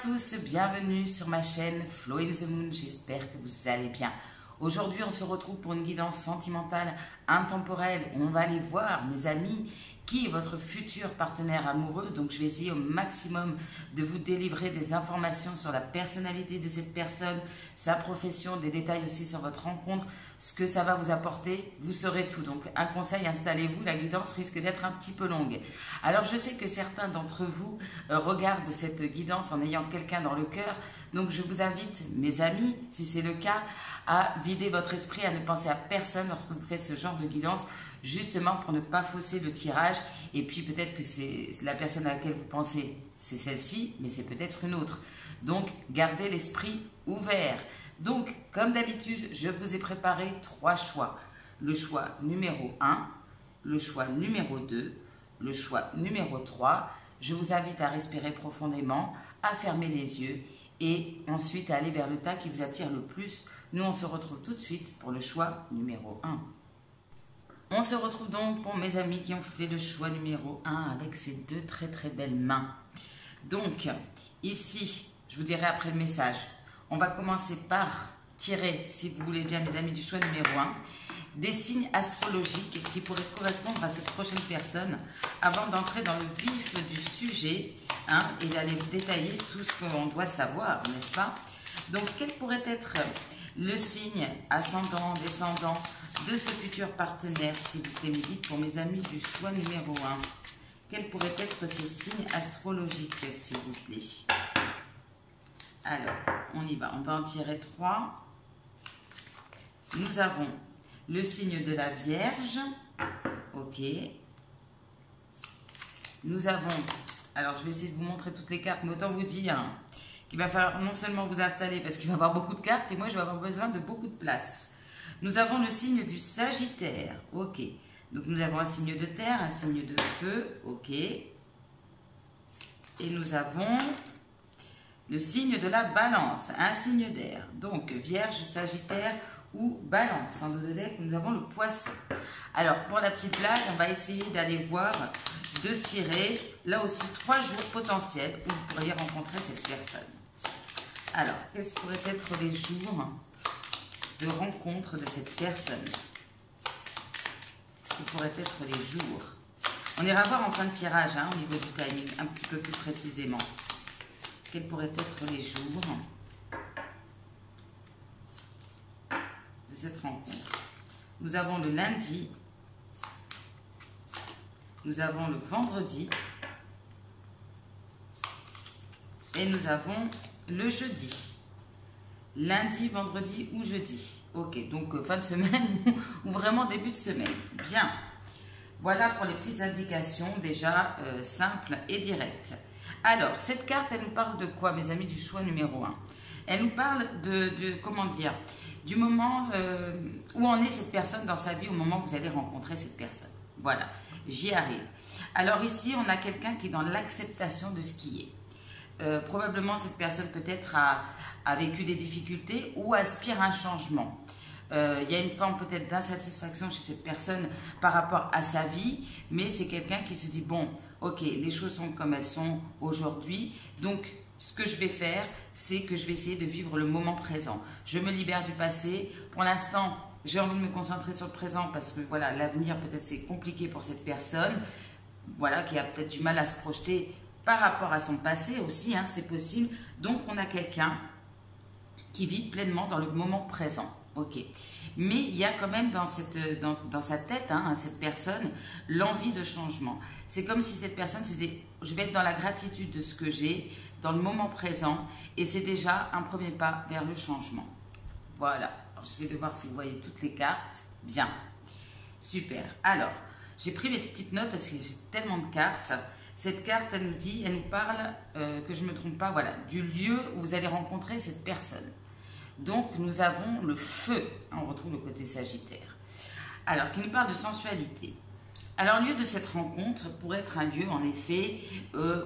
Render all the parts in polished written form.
tous, bienvenue sur ma chaîne Flow in the Moon, j'espère que vous allez bien. Aujourd'hui on se retrouve pour une guidance sentimentale intemporelle où on va aller voir, mes amis, qui est votre futur partenaire amoureux. Donc je vais essayer au maximum de vous délivrer des informations sur la personnalité de cette personne, sa profession, des détails aussi sur votre rencontre, ce que ça va vous apporter, vous saurez tout. Donc un conseil, installez-vous, la guidance risque d'être un petit peu longue. Alors je sais que certains d'entre vous regardent cette guidance en ayant quelqu'un dans le cœur, donc je vous invite, mes amis, si c'est le cas, à vider votre esprit, à ne penser à personne lorsque vous faites ce genre de guidance, justement pour ne pas fausser le tirage. Et puis peut-être que c'est la personne à laquelle vous pensez, c'est celle-ci, mais c'est peut-être une autre. Donc gardez l'esprit ouvert. Donc comme d'habitude, je vous ai préparé 3 choix. Le choix numéro 1, le choix numéro 2, le choix numéro 3. Je vous invite à respirer profondément, à fermer les yeux et ensuite à aller vers le tas qui vous attire le plus. Nous, on se retrouve tout de suite pour le choix numéro 1. On se retrouve donc pour mes amis qui ont fait le choix numéro 1 avec ces 2 très très belles mains. Donc, ici, je vous dirai après le message, on va commencer par tirer, si vous voulez bien mes amis, du choix numéro 1, des signes astrologiques qui pourraient correspondre à cette prochaine personne avant d'entrer dans le vif du sujet et d'aller détailler tout ce qu'on doit savoir, n'est-ce pas? Donc, quel pourrait être le signe ascendant, descendant de ce futur partenaire, s'il vous plaît, médite pour mes amis du choix numéro 1. Quels pourraient être ces signes astrologiques, s'il vous plaît? Alors, on y va. On va en tirer 3. Nous avons le signe de la Vierge. Ok. Nous avons... Alors, je vais essayer de vous montrer toutes les cartes, mais autant vous dire qu'il va falloir non seulement vous installer, parce qu'il va y avoir beaucoup de cartes, et moi, je vais avoir besoin de beaucoup de place. Nous avons le signe du Sagittaire. Ok. Donc, nous avons un signe de terre, un signe de feu. Ok. Et nous avons le signe de la Balance, un signe d'air. Donc, Vierge, Sagittaire ou Balance. En dos de deck, nous avons le Poisson. Alors, pour la petite blague, on va essayer d'aller voir, de tirer, là aussi, 3 jours potentiels où vous pourriez rencontrer cette personne. Alors, quels pourraient être les jours de rencontre de cette personne? Quels pourraient être les jours? On ira voir en fin de tirage, au niveau du timing, un petit peu plus précisément. Quels pourraient être les jours de cette rencontre? Nous avons le lundi, nous avons le vendredi et nous avons le jeudi. Lundi, vendredi ou jeudi. Ok, donc fin de semaine ou vraiment début de semaine. Bien. Voilà pour les petites indications déjà simples et directes. Alors, cette carte, elle nous parle de quoi, mes amis, du choix numéro 1? Elle nous parle comment dire, du moment où en est cette personne dans sa vie, au moment où vous allez rencontrer cette personne. Voilà, j'y arrive. Alors ici, on a quelqu'un qui est dans l'acceptation de ce qui est. Probablement, cette personne peut-être a vécu des difficultés ou aspire à un changement. Il y a une forme peut-être d'insatisfaction chez cette personne par rapport à sa vie, mais c'est quelqu'un qui se dit, bon, ok, les choses sont comme elles sont aujourd'hui, donc ce que je vais faire, c'est que je vais essayer de vivre le moment présent. Je me libère du passé. Pour l'instant, j'ai envie de me concentrer sur le présent parce que voilà, l'avenir peut-être c'est compliqué pour cette personne, voilà, qui a peut-être du mal à se projeter par rapport à son passé aussi, c'est possible. Donc on a quelqu'un qui vit pleinement dans le moment présent. Ok, mais il y a quand même dans sa tête, cette personne, l'envie de changement. C'est comme si cette personne se dit, je vais être dans la gratitude de ce que j'ai, dans le moment présent, et c'est déjà un premier pas vers le changement. Voilà, j'essaie de voir si vous voyez toutes les cartes. Bien, super. Alors, j'ai pris mes petites notes parce que j'ai tellement de cartes. Cette carte, elle nous parle, que je ne me trompe pas, voilà, du lieu où vous allez rencontrer cette personne. Donc, nous avons le feu. On retrouve le côté Sagittaire. Alors, qui nous parle de sensualité. Alors, le lieu de cette rencontre pourrait être un lieu, en effet,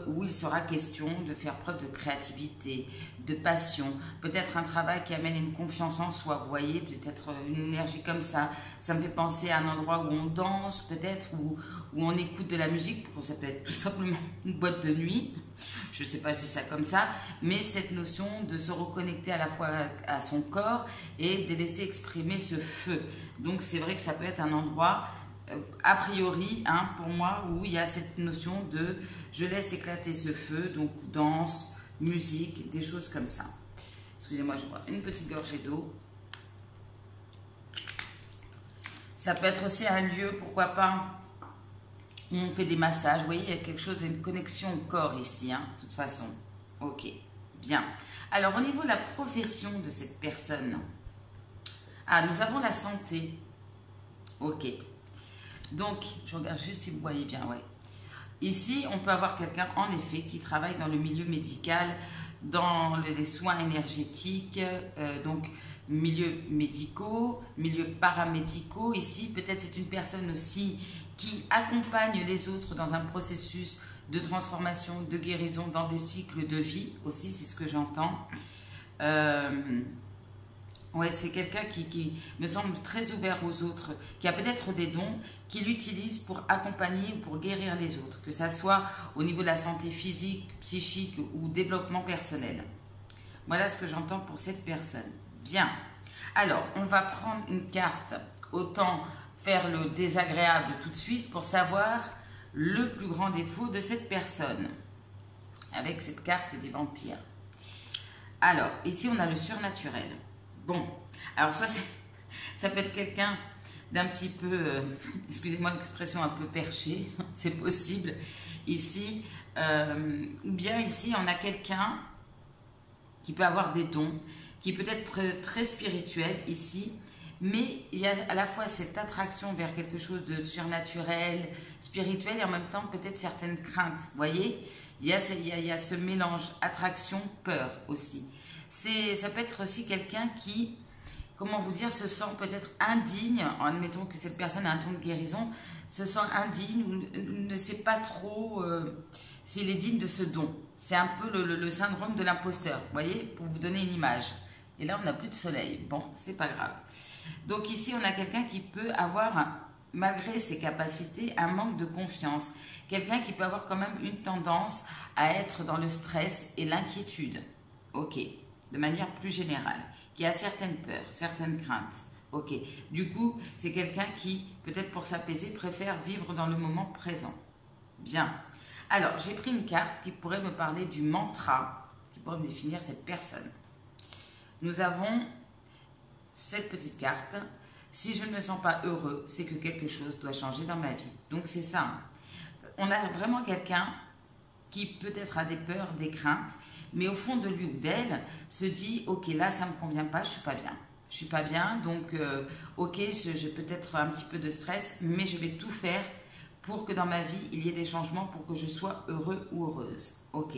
où il sera question de faire preuve de créativité, de passion, peut-être un travail qui amène une confiance en soi, vous voyez, peut-être une énergie comme ça. Ça me fait penser à un endroit où on danse, peut-être, où on écoute de la musique, ça peut être tout simplement une boîte de nuit, je ne sais pas, je dis ça comme ça, mais cette notion de se reconnecter à la fois à son corps et de laisser exprimer ce feu. Donc, c'est vrai que ça peut être un endroit a priori, hein, pour moi, où il y a cette notion de je laisse éclater ce feu, donc danse, musique, des choses comme ça. Excusez-moi, je bois une petite gorgée d'eau. Ça peut être aussi un lieu, pourquoi pas, où on fait des massages. Vous voyez, il y a quelque chose, une connexion au corps ici, hein, de toute façon. Ok, bien. Alors, au niveau de la profession de cette personne, nous avons la santé. Ok. Donc, je regarde juste si vous voyez bien, ouais. Ici, on peut avoir quelqu'un, en effet, qui travaille dans le milieu médical, dans les soins énergétiques, donc milieux médicaux, milieux paramédicaux. Ici, peut-être c'est une personne aussi qui accompagne les autres dans un processus de transformation, de guérison, dans des cycles de vie aussi, c'est ce que j'entends. Ouais, c'est quelqu'un qui me semble très ouvert aux autres, qui a peut-être des dons, qui l'utilise pour accompagner ou pour guérir les autres, que ça soit au niveau de la santé physique, psychique ou développement personnel. Voilà ce que j'entends pour cette personne. Bien. Alors, on va prendre une carte, autant faire le désagréable tout de suite pour savoir le plus grand défaut de cette personne, avec cette carte des vampires. Alors, ici on a le surnaturel. Bon, alors soit ça peut être quelqu'un d'un petit peu, excusez-moi l'expression, un peu perché, c'est possible ici, ou bien ici on a quelqu'un qui peut avoir des dons, qui peut être très spirituel ici, mais il y a à la fois cette attraction vers quelque chose de surnaturel, spirituel, et en même temps peut-être certaines craintes, vous voyez, il y a ce mélange, attraction, peur aussi. Ça peut être aussi quelqu'un qui, comment vous dire, se sent peut-être indigne, admettons que cette personne a un don de guérison, se sent indigne ou ne sait pas trop s'il est digne de ce don. C'est un peu le syndrome de l'imposteur, vous voyez, pour vous donner une image. Et là, on n'a plus de soleil. Bon, c'est pas grave. Donc ici, on a quelqu'un qui peut avoir, malgré ses capacités, un manque de confiance. Quelqu'un qui peut avoir quand même une tendance à être dans le stress et l'inquiétude. Ok. De manière plus générale, qui a certaines peurs, certaines craintes. Ok. Du coup, c'est quelqu'un qui, peut-être pour s'apaiser, préfère vivre dans le moment présent. Bien. Alors, j'ai pris une carte qui pourrait me parler du mantra, qui pourrait me définir cette personne. Nous avons cette petite carte. Si je ne me sens pas heureux, c'est que quelque chose doit changer dans ma vie. Donc, c'est ça. On a vraiment quelqu'un qui peut-être a des peurs, des craintes, mais au fond de lui ou d'elle se dit « Ok, là, ça ne me convient pas, je ne suis pas bien. Je ne suis pas bien, donc ok, j'ai peut-être un petit peu de stress, mais je vais tout faire pour que dans ma vie, il y ait des changements pour que je sois heureux ou heureuse. » Ok.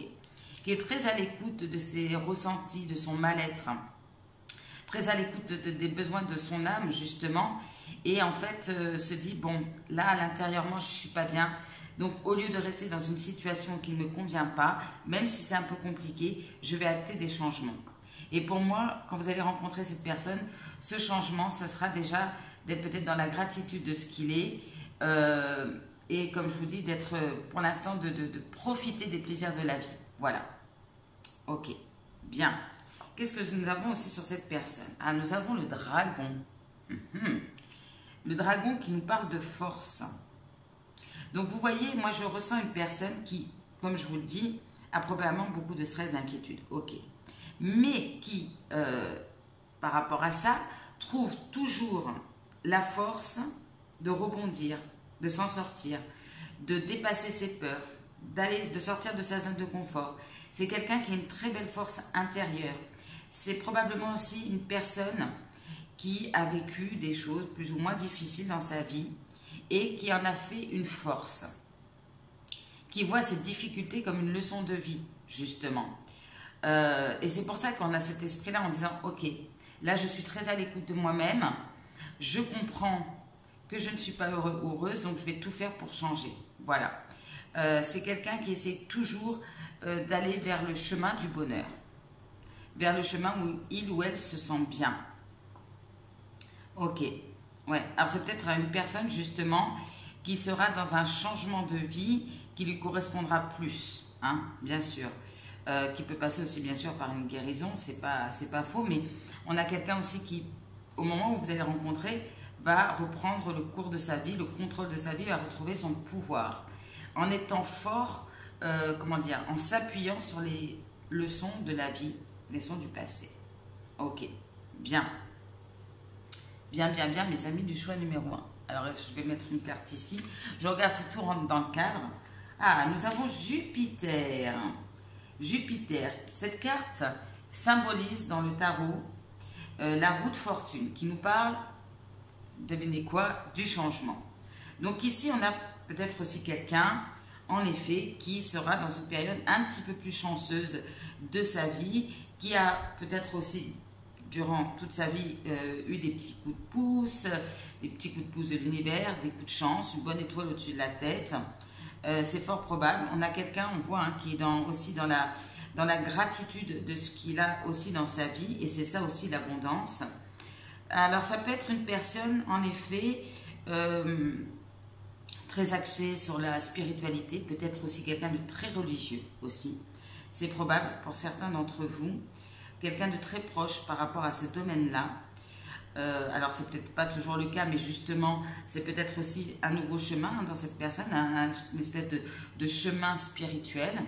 Qui est très à l'écoute de ses ressentis, de son mal-être, très à l'écoute des besoins de son âme, justement, et en fait se dit « Bon, là, à l'intérieur, moi, je ne suis pas bien. » Donc, au lieu de rester dans une situation qui ne me convient pas, même si c'est un peu compliqué, je vais acter des changements. Et pour moi, quand vous allez rencontrer cette personne, ce changement, ce sera déjà d'être peut-être dans la gratitude de ce qu'il est. Et comme je vous dis, d'être pour l'instant, de profiter des plaisirs de la vie. Voilà. Ok. Bien. Qu'est-ce que nous avons aussi sur cette personne? Nous avons le dragon. Le dragon qui nous parle de force. Donc vous voyez, moi je ressens une personne qui, comme je vous le dis, a probablement beaucoup de stress, d'inquiétude. Ok. Mais qui, par rapport à ça, trouve toujours la force de rebondir, de s'en sortir, de dépasser ses peurs, de sortir de sa zone de confort. C'est quelqu'un qui a une très belle force intérieure. C'est probablement aussi une personne qui a vécu des choses plus ou moins difficiles dans sa vie et qui en a fait une force, qui voit cette difficulté comme une leçon de vie, justement. Et c'est pour ça qu'on a cet esprit-là en disant, ok, là je suis très à l'écoute de moi-même, je comprends que je ne suis pas heureuse, donc je vais tout faire pour changer. Voilà. C'est quelqu'un qui essaie toujours d'aller vers le chemin du bonheur, vers le chemin où il ou elle se sent bien. Ok. Ouais. Alors c'est peut-être une personne justement qui sera dans un changement de vie qui lui correspondra plus, hein, bien sûr. Qui peut passer aussi bien sûr par une guérison, c'est pas faux, mais on a quelqu'un aussi qui, au moment où vous allez rencontrer, va reprendre le cours de sa vie, le contrôle de sa vie, va retrouver son pouvoir, en étant fort, comment dire, en s'appuyant sur les leçons de la vie, les leçons du passé. Ok, bien. Bien, bien, bien, mes amis du choix numéro 1. Alors, je vais mettre une carte ici. Je regarde si tout rentre dans le cadre. Ah, nous avons Jupiter. Jupiter, cette carte symbolise dans le tarot la roue de fortune qui nous parle, devinez quoi, du changement. Donc ici, on a peut-être aussi quelqu'un, en effet, qui sera dans une période un petit peu plus chanceuse de sa vie, qui a peut-être aussi, durant toute sa vie, eu des petits coups de pouce, des petits coups de pouce de l'univers, des coups de chance, une bonne étoile au-dessus de la tête. C'est fort probable. On a quelqu'un, on voit, hein, qui est aussi dans la gratitude de ce qu'il a aussi dans sa vie, et c'est ça aussi l'abondance. Alors ça peut être une personne, en effet, très axée sur la spiritualité, peut-être aussi quelqu'un de très religieux aussi. C'est probable pour certains d'entre vous, quelqu'un de très proche par rapport à ce domaine-là. Alors c'est peut-être pas toujours le cas, mais justement c'est peut-être aussi un nouveau chemin dans cette personne, une espèce de chemin spirituel.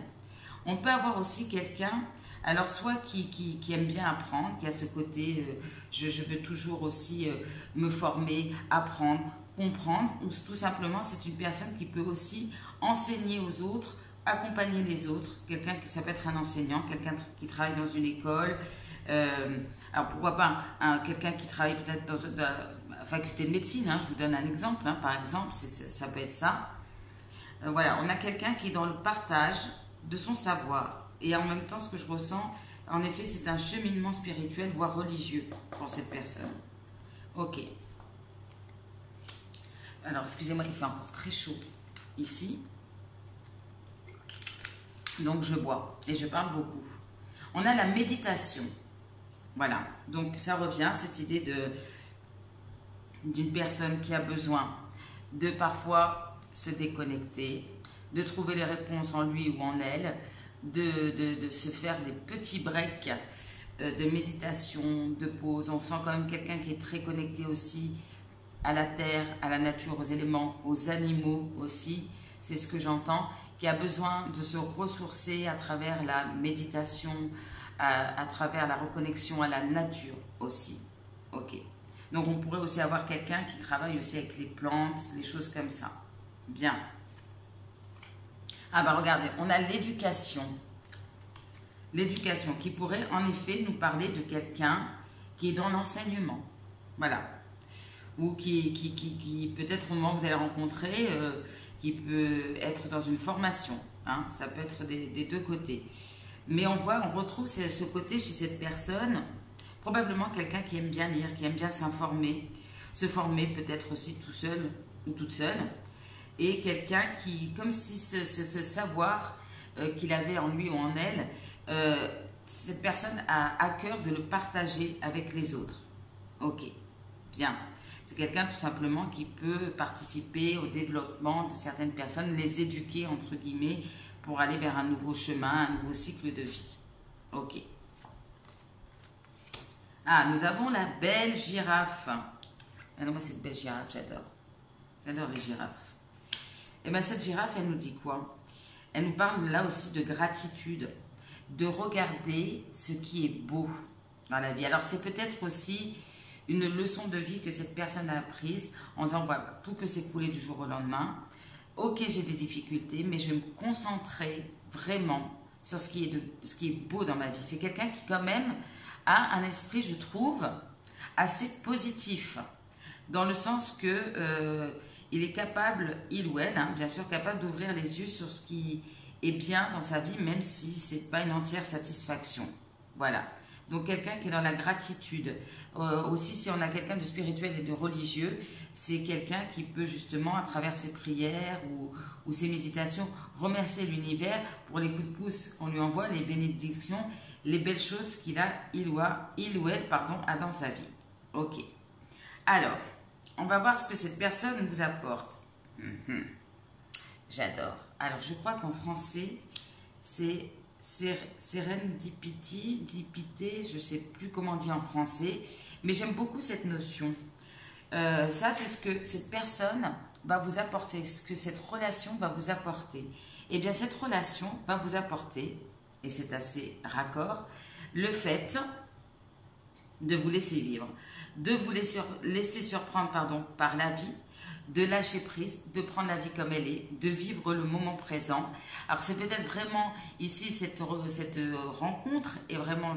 On peut avoir aussi quelqu'un, alors soit qui aime bien apprendre, qui a ce côté je veux toujours aussi me former, apprendre, comprendre, ou tout simplement c'est une personne qui peut aussi enseigner aux autres, accompagner les autres, quelqu'un qui, ça peut être un enseignant, quelqu'un qui travaille dans une école. Alors pourquoi pas quelqu'un qui travaille peut-être dans la faculté de médecine, hein, je vous donne un exemple, hein, par exemple, ça peut être ça. Voilà, on a quelqu'un qui est dans le partage de son savoir, et en même temps ce que je ressens, en effet c'est un cheminement spirituel, voire religieux pour cette personne. Ok. Alors excusez-moi, il fait encore très chaud ici, donc je bois et je parle beaucoup. On a la méditation. Voilà, donc ça revient, cette idée d'une personne qui a besoin de parfois se déconnecter, de trouver les réponses en lui ou en elle, de se faire des petits breaks de méditation, de pause. On sent quand même quelqu'un qui est très connecté aussi à la terre, à la nature, aux éléments, aux animaux aussi, c'est ce que j'entends, qui a besoin de se ressourcer à travers la méditation, à travers la reconnexion à la nature aussi. Ok. Donc on pourrait aussi avoir quelqu'un qui travaille aussi avec les plantes, les choses comme ça. Bien. Ah bah regardez, on a l'éducation. L'éducation qui pourrait en effet nous parler de quelqu'un qui est dans l'enseignement. Voilà. Ou qui peut-être au moment où vous allez rencontrer, qui peut être dans une formation. Hein, ça peut être des deux côtés. Mais on retrouve ce côté chez cette personne, probablement quelqu'un qui aime bien lire, qui aime bien s'informer, se former peut-être aussi tout seul ou toute seule, et quelqu'un qui, comme si ce savoir qu'il avait en lui ou en elle, cette personne a à cœur de le partager avec les autres. Ok, bien. C'est quelqu'un tout simplement qui peut participer au développement de certaines personnes, les éduquer entre guillemets, pour aller vers un nouveau chemin, un nouveau cycle de vie. Ok. Ah, nous avons la belle girafe. Ah non, moi, cette belle girafe, j'adore. J'adore les girafes. Et bien, cette girafe, elle nous dit quoi? Elle nous parle là aussi de gratitude, de regarder ce qui est beau dans la vie. Alors, c'est peut-être aussi une leçon de vie que cette personne a apprise en disant, voilà, tout peut s'écrouler du jour au lendemain. Ok, j'ai des difficultés, mais je vais me concentrer vraiment sur ce qui est beau dans ma vie. C'est quelqu'un qui quand même a un esprit, je trouve, assez positif, dans le sens que il est capable, il ou elle, hein, bien sûr, capable d'ouvrir les yeux sur ce qui est bien dans sa vie, même si ce n'est pas une entière satisfaction. Voilà. Donc quelqu'un qui est dans la gratitude. Aussi, si on a quelqu'un de spirituel et de religieux, c'est quelqu'un qui peut justement, à travers ses prières ou ses méditations, remercier l'univers pour les coups de pouce qu'on lui envoie, les bénédictions, les belles choses il ou elle a dans sa vie. Ok. Alors, on va voir ce que cette personne vous apporte. J'adore. Alors, je crois qu'en français, c'est serendipity, je ne sais plus comment on dit en français, mais j'aime beaucoup cette notion. Ça, c'est ce que cette personne va vous apporter, ce que cette relation va vous apporter. Eh bien, cette relation va vous apporter, et c'est assez raccord, le fait de vous laisser vivre, de vous laisser surprendre par la vie, de lâcher prise, de prendre la vie comme elle est, de vivre le moment présent. Alors c'est peut-être vraiment ici cette rencontre est vraiment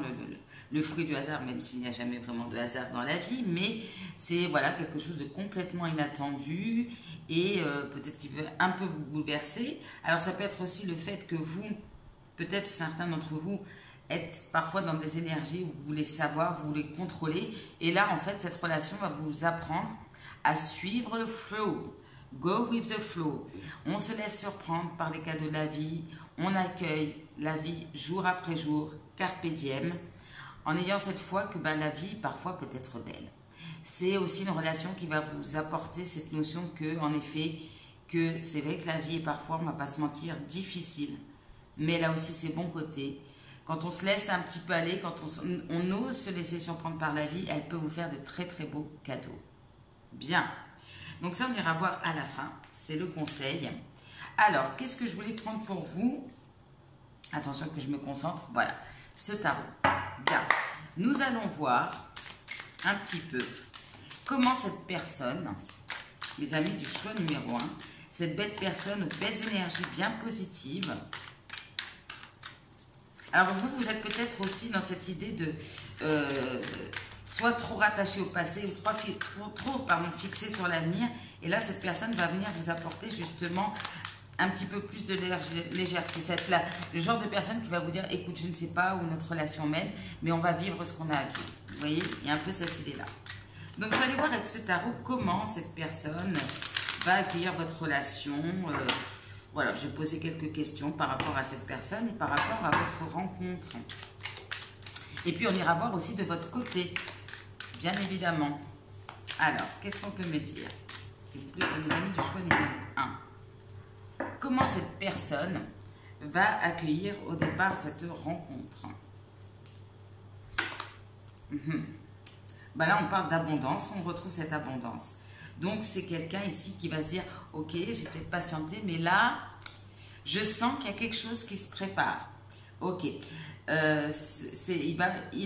le fruit du hasard, même s'il n'y a jamais vraiment de hasard dans la vie, mais c'est voilà quelque chose de complètement inattendu et peut-être qui veut un peu vous bouleverser. Alors ça peut être aussi le fait que vous, peut-être certains d'entre vous, êtes parfois dans des énergies où vous voulez savoir, vous voulez contrôler, et là en fait cette relation va vous apprendre à suivre le flow. Go with the flow. On se laisse surprendre par les cadeaux de la vie. On accueille la vie jour après jour, carpe diem, en ayant cette foi que la vie parfois peut être belle. C'est aussi une relation qui va vous apporter cette notion que, en effet, que c'est vrai que la vie est parfois, on ne va pas se mentir, difficile. Mais elle a aussi ses bons côtés. Quand on se laisse un petit peu aller, quand on ose se laisser surprendre par la vie, elle peut vous faire de très très beaux cadeaux. Bien, donc ça on ira voir à la fin, c'est le conseil. Alors, qu'est-ce que je voulais prendre pour vous? Attention que je me concentre, voilà, ce tarot. Bien, nous allons voir un petit peu comment cette personne, mes amis du choix numéro 1, cette belle personne aux belles énergies bien positives. Alors vous êtes peut-être aussi dans cette idée de... soit trop rattaché au passé ou trop fixé sur l'avenir. Et là, cette personne va venir vous apporter justement un petit peu plus de légèreté. C'est là le genre de personne qui va vous dire, écoute, je ne sais pas où notre relation mène, mais on va vivre ce qu'on a à vivre. Vous voyez, il y a un peu cette idée-là. Donc, je vais aller voir avec ce tarot comment cette personne va accueillir votre relation. Voilà, je vais poser quelques questions par rapport à cette personne et par rapport à votre rencontre. Et puis, on ira voir aussi de votre côté. Bien évidemment. Alors, qu'est-ce qu'on peut me dire? S'il vous plaît, pour mes amis du choix numéro 1. Comment cette personne va accueillir au départ cette rencontre? Là, on parle d'abondance, on retrouve cette abondance. Donc, c'est quelqu'un ici qui va se dire, ok, j'ai peut-être patienté, mais là, je sens qu'il y a quelque chose qui se prépare. Ok. Il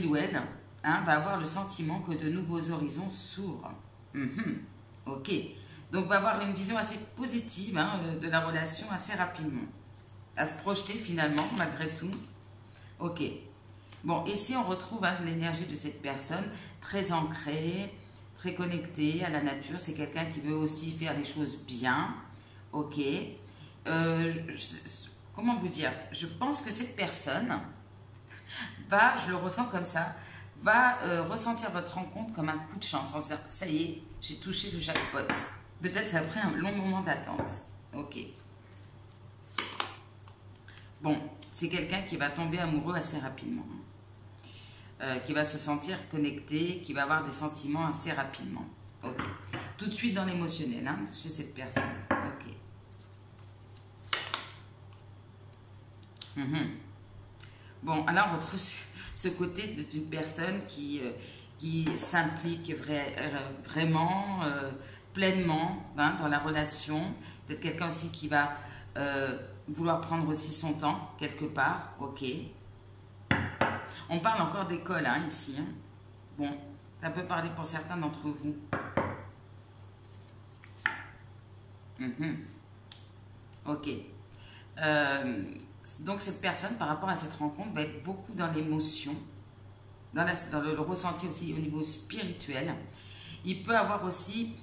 ou elle va avoir le sentiment que de nouveaux horizons s'ouvrent. Ok. Donc, va avoir une vision assez positive de la relation assez rapidement. À se projeter finalement, malgré tout. Ok. Bon, ici, on retrouve l'énergie de cette personne très ancrée, très connectée à la nature. C'est quelqu'un qui veut aussi faire les choses bien. Ok. Comment vous dire? Je pense que cette personne va, je le ressens comme ça, va ressentir votre rencontre comme un coup de chance. En disant, ça y est, j'ai touché le jackpot. Peut-être ça après un long moment d'attente. Ok. Bon, c'est quelqu'un qui va tomber amoureux assez rapidement. Qui va se sentir connecté, qui va avoir des sentiments assez rapidement. Ok. Tout de suite dans l'émotionnel, chez cette personne. Ok. Bon, alors on retrouve ce côté d'une personne qui s'implique vraiment, pleinement dans la relation. Peut-être quelqu'un aussi qui va vouloir prendre aussi son temps, quelque part. Ok. On parle encore d'école ici. Bon, ça peut parler pour certains d'entre vous. Ok. Donc cette personne, par rapport à cette rencontre, va être beaucoup dans l'émotion, dans le ressenti aussi au niveau spirituel. Il peut avoir aussi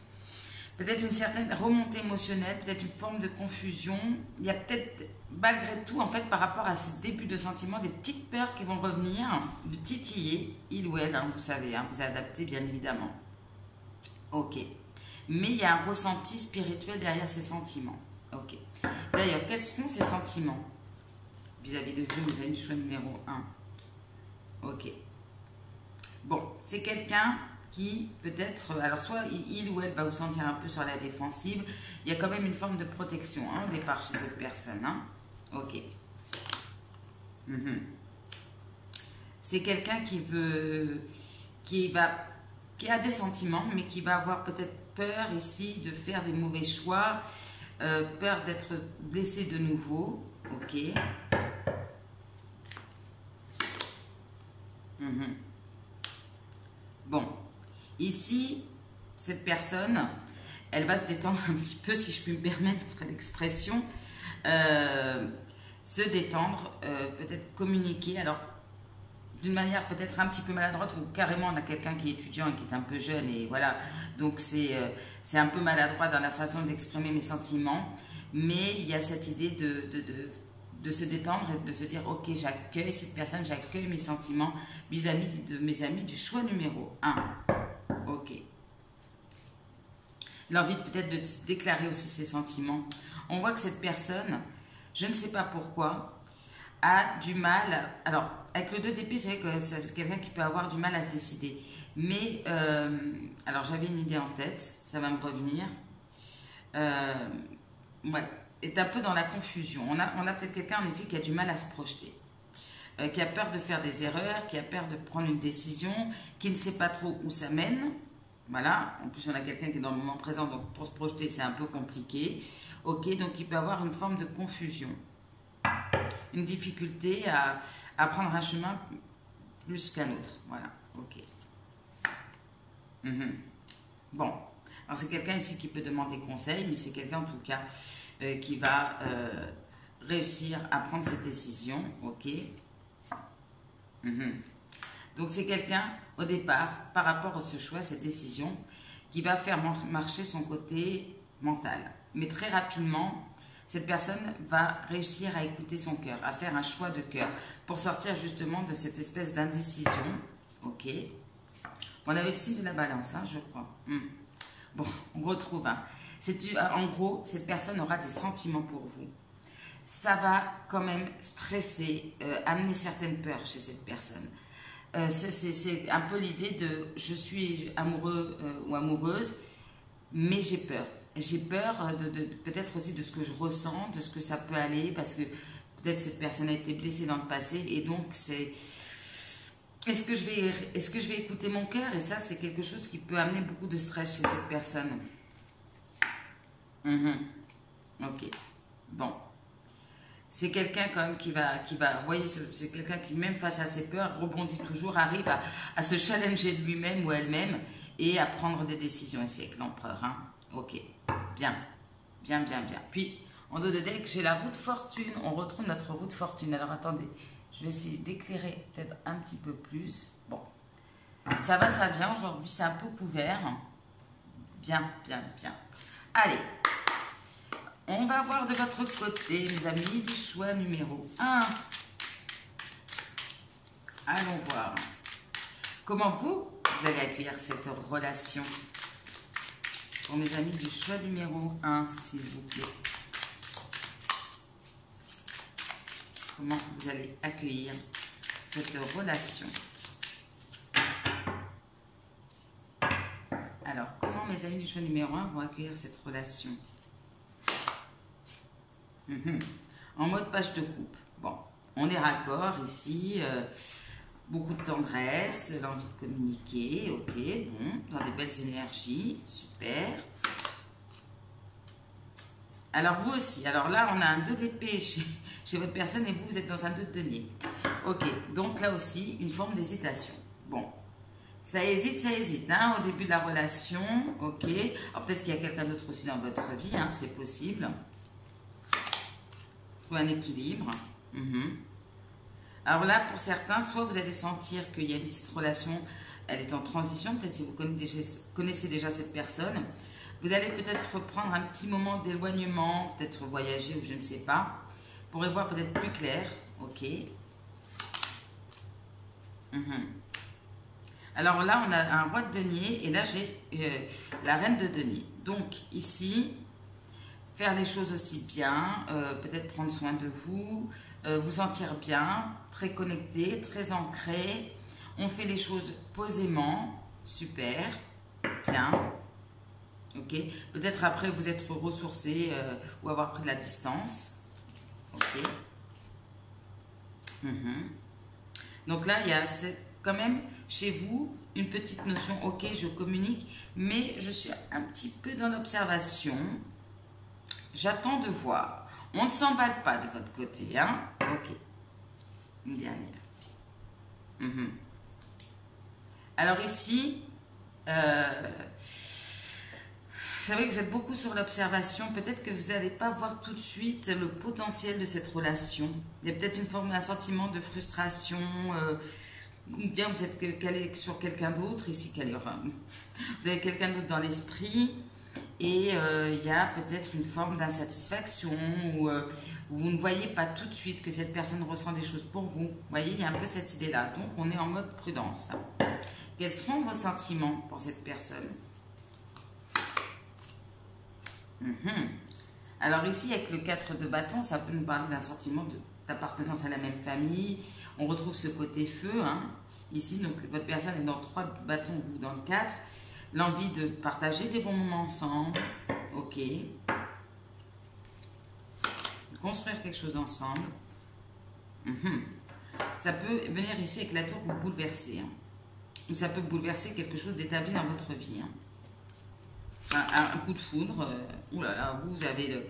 peut-être une certaine remontée émotionnelle, peut-être une forme de confusion. Il y a peut-être malgré tout, en fait, par rapport à ces débuts de sentiments, des petites peurs qui vont revenir, de titiller, il ou elle, hein, vous savez, hein, vous adaptez bien évidemment. Ok. Mais il y a un ressenti spirituel derrière ces sentiments. Ok. D'ailleurs, quels sont ces sentiments vis-à-vis de vous, mes amis, choix numéro 1? Ok. Bon, c'est quelqu'un qui peut-être, alors soit il ou elle va vous sentir un peu sur la défensive, il y a quand même une forme de protection hein, au départ chez cette personne. Hein. Ok. C'est quelqu'un qui a des sentiments, mais qui va avoir peut-être peur ici de faire des mauvais choix, peur d'être blessé de nouveau. Ok. Bon, ici, cette personne, elle va se détendre un petit peu, si je puis me permettre l'expression, se détendre, peut-être communiquer, alors d'une manière peut-être un petit peu maladroite, ou carrément on a quelqu'un qui est étudiant et qui est un peu jeune, et voilà, donc c'est un peu maladroit dans la façon d'exprimer mes sentiments, mais il y a cette idée de se détendre et de se dire ok, j'accueille cette personne, j'accueille mes sentiments vis-à-vis de mes amis du choix numéro 1. Ok. L'envie peut-être de déclarer aussi ses sentiments. On voit que cette personne, je ne sais pas pourquoi, a du mal. Alors, avec le 2 d'épée, c'est vrai que c'est quelqu'un qui peut avoir du mal à se décider. Mais, alors j'avais une idée en tête, ça va me revenir. Ouais. Est un peu dans la confusion. On a peut-être quelqu'un en effet qui a du mal à se projeter, qui a peur de faire des erreurs, qui a peur de prendre une décision, qui ne sait pas trop où ça mène. Voilà, en plus on a quelqu'un qui est dans le moment présent, donc pour se projeter c'est un peu compliqué. Ok, donc il peut avoir une forme de confusion, une difficulté à prendre un chemin plus qu'un autre. Voilà, ok. Bon, alors c'est quelqu'un ici qui peut demander conseil, mais c'est quelqu'un en tout cas qui va réussir à prendre cette décision, ok. Donc c'est quelqu'un au départ, par rapport à ce choix, cette décision, qui va faire marcher son côté mental. Mais très rapidement, cette personne va réussir à écouter son cœur, à faire un choix de cœur, pour sortir justement de cette espèce d'indécision, ok. On avait le signe de la balance, hein, je crois. Bon, on retrouve, hein. En gros, cette personne aura des sentiments pour vous. Ça va quand même stresser, amener certaines peurs chez cette personne. C'est un peu l'idée de je suis amoureux ou amoureuse, mais j'ai peur. J'ai peur peut-être aussi de ce que je ressens, de ce que ça peut aller, parce que peut-être cette personne a été blessée dans le passé, et donc c'est... Est-ce que je vais écouter mon cœur? Et ça, c'est quelque chose qui peut amener beaucoup de stress chez cette personne. Ok. Bon. C'est quelqu'un quand même qui va, vous voyez, c'est quelqu'un qui, même face à ses peurs, rebondit toujours, arrive à se challenger de lui-même ou elle-même et à prendre des décisions ici avec l'empereur. Hein. Ok. Bien. Bien, bien, bien. Puis, en dos de deck, j'ai la roue de fortune. On retrouve notre roue de fortune. Alors, attendez. Je vais essayer d'éclairer peut-être un petit peu plus. Bon. Ça va, ça vient. Aujourd'hui, c'est un peu couvert. Bien, bien, bien. Allez. On va voir de votre côté, mes amis, du choix numéro 1. Allons voir. Comment vous allez accueillir cette relation? Pour mes amis du choix numéro 1, s'il vous plaît. Comment vous allez accueillir cette relation? Alors, comment mes amis du choix numéro 1 vont accueillir cette relation? En mode page de coupe. Bon, on est raccord ici. Beaucoup de tendresse, l'envie de communiquer. Ok, bon, dans des belles énergies. Super. Alors, vous aussi. Alors là, on a un 2 d'épée chez votre personne et vous êtes dans un 2 de denier. Ok, donc là aussi, une forme d'hésitation. Bon, ça hésite, hein, au début de la relation. Ok, alors peut-être qu'il y a quelqu'un d'autre aussi dans votre vie, hein, c'est possible. Trouver un équilibre. Alors là, pour certains, soit vous allez sentir qu'il y a cette relation, elle est en transition, peut-être si vous connaissez déjà cette personne. Vous allez peut-être prendre un petit moment d'éloignement, peut-être voyager ou je ne sais pas, pour y voir peut-être plus clair. Ok. Alors là, on a un roi de denier et là, j'ai la reine de denier. Donc ici, faire les choses aussi bien, peut-être prendre soin de vous, vous sentir bien, très connecté, très ancré. On fait les choses posément, super, bien. Ok, peut-être après vous être ressourcé ou avoir pris de la distance. Ok. Donc là, il y a quand même chez vous une petite notion, ok, je communique, mais je suis un petit peu dans l'observation. J'attends de voir. On ne s'emballe pas de votre côté, hein? Ok. Une dernière. Alors ici, c'est vrai que vous êtes beaucoup sur l'observation. Peut-être que vous n'allez pas voir tout de suite le potentiel de cette relation. Il y a peut-être une forme d'un sentiment de frustration, ou bien vous êtes calé sur quelqu'un d'autre, ici calé, enfin, vous avez quelqu'un d'autre dans l'esprit, et il y a peut-être une forme d'insatisfaction, où vous ne voyez pas tout de suite que cette personne ressent des choses pour vous. Vous voyez, il y a un peu cette idée-là. Donc, on est en mode prudence. Quels seront vos sentiments pour cette personne? Alors ici, avec le 4 de bâton, ça peut nous parler d'un sentiment d'appartenance à la même famille. On retrouve ce côté feu, hein. Ici, donc votre personne est dans 3 bâtons, vous dans le 4. L'envie de partager des bons moments ensemble. Ok. De construire quelque chose ensemble. Ça peut venir ici avec la tour vous bouleverser. Hein. Ou ça peut bouleverser quelque chose d'établi dans votre vie. Hein. Un coup de foudre, ouh là là, vous avez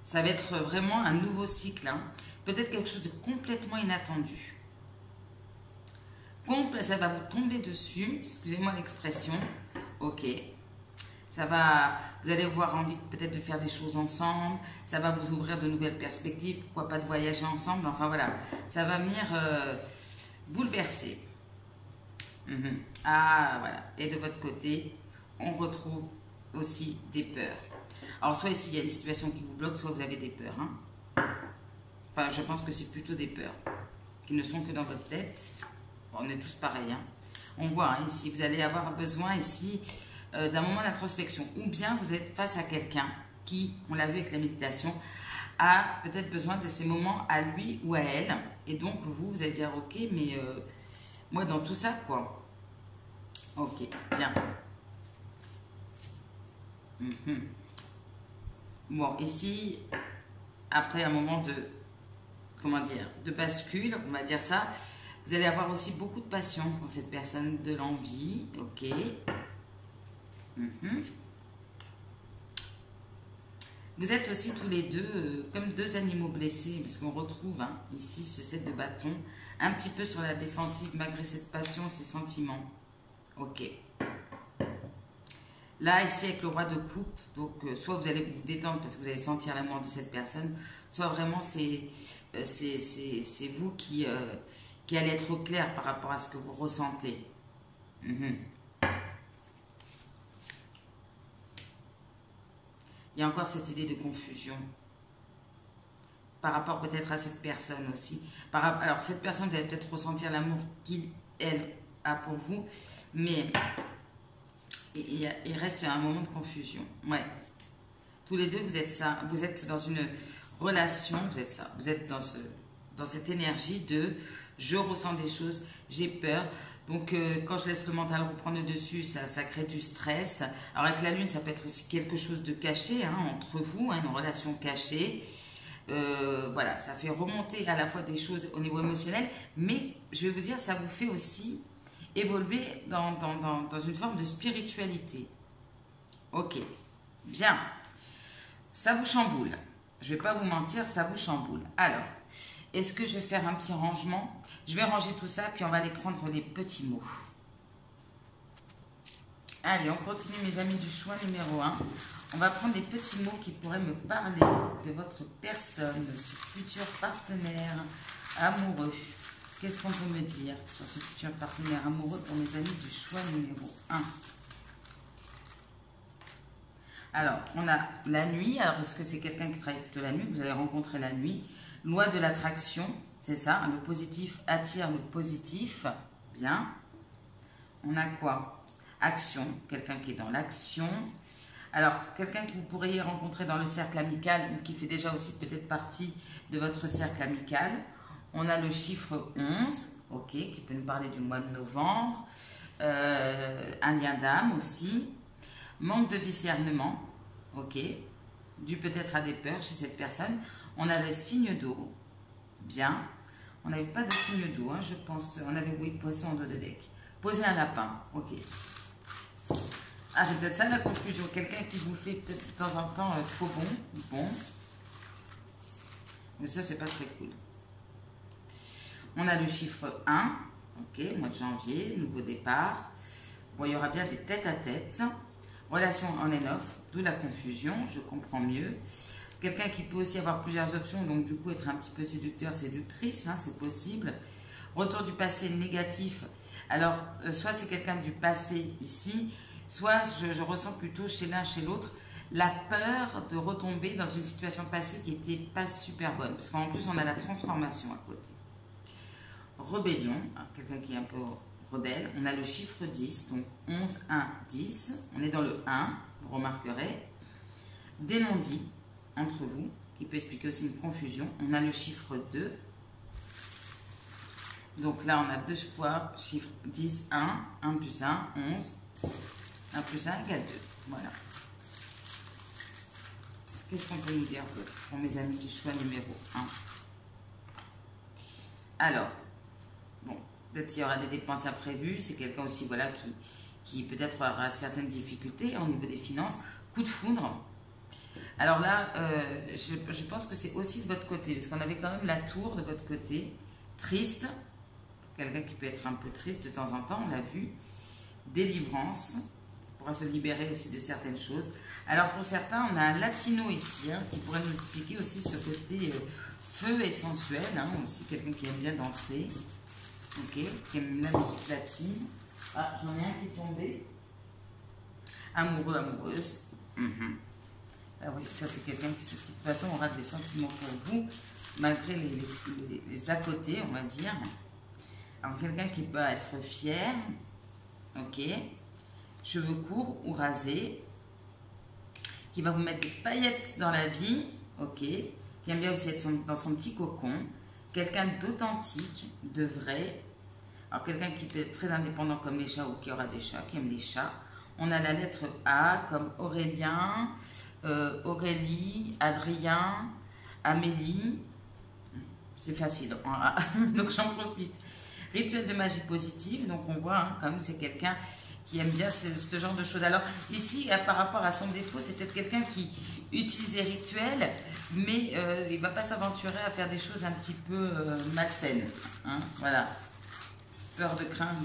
ça va être vraiment un nouveau cycle, hein. Peut-être quelque chose de complètement inattendu. Ça va vous tomber dessus, excusez-moi l'expression, ok. Vous allez avoir envie peut-être de faire des choses ensemble, ça va vous ouvrir de nouvelles perspectives, pourquoi pas de voyager ensemble, enfin voilà, ça va venir bouleverser. Ah voilà, et de votre côté, on retrouve aussi des peurs. Alors soit ici il y a une situation qui vous bloque, soit vous avez des peurs. Hein. Enfin je pense que c'est plutôt des peurs qui ne sont que dans votre tête. Bon, on est tous pareils. Hein. On voit hein, ici, vous allez avoir besoin ici d'un moment d'introspection. Ou bien vous êtes face à quelqu'un qui, on l'a vu avec la méditation, a peut-être besoin de ces moments à lui ou à elle. Et donc vous allez dire ok mais moi dans tout ça quoi. Ok, bien. Bon, ici, après un moment de, comment dire, de bascule, on va dire ça, vous allez avoir aussi beaucoup de passion pour cette personne, de l'envie, ok. Vous êtes aussi tous les deux comme deux animaux blessés, parce qu'on retrouve hein, ici ce 7 de bâton, un petit peu sur la défensive malgré cette passion, ces sentiments, ok. Là, ici, avec le roi de coupe, donc soit vous allez vous détendre parce que vous allez sentir l'amour de cette personne, soit vraiment c'est vous qui allez être au clair par rapport à ce que vous ressentez. Il y a encore cette idée de confusion par rapport peut-être à cette personne aussi. Alors, cette personne, vous allez peut-être ressentir l'amour qu'elle a pour vous, mais... il reste un moment de confusion. Ouais. Tous les deux, vous êtes dans une relation, vous êtes ça. Vous êtes dans cette énergie de je ressens des choses, j'ai peur. Donc, quand je laisse le mental reprendre le dessus, ça crée du stress. Alors, avec la lune, ça peut être aussi quelque chose de caché hein, entre vous, hein, une relation cachée. Voilà, ça fait remonter à la fois des choses au niveau émotionnel, mais je vais vous dire, ça vous fait aussi évoluer dans une forme de spiritualité. Ok, bien. Ça vous chamboule. Je ne vais pas vous mentir, ça vous chamboule. Alors, est-ce que je vais faire un petit rangement? Je vais ranger tout ça, puis on va aller prendre les petits mots. Allez, on continue mes amis du choix numéro 1. On va prendre des petits mots qui pourraient me parler de votre personne, de ce futur partenaire amoureux. Qu'est-ce qu'on peut me dire sur ce futur partenaire amoureux pour mes amis du choix numéro 1? Alors, on a la nuit. Alors, est-ce que c'est quelqu'un qui travaille plutôt la nuit? Vous allez rencontrer la nuit. Loi de l'attraction, c'est ça, le positif attire le positif. Bien. On a quoi? Action, quelqu'un qui est dans l'action. Alors, quelqu'un que vous pourriez rencontrer dans le cercle amical ou qui fait déjà aussi peut-être partie de votre cercle amical. On a le chiffre 11, ok, qui peut nous parler du mois de novembre. Un lien d'âme aussi. Manque de discernement, ok, dû peut-être à des peurs chez cette personne. On a le signe d'eau, bien. On n'avait pas de signe d'eau, hein, je pense. On avait, oui, poisson en dos de deck. Poser un lapin, ok. Ah, c'est peut-être ça la confusion. Quelqu'un qui vous fait peut-être de temps en temps trop bon. Mais ça, c'est pas très cool. On a le chiffre 1, ok, mois de janvier, nouveau départ. Bon, il y aura bien des tête-à-tête. Relation on and off, d'où la confusion, je comprends mieux. Quelqu'un qui peut aussi avoir plusieurs options, donc du coup être un petit peu séducteur, séductrice, hein, c'est possible. Retour du passé négatif. Alors, soit c'est quelqu'un du passé ici, soit je ressens plutôt chez l'un, chez l'autre, la peur de retomber dans une situation passée qui n'était pas super bonne. Parce qu'en plus, on a la transformation à côté. Rébellion, quelqu'un qui est un peu rebelle. On a le chiffre 10, donc 11, 1, 10. On est dans le 1, vous remarquerez. Des non-dits entre vous, qui peut expliquer aussi une confusion. On a le chiffre 2. Donc là, on a deux fois chiffre 10, 1, 1 plus 1, 11. 1 plus 1 égale 2. Voilà. Qu'est-ce qu'on peut nous dire pour mes amis du choix numéro 1? Alors, bon, peut-être qu'il y aura des dépenses imprévues. C'est quelqu'un aussi, voilà, qui peut-être aura certaines difficultés au niveau des finances. Coup de foudre. Alors là, je pense que c'est aussi de votre côté, parce qu'on avait quand même la tour de votre côté. Triste. Quelqu'un qui peut être un peu triste de temps en temps, on l'a vu. Délivrance. On pourra se libérer aussi de certaines choses. Alors pour certains, on a un latino ici, hein, qui pourrait nous expliquer aussi ce côté feu et sensuel. Hein, aussi quelqu'un qui aime bien danser. Ok, qui aime la musique latine. Ah, j'en ai un qui est tombé. Amoureux, amoureuse. Ah oui, ça c'est quelqu'un qui, de toute façon, aura des sentiments pour vous, malgré les à côté, on va dire. Alors quelqu'un qui peut être fier. Ok. Cheveux courts ou rasés. Qui va vous mettre des paillettes dans la vie. Ok. Qui aime bien aussi être dans son petit cocon. Quelqu'un d'authentique, de vrai. Alors quelqu'un qui peut être très indépendant comme les chats ou qui aura des chats, qui aime les chats. On a la lettre A comme Aurélien, Aurélie, Adrien, Amélie. C'est facile. Donc j'en profite. Rituel de magie positive. Donc on voit, hein, comme c'est quelqu'un qui aime bien ce genre de choses. Alors ici, par rapport à son défaut, c'est peut-être quelqu'un qui utilise les rituels, mais il ne va pas s'aventurer à faire des choses un petit peu malsaines. Hein, voilà. Peur de crainte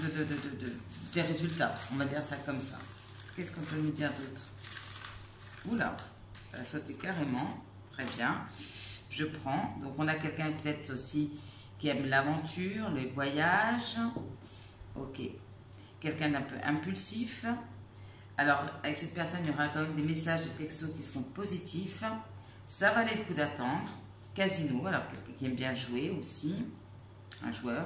des résultats. On va dire ça comme ça. Qu'est-ce qu'on peut nous dire d'autre? Oula, ça a sauté carrément. Très bien. Je prends. Donc on a quelqu'un peut-être aussi qui aime l'aventure, les voyages. Ok. Quelqu'un d'un peu impulsif. Alors, avec cette personne, il y aura quand même des messages de textos qui seront positifs. Ça valait le coup d'attendre. Casino, alors quelqu'un qui aime bien jouer aussi. Un joueur.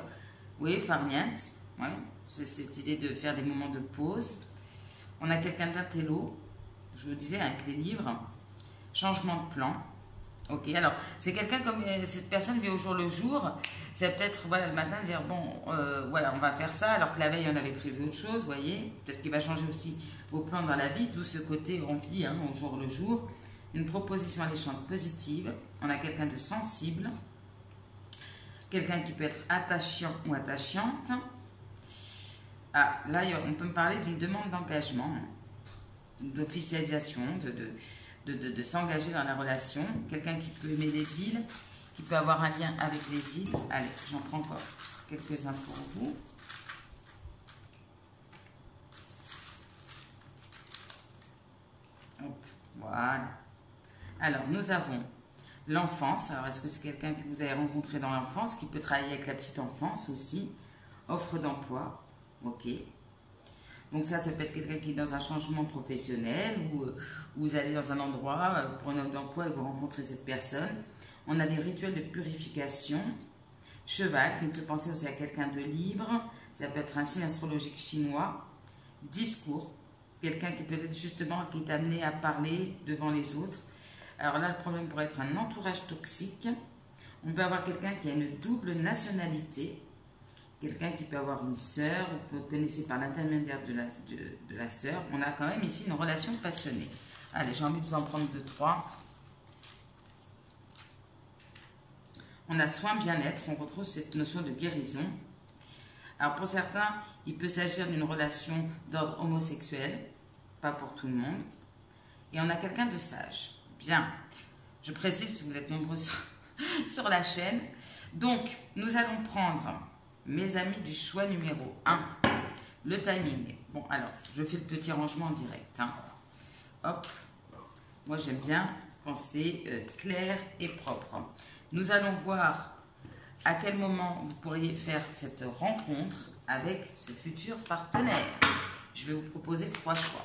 Oui, farniente. Ouais. C'est cette idée de faire des moments de pause. On a quelqu'un d'intello. Je vous disais, avec les livres. Changement de plan. Ok, alors c'est quelqu'un comme cette personne vit au jour le jour. C'est peut-être voilà, le matin dire bon, voilà, on va faire ça, alors que la veille on avait prévu autre chose, vous voyez. Peut-être qu'il va changer aussi vos plans dans la vie, d'où ce côté on vit hein, au jour le jour. Une proposition alléchante positive. On a quelqu'un de sensible. Quelqu'un qui peut être attachant ou attachante. Ah, là on peut me parler d'une demande d'engagement, d'officialisation, de s'engager dans la relation. Quelqu'un qui peut aimer les îles, qui peut avoir un lien avec les îles. Allez, j'en prends encore quelques-uns pour vous. Hop, voilà. Alors, nous avons l'enfance. Alors, est-ce que c'est quelqu'un que vous avez rencontré dans l'enfance, qui peut travailler avec la petite enfance aussi? Offre d'emploi. Ok. Donc ça peut être quelqu'un qui est dans un changement professionnel ou vous allez dans un endroit pour une offre d'emploi et vous rencontrez cette personne. On a des rituels de purification. Cheval, qui me fait penser aussi à quelqu'un de libre. Ça peut être un signe astrologique chinois. Discours, quelqu'un qui peut-être justement qui est amené à parler devant les autres. Alors là, le problème pourrait être un entourage toxique. On peut avoir quelqu'un qui a une double nationalité. Quelqu'un qui peut avoir une sœur, ou que vous connaissez par l'intermédiaire de la sœur. On a quand même ici une relation passionnée. Allez, j'ai envie de vous en prendre 2, 3. On a soin, bien-être, on retrouve cette notion de guérison. Alors pour certains, il peut s'agir d'une relation d'ordre homosexuel, pas pour tout le monde. Et on a quelqu'un de sage. Bien, je précise parce que vous êtes nombreux sur la chaîne. Donc, nous allons prendre, mes amis, du choix numéro 1, le timing. Bon, alors, je fais le petit rangement en direct. Hein. Hop, moi j'aime bien quand c'est clair et propre. Nous allons voir à quel moment vous pourriez faire cette rencontre avec ce futur partenaire. Je vais vous proposer 3 choix.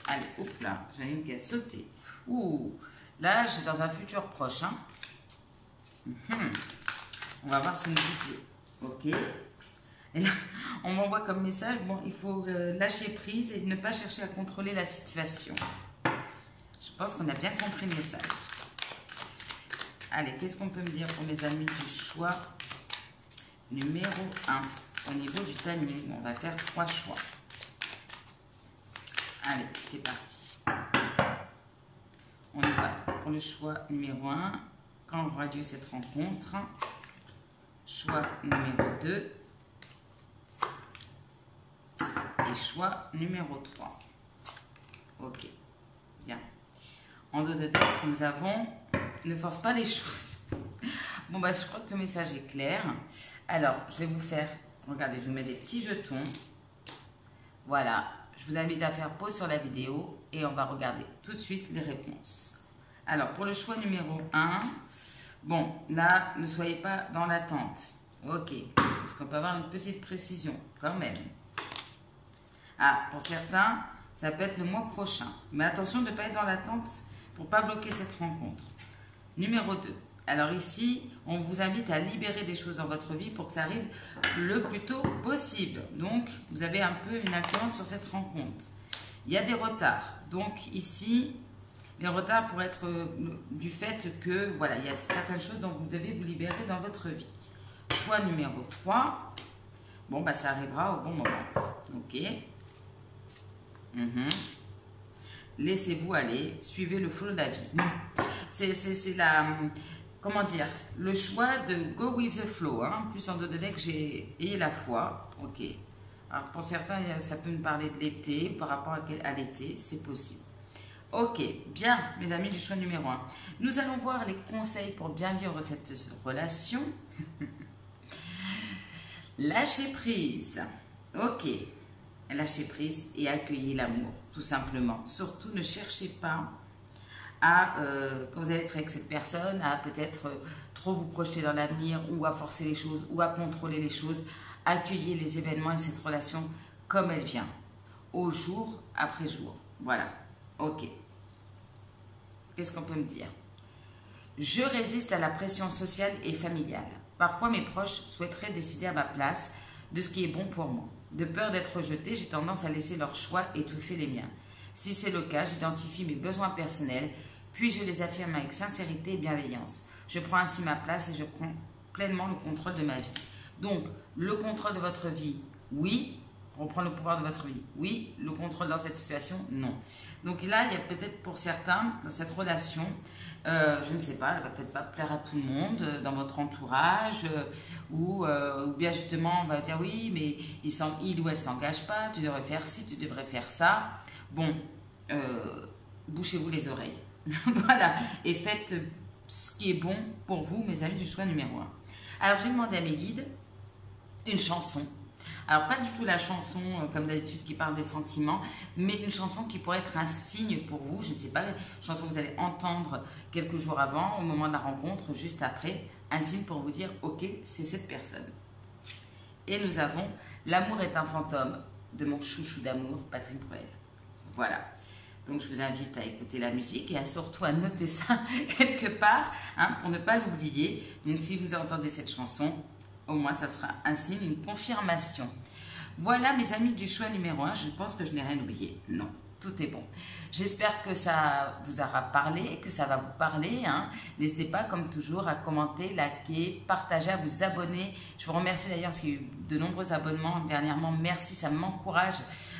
Allez, hop là, j'en ai une qui a sauté. Ouh, là, je suis dans un futur proche. Hein. On va voir ce que nous dit. Ok. Et là, on m'envoie comme message, bon, il faut lâcher prise et ne pas chercher à contrôler la situation. Je pense qu'on a bien compris le message. Allez, qu'est-ce qu'on peut me dire pour mes amis du choix numéro 1 au niveau du timing? On va faire 3 choix. Allez, c'est parti. On y va pour le choix numéro 1. Quand aura lieu cette rencontre? Choix numéro 2. Et choix numéro 3. Ok, bien. En dos de tête, nous avons ne force pas les choses. Bon, bah, je crois que le message est clair. Alors, je vais vous faire, regardez, je vous mets des petits jetons. Voilà, je vous invite à faire pause sur la vidéo et on va regarder tout de suite les réponses. Alors, pour le choix numéro 1, bon, là, ne soyez pas dans l'attente. Ok, est-ce qu'on peut avoir une petite précision quand même? Ah, pour certains, ça peut être le mois prochain. Mais attention de ne pas être dans l'attente pour ne pas bloquer cette rencontre. Numéro 2. Alors ici, on vous invite à libérer des choses dans votre vie pour que ça arrive le plus tôt possible. Donc, vous avez un peu une influence sur cette rencontre. Il y a des retards. Donc ici, les retards pourraient être du fait que, voilà, il y a certaines choses dont vous devez vous libérer dans votre vie. Choix numéro 3. Bon, bah ça arrivera au bon moment. Ok. Laissez-vous aller, suivez le flow de la vie. C'est la, comment dire, le choix de go with the flow. Hein. Plus en dos de deck, j'ai ayé la foi. Ok. Alors pour certains, ça peut me parler de l'été, par rapport à l'été, c'est possible. Ok, bien, mes amis du choix numéro 1. Nous allons voir les conseils pour bien vivre cette relation. Lâchez prise. Ok. Lâchez prise et accueillez l'amour, tout simplement. Surtout, ne cherchez pas à, quand vous allez être avec cette personne, à peut-être trop vous projeter dans l'avenir ou à forcer les choses ou à contrôler les choses. Accueillez les événements et cette relation comme elle vient, au jour après jour. Voilà, ok. Qu'est-ce qu'on peut me dire? Je résiste à la pression sociale et familiale. Parfois, mes proches souhaiteraient décider à ma place de ce qui est bon pour moi. De peur d'être rejetée, j'ai tendance à laisser leurs choix étouffer les miens. Si c'est le cas, j'identifie mes besoins personnels, puis je les affirme avec sincérité et bienveillance. Je prends ainsi ma place et je prends pleinement le contrôle de ma vie. Donc, le contrôle de votre vie, oui. Reprendre le pouvoir de votre vie, oui. Le contrôle dans cette situation, non. Donc là, il y a peut-être pour certains, dans cette relation, je ne sais pas, elle ne va peut-être pas plaire à tout le monde dans votre entourage, ou bien justement, on va dire oui, mais il ou elle ne s'engage pas, tu devrais faire ci, tu devrais faire ça. Bon, bouchez-vous les oreilles. Voilà, et faites ce qui est bon pour vous, mes amis du choix numéro 1. Alors, j'ai demandé à mes guides une chanson. Alors, pas du tout la chanson, comme d'habitude, qui parle des sentiments, mais une chanson qui pourrait être un signe pour vous. Je ne sais pas, la chanson que vous allez entendre quelques jours avant, au moment de la rencontre, juste après, un signe pour vous dire, ok, c'est cette personne. Et nous avons « L'amour est un fantôme » de mon chouchou d'amour, Patrick Bruel. Voilà. Donc je vous invite à écouter la musique et surtout à noter ça quelque part hein, pour ne pas l'oublier. Donc si vous entendez cette chanson, au moins ça sera un signe, une confirmation. Voilà mes amis du choix numéro 1, je pense que je n'ai rien oublié. Non, tout est bon. J'espère que ça vous aura parlé, que ça va vous parler. Hein. N'hésitez pas, comme toujours, à commenter, liker, partager, à vous abonner. Je vous remercie d'ailleurs parce qu'il y a eu de nombreux abonnements dernièrement. Merci, ça m'encourage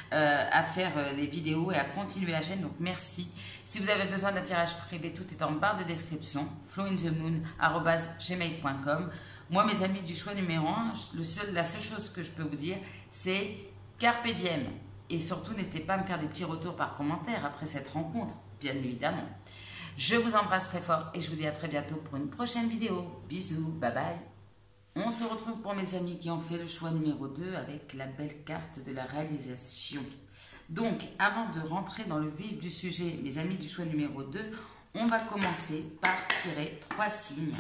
à faire les vidéos et à continuer la chaîne. Donc merci. Si vous avez besoin d'un tirage privé, tout est en barre de description. flowinthemoon@gmail.com. Moi, mes amis du choix numéro 1, la seule chose que je peux vous dire, c'est carpe diem. Et surtout, n'hésitez pas à me faire des petits retours par commentaire après cette rencontre, bien évidemment. Je vous embrasse très fort et je vous dis à très bientôt pour une prochaine vidéo. Bisous, bye bye. On se retrouve pour mes amis qui ont fait le choix numéro 2 avec la belle carte de la réalisation. Donc, avant de rentrer dans le vif du sujet, mes amis du choix numéro 2, on va commencer par tirer 3 signes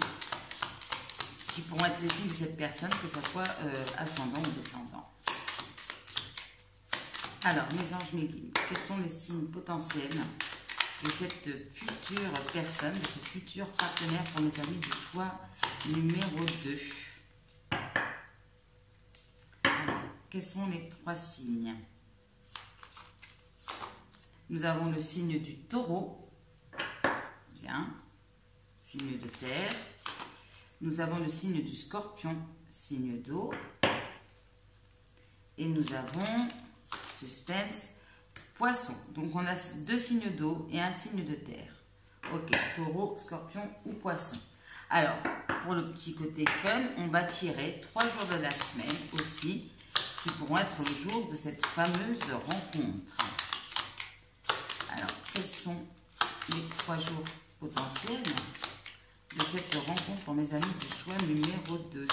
qui pourront être les signes de cette personne, que ce soit ascendant ou descendant. Alors, mes anges, mes guides, quels sont les signes potentiels de cette future personne, de ce futur partenaire pour mes amis du choix numéro 2? Alors, quels sont les 3 signes? Nous avons le signe du taureau, bien, signe de terre. Nous avons le signe du scorpion, signe d'eau. Et nous avons, suspense, poisson. Donc on a 2 signes d'eau et un signe de terre. Ok, taureau, scorpion ou poisson. Alors, pour le petit côté fun, on va tirer 3 jours de la semaine aussi, qui pourront être le jour de cette fameuse rencontre. Alors, quels sont les 3 jours potentiels de cette rencontre pour mes amis du choix numéro 2?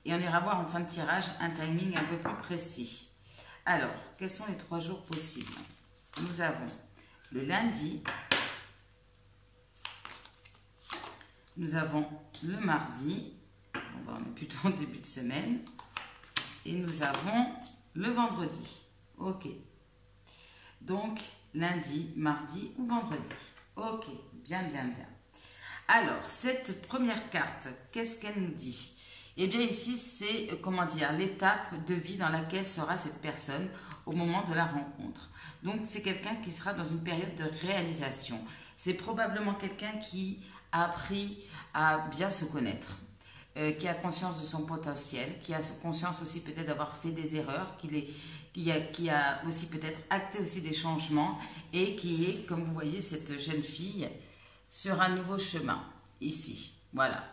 Et on ira voir en fin de tirage un timing un peu plus précis. Alors, quels sont les 3 jours possibles? Nous avons le lundi, nous avons le mardi, on est plutôt en début de semaine, et nous avons le vendredi. Ok. Donc, lundi, mardi ou vendredi. Ok, bien, bien, bien. Alors, cette première carte, qu'est-ce qu'elle nous dit? Eh bien, ici, c'est, comment dire, l'étape de vie dans laquelle sera cette personne au moment de la rencontre. Donc, c'est quelqu'un qui sera dans une période de réalisation. C'est probablement quelqu'un qui a appris à bien se connaître, qui a conscience de son potentiel, qui a conscience aussi peut-être d'avoir fait des erreurs, qui a aussi peut-être acté aussi des changements et qui est, comme vous voyez, cette jeune fille sur un nouveau chemin, ici. Voilà.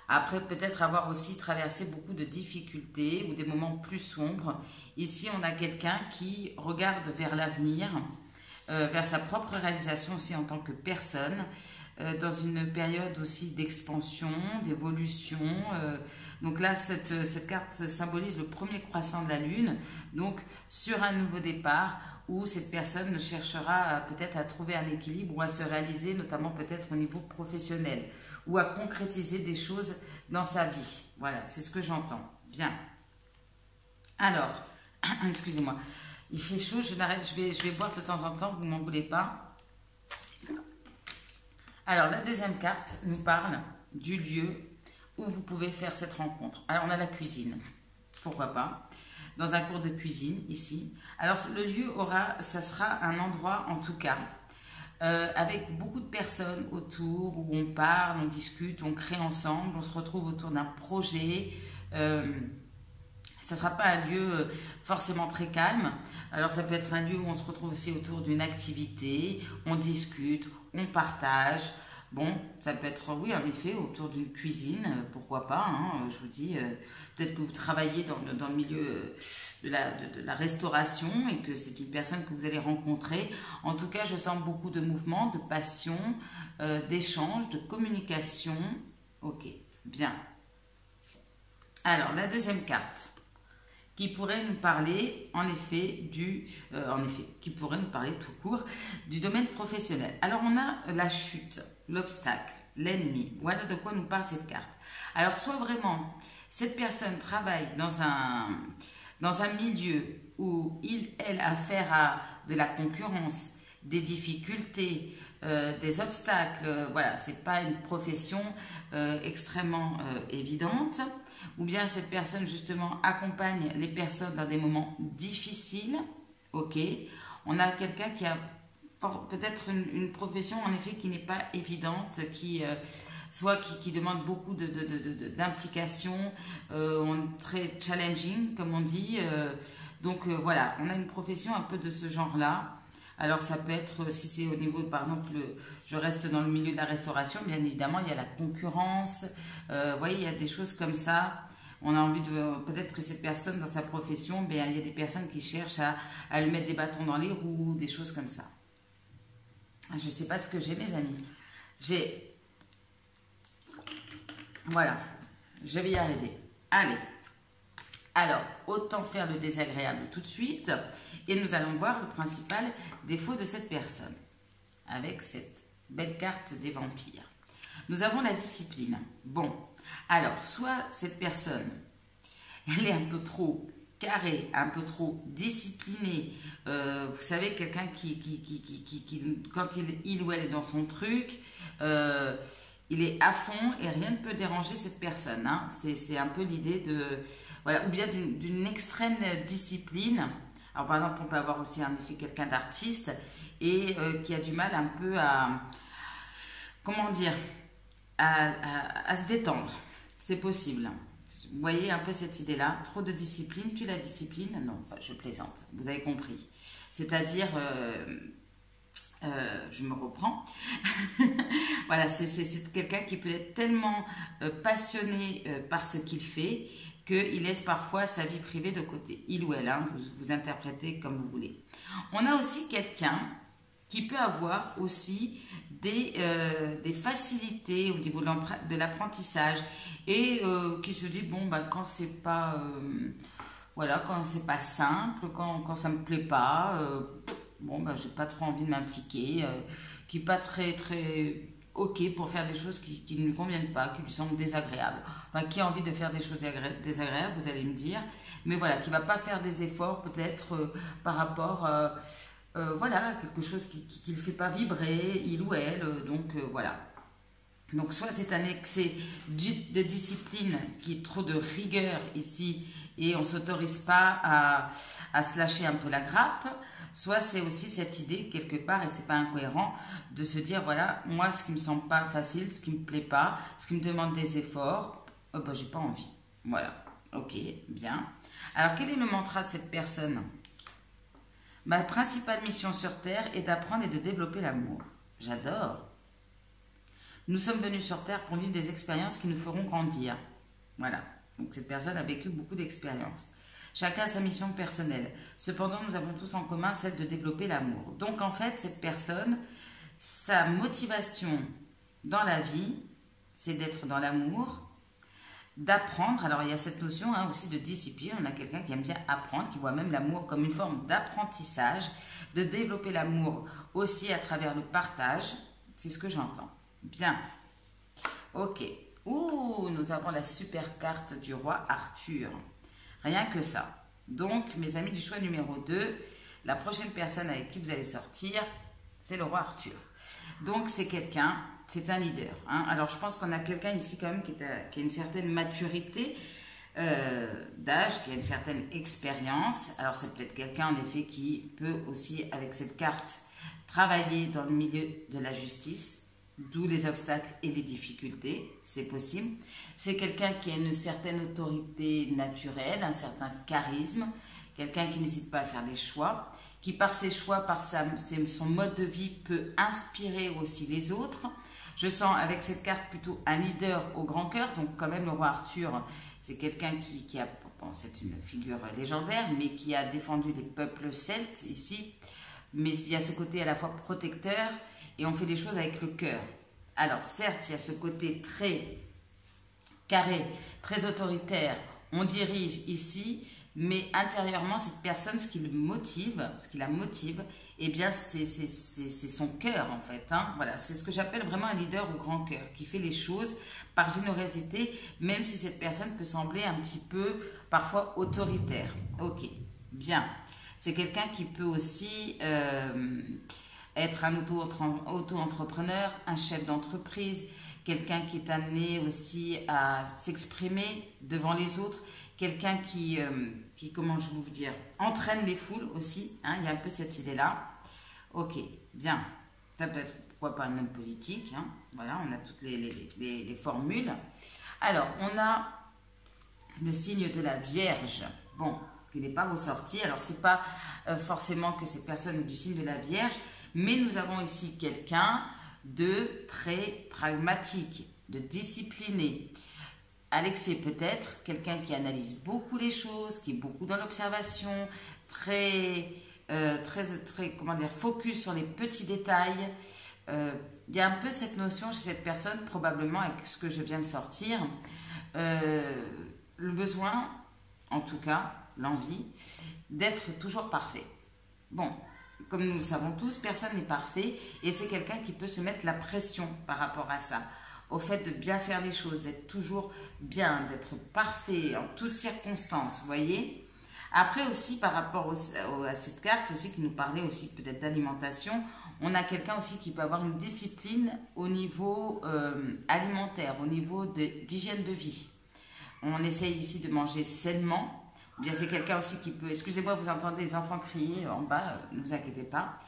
Après, peut-être avoir aussi traversé beaucoup de difficultés ou des moments plus sombres. Ici, on a quelqu'un qui regarde vers l'avenir, vers sa propre réalisation aussi en tant que personne, dans une période aussi d'expansion, d'évolution. Donc là, cette carte symbolise le premier croissant de la Lune, donc sur un nouveau départ où cette personne cherchera peut-être à trouver un équilibre ou à se réaliser, notamment peut-être au niveau professionnel, ou à concrétiser des choses dans sa vie. Voilà, c'est ce que j'entends. Bien. Alors, excusez-moi, il fait chaud, je vais boire de temps en temps, vous ne m'en voulez pas. Alors, la deuxième carte nous parle du lieu où vous pouvez faire cette rencontre. Alors, on a la cuisine, pourquoi pas, dans un cours de cuisine, ici. Alors, le lieu ça sera un endroit, en tout cas, avec beaucoup de personnes autour, où on parle, on discute, on crée ensemble, on se retrouve autour d'un projet. Ça ne sera pas un lieu forcément très calme. Alors ça peut être un lieu où on se retrouve aussi autour d'une activité, on discute, on partage. Bon, ça peut être, oui, en effet, autour d'une cuisine, pourquoi pas, hein, je vous dis, peut-être que vous travaillez dans le milieu de la restauration et que c'est une personne que vous allez rencontrer. En tout cas, je sens beaucoup de mouvement, de passion, d'échange, de communication. Ok, bien. Alors, la deuxième carte, qui pourrait nous parler, en effet, qui pourrait nous parler tout court, du domaine professionnel. Alors, on a la chute, l'obstacle, l'ennemi. Voilà de quoi nous parle cette carte. Alors, soit vraiment, cette personne travaille dans un milieu ou elle a affaire à de la concurrence, des difficultés, des obstacles, voilà, c'est pas une profession extrêmement évidente, ou bien cette personne justement accompagne les personnes dans des moments difficiles, ok, on a quelqu'un qui a peut-être une profession en effet qui n'est pas évidente, soit qui demande beaucoup d'implication, très challenging comme on dit, donc voilà, on a une profession un peu de ce genre-là. Alors ça peut être, si c'est au niveau, par exemple, je reste dans le milieu de la restauration, bien évidemment il y a la concurrence, vous voyez, il y a des choses comme ça. On a envie de, peut-être que cette personne dans sa profession, bien, il y a des personnes qui cherchent à lui mettre des bâtons dans les roues, des choses comme ça. Je ne sais pas ce que j'ai, mes amis. Voilà, je vais y arriver. Allez. Alors, autant faire le désagréable tout de suite. Et nous allons voir le principal défaut de cette personne. Avec cette belle carte des vampires. Nous avons la discipline. Bon, alors, soit cette personne, elle est un peu trop carrée, un peu trop disciplinée. Vous savez, quelqu'un qui quand il ou elle est dans son truc, il est à fond et rien ne peut déranger cette personne. Hein. C'est un peu l'idée de... Voilà, ou bien d'une extrême discipline. Alors, par exemple, on peut avoir aussi en effet quelqu'un d'artiste et qui a du mal un peu à... Comment dire, à se détendre. C'est possible. Vous voyez un peu cette idée-là. Trop de discipline. Tu la disciplines? Non, enfin, je plaisante. Vous avez compris. C'est-à-dire, je me reprends. Voilà, c'est quelqu'un qui peut être tellement passionné par ce qu'il fait qu'il laisse parfois sa vie privée de côté. Il ou elle, hein, vous interprétez comme vous voulez. On a aussi quelqu'un qui peut avoir aussi des facilités au niveau de l'apprentissage et qui se dit, bon, bah, quand c'est pas, voilà, quand c'est pas simple, quand ça me plaît pas, bon, bah, j'ai pas trop envie de m'impliquer, qui n'est pas très ok pour faire des choses qui ne lui conviennent pas, qui lui semblent désagréables. Enfin, qui a envie de faire des choses désagréables, vous allez me dire, mais voilà, qui ne va pas faire des efforts peut-être par rapport, voilà, quelque chose qui ne le fait pas vibrer, il ou elle, donc voilà. Donc soit c'est un excès de discipline qui est trop de rigueur ici et on ne s'autorise pas à se lâcher un peu la grappe, soit c'est aussi cette idée quelque part, et c'est pas incohérent, de se dire voilà, moi ce qui me semble pas facile, ce qui me plaît pas, ce qui me demande des efforts, oh, bah, j'ai pas envie. Voilà, ok, bien. Alors quel est le mantra de cette personne? Ma principale mission sur Terre est d'apprendre et de développer l'amour. J'adore. Nous sommes venus sur Terre pour vivre des expériences qui nous feront grandir. Voilà, donc cette personne a vécu beaucoup d'expériences. Chacun a sa mission personnelle. Cependant, nous avons tous en commun celle de développer l'amour. Donc en fait, cette personne, sa motivation dans la vie, c'est d'être dans l'amour, d'apprendre. Alors il y a cette notion hein, aussi de discipline. On a quelqu'un qui aime bien apprendre, qui voit même l'amour comme une forme d'apprentissage, de développer l'amour aussi à travers le partage. C'est ce que j'entends. Bien. Ok. Ouh, nous avons la super carte du roi Arthur. Rien que ça. Donc, mes amis du choix numéro 2, la prochaine personne avec qui vous allez sortir, c'est le roi Arthur. Donc, c'est quelqu'un, c'est un leader. Hein. Alors, je pense qu'on a quelqu'un ici quand même qui a une certaine maturité d'âge, qui a une certaine expérience. Alors, c'est peut-être quelqu'un, en effet, qui peut aussi, avec cette carte, travailler dans le milieu de la justice, d'où les obstacles et les difficultés, c'est possible. C'est quelqu'un qui a une certaine autorité naturelle, un certain charisme, quelqu'un qui n'hésite pas à faire des choix, qui par ses choix, par son mode de vie peut inspirer aussi les autres. Je sens avec cette carte plutôt un leader au grand cœur, donc quand même le roi Arthur, c'est quelqu'un qui a, bon, c'est une figure légendaire, mais qui a défendu les peuples celtes ici, mais il y a ce côté à la fois protecteur, et on fait les choses avec le cœur. Alors, certes, il y a ce côté très carré, très autoritaire. On dirige ici, mais intérieurement, cette personne, ce qui la motive, eh bien, c'est son cœur, en fait. Hein. Voilà, c'est ce que j'appelle vraiment un leader au grand cœur, qui fait les choses par générosité, même si cette personne peut sembler un petit peu, parfois, autoritaire. Ok, bien. C'est quelqu'un qui peut aussi être un auto-entrepreneur, un chef d'entreprise, quelqu'un qui est amené aussi à s'exprimer devant les autres, quelqu'un qui, comment je vais vous dire, entraîne les foules aussi, hein, il y a un peu cette idée-là. Ok, bien, ça peut être, pourquoi pas un homme politique, hein, voilà, on a toutes les formules. Alors, on a le signe de la Vierge, bon, qui n'est pas ressorti, alors c'est pas forcément que cette personne est du signe de la Vierge, mais nous avons ici quelqu'un de très pragmatique, de discipliné. Alexis peut-être quelqu'un qui analyse beaucoup les choses, qui est beaucoup dans l'observation, très, comment dire, focus sur les petits détails. Il y a un peu cette notion chez cette personne, probablement avec ce que je viens de sortir, le besoin, en tout cas, l'envie, d'être toujours parfait. Bon, comme nous le savons tous, personne n'est parfait et c'est quelqu'un qui peut se mettre la pression par rapport à ça, au fait de bien faire les choses, d'être toujours bien, d'être parfait en toutes circonstances, vous voyez. Après aussi, par rapport à cette carte aussi qui nous parlait aussi peut-être d'alimentation, on a quelqu'un aussi qui peut avoir une discipline au niveau alimentaire, au niveau d'hygiène de vie. On essaye ici de manger sainement. Bien, c'est quelqu'un aussi qui peut, excusez-moi, vous entendez les enfants crier en bas, ne vous inquiétez pas.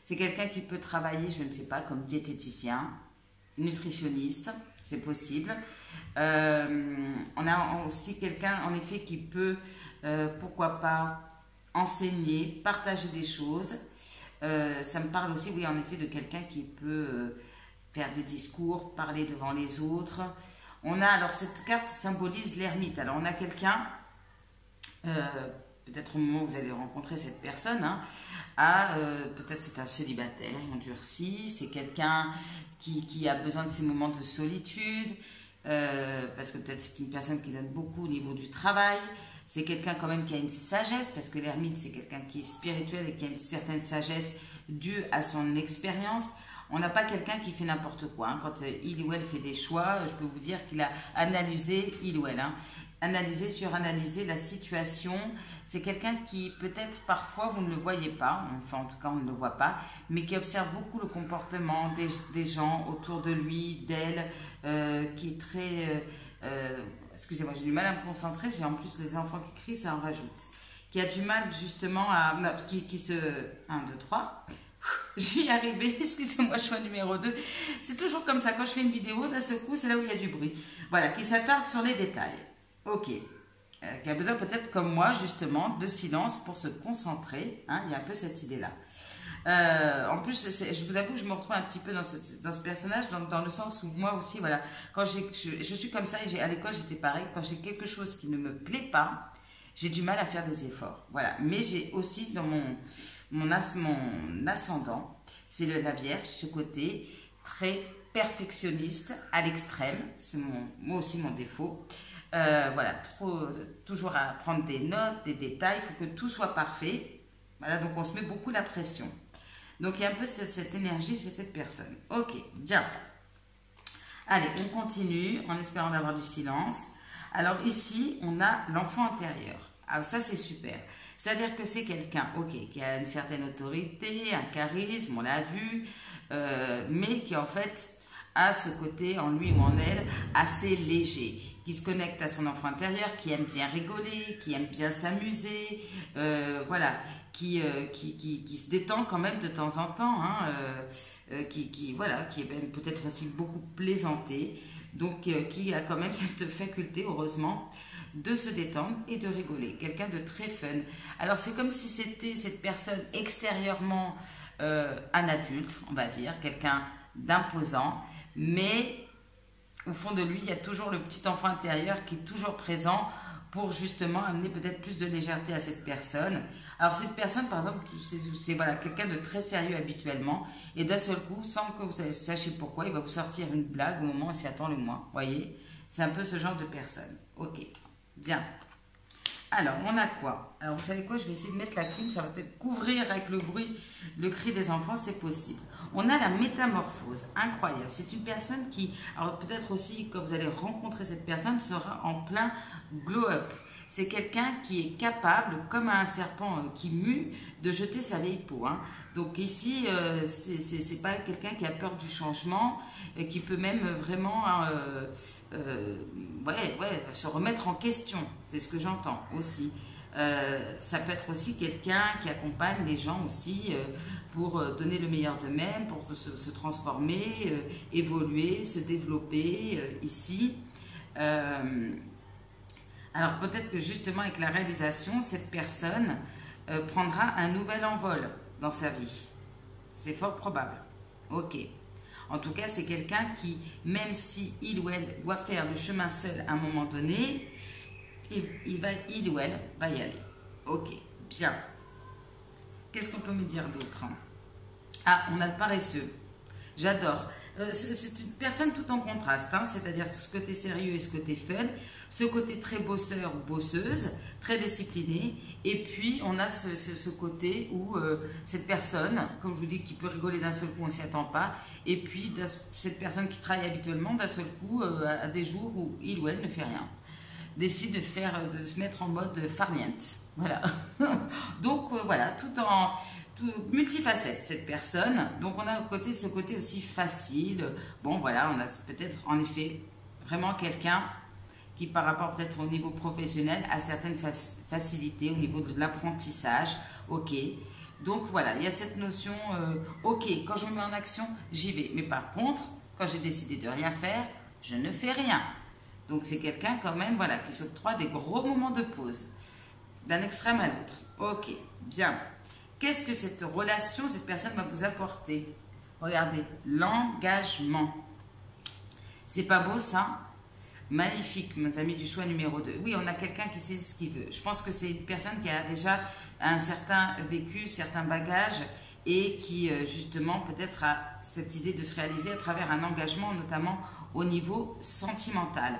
C'est quelqu'un qui peut travailler, je ne sais pas, comme diététicien, nutritionniste, c'est possible. On a aussi quelqu'un, en effet, qui peut, pourquoi pas, enseigner, partager des choses. Ça me parle aussi, oui, en effet, de quelqu'un qui peut faire des discours, parler devant les autres. On a, alors, cette carte symbolise l'ermite. Alors, on a quelqu'un... peut-être au moment où vous allez rencontrer cette personne, hein, peut-être c'est un célibataire endurci, c'est quelqu'un qui a besoin de ces moments de solitude, parce que peut-être c'est une personne qui donne beaucoup au niveau du travail, c'est quelqu'un quand même qui a une sagesse, parce que l'ermite c'est quelqu'un qui est spirituel et qui a une certaine sagesse due à son expérience. On n'a pas quelqu'un qui fait n'importe quoi. Hein. Quand il ou elle fait des choix, je peux vous dire qu'il a analysé, il ou elle, hein, suranalysé la situation. C'est quelqu'un qui, peut-être, parfois, vous ne le voyez pas, enfin, en tout cas, on ne le voit pas, mais qui observe beaucoup le comportement des gens autour de lui, d'elle, qui est très... excusez-moi, j'ai du mal à me concentrer, j'ai en plus les enfants qui crient, ça en rajoute. Qui a du mal, justement, à... Non, qui se... 1, 2, 3... J'y arrivais, excusez-moi, choix numéro 2. C'est toujours comme ça, quand je fais une vidéo, d'un seul coup, c'est là où il y a du bruit. Voilà, qui s'attarde sur les détails. Ok. Qui a besoin peut-être, comme moi, justement, de silence pour se concentrer. Hein, il y a un peu cette idée-là. En plus, je vous avoue que je me retrouve un petit peu dans ce personnage, dans le sens où moi aussi, voilà, quand je suis comme ça, et à l'école, j'étais pareil, quand j'ai quelque chose qui ne me plaît pas, j'ai du mal à faire des efforts. Voilà. Mais j'ai aussi dans mon ascendant, c'est la Vierge, ce côté très perfectionniste à l'extrême, c'est moi aussi mon défaut. Voilà, toujours à prendre des notes, des détails, il faut que tout soit parfait. Voilà, donc on se met beaucoup la pression. Donc il y a un peu cette énergie chez cette personne. Ok, bien. Allez, on continue en espérant d'avoir du silence. Alors ici, on a l'enfant intérieur. Alors ça, c'est super. C'est-à-dire que c'est quelqu'un, ok, qui a une certaine autorité, un charisme, on l'a vu, mais qui en fait a ce côté en lui ou en elle assez léger, qui se connecte à son enfant intérieur, qui aime bien rigoler, qui aime bien s'amuser, voilà, qui se détend quand même de temps en temps, hein, voilà, qui est peut-être aussi beaucoup plaisanté, donc qui a quand même cette faculté, heureusement, de se détendre et de rigoler. Quelqu'un de très fun. Alors, c'est comme si c'était cette personne extérieurement un adulte, on va dire, quelqu'un d'imposant, mais au fond de lui, il y a toujours le petit enfant intérieur qui est toujours présent pour justement amener peut-être plus de légèreté à cette personne. Alors, cette personne, par exemple, c'est voilà, quelqu'un de très sérieux habituellement, et d'un seul coup, sans que vous sachiez pourquoi, il va vous sortir une blague au moment où il s'y attend le moins. Vous voyez? C'est un peu ce genre de personne. Ok. Bien. Alors, on a quoi? Alors, vous savez quoi? Je vais essayer de mettre la clim. Ça va peut-être couvrir avec le bruit, le cri des enfants. C'est possible. On a la métamorphose. Incroyable. C'est une personne qui, alors peut-être aussi, quand vous allez rencontrer cette personne, sera en plein glow-up. c'est quelqu'un qui est capable, comme un serpent qui mue, de jeter sa vieille peau. Hein. Donc ici, c'est pas quelqu'un qui a peur du changement, et qui peut même vraiment se remettre en question. C'est ce que j'entends aussi. Ça peut être aussi quelqu'un qui accompagne les gens aussi pour donner le meilleur d'eux-mêmes, pour se transformer, évoluer, se développer ici. Alors peut-être que justement avec la réalisation, cette personne prendra un nouvel envol dans sa vie. C'est fort probable. Ok. En tout cas, c'est quelqu'un qui, même si il ou elle doit faire le chemin seul à un moment donné, il ou elle va y aller. Ok, bien. Qu'est-ce qu'on peut me dire d'autre? Ah, on a le paresseux. J'adore. C'est une personne tout en contraste, hein, c'est-à-dire ce côté sérieux et ce côté fun, ce côté très bosseur ou bosseuse, très discipliné, et puis on a ce côté où cette personne, comme je vous dis, qui peut rigoler d'un seul coup, on ne s'y attend pas, et puis cette personne qui travaille habituellement, d'un seul coup, à des jours où il ou elle ne fait rien, décide de se mettre en mode farniente. Voilà. Donc voilà, tout multifacette cette personne. Donc on a ce côté aussi facile. Bon voilà, on a peut-être en effet vraiment quelqu'un qui par rapport peut-être au niveau professionnel a certaines facilités au niveau de l'apprentissage. Ok. Donc voilà, il y a cette notion, ok, quand je me mets en action, j'y vais. Mais par contre, quand j'ai décidé de rien faire, je ne fais rien. Donc c'est quelqu'un quand même, voilà, qui s'octroie des gros moments de pause, d'un extrême à l'autre. Ok, bien. Qu'est-ce que cette relation, cette personne va vous apporter? Regardez, l'engagement. C'est pas beau ça? Magnifique, mes amis du choix numéro 2. Oui, on a quelqu'un qui sait ce qu'il veut. Je pense que c'est une personne qui a déjà un certain vécu, certains bagages et qui justement peut-être a cette idée de se réaliser à travers un engagement, notamment au niveau sentimental.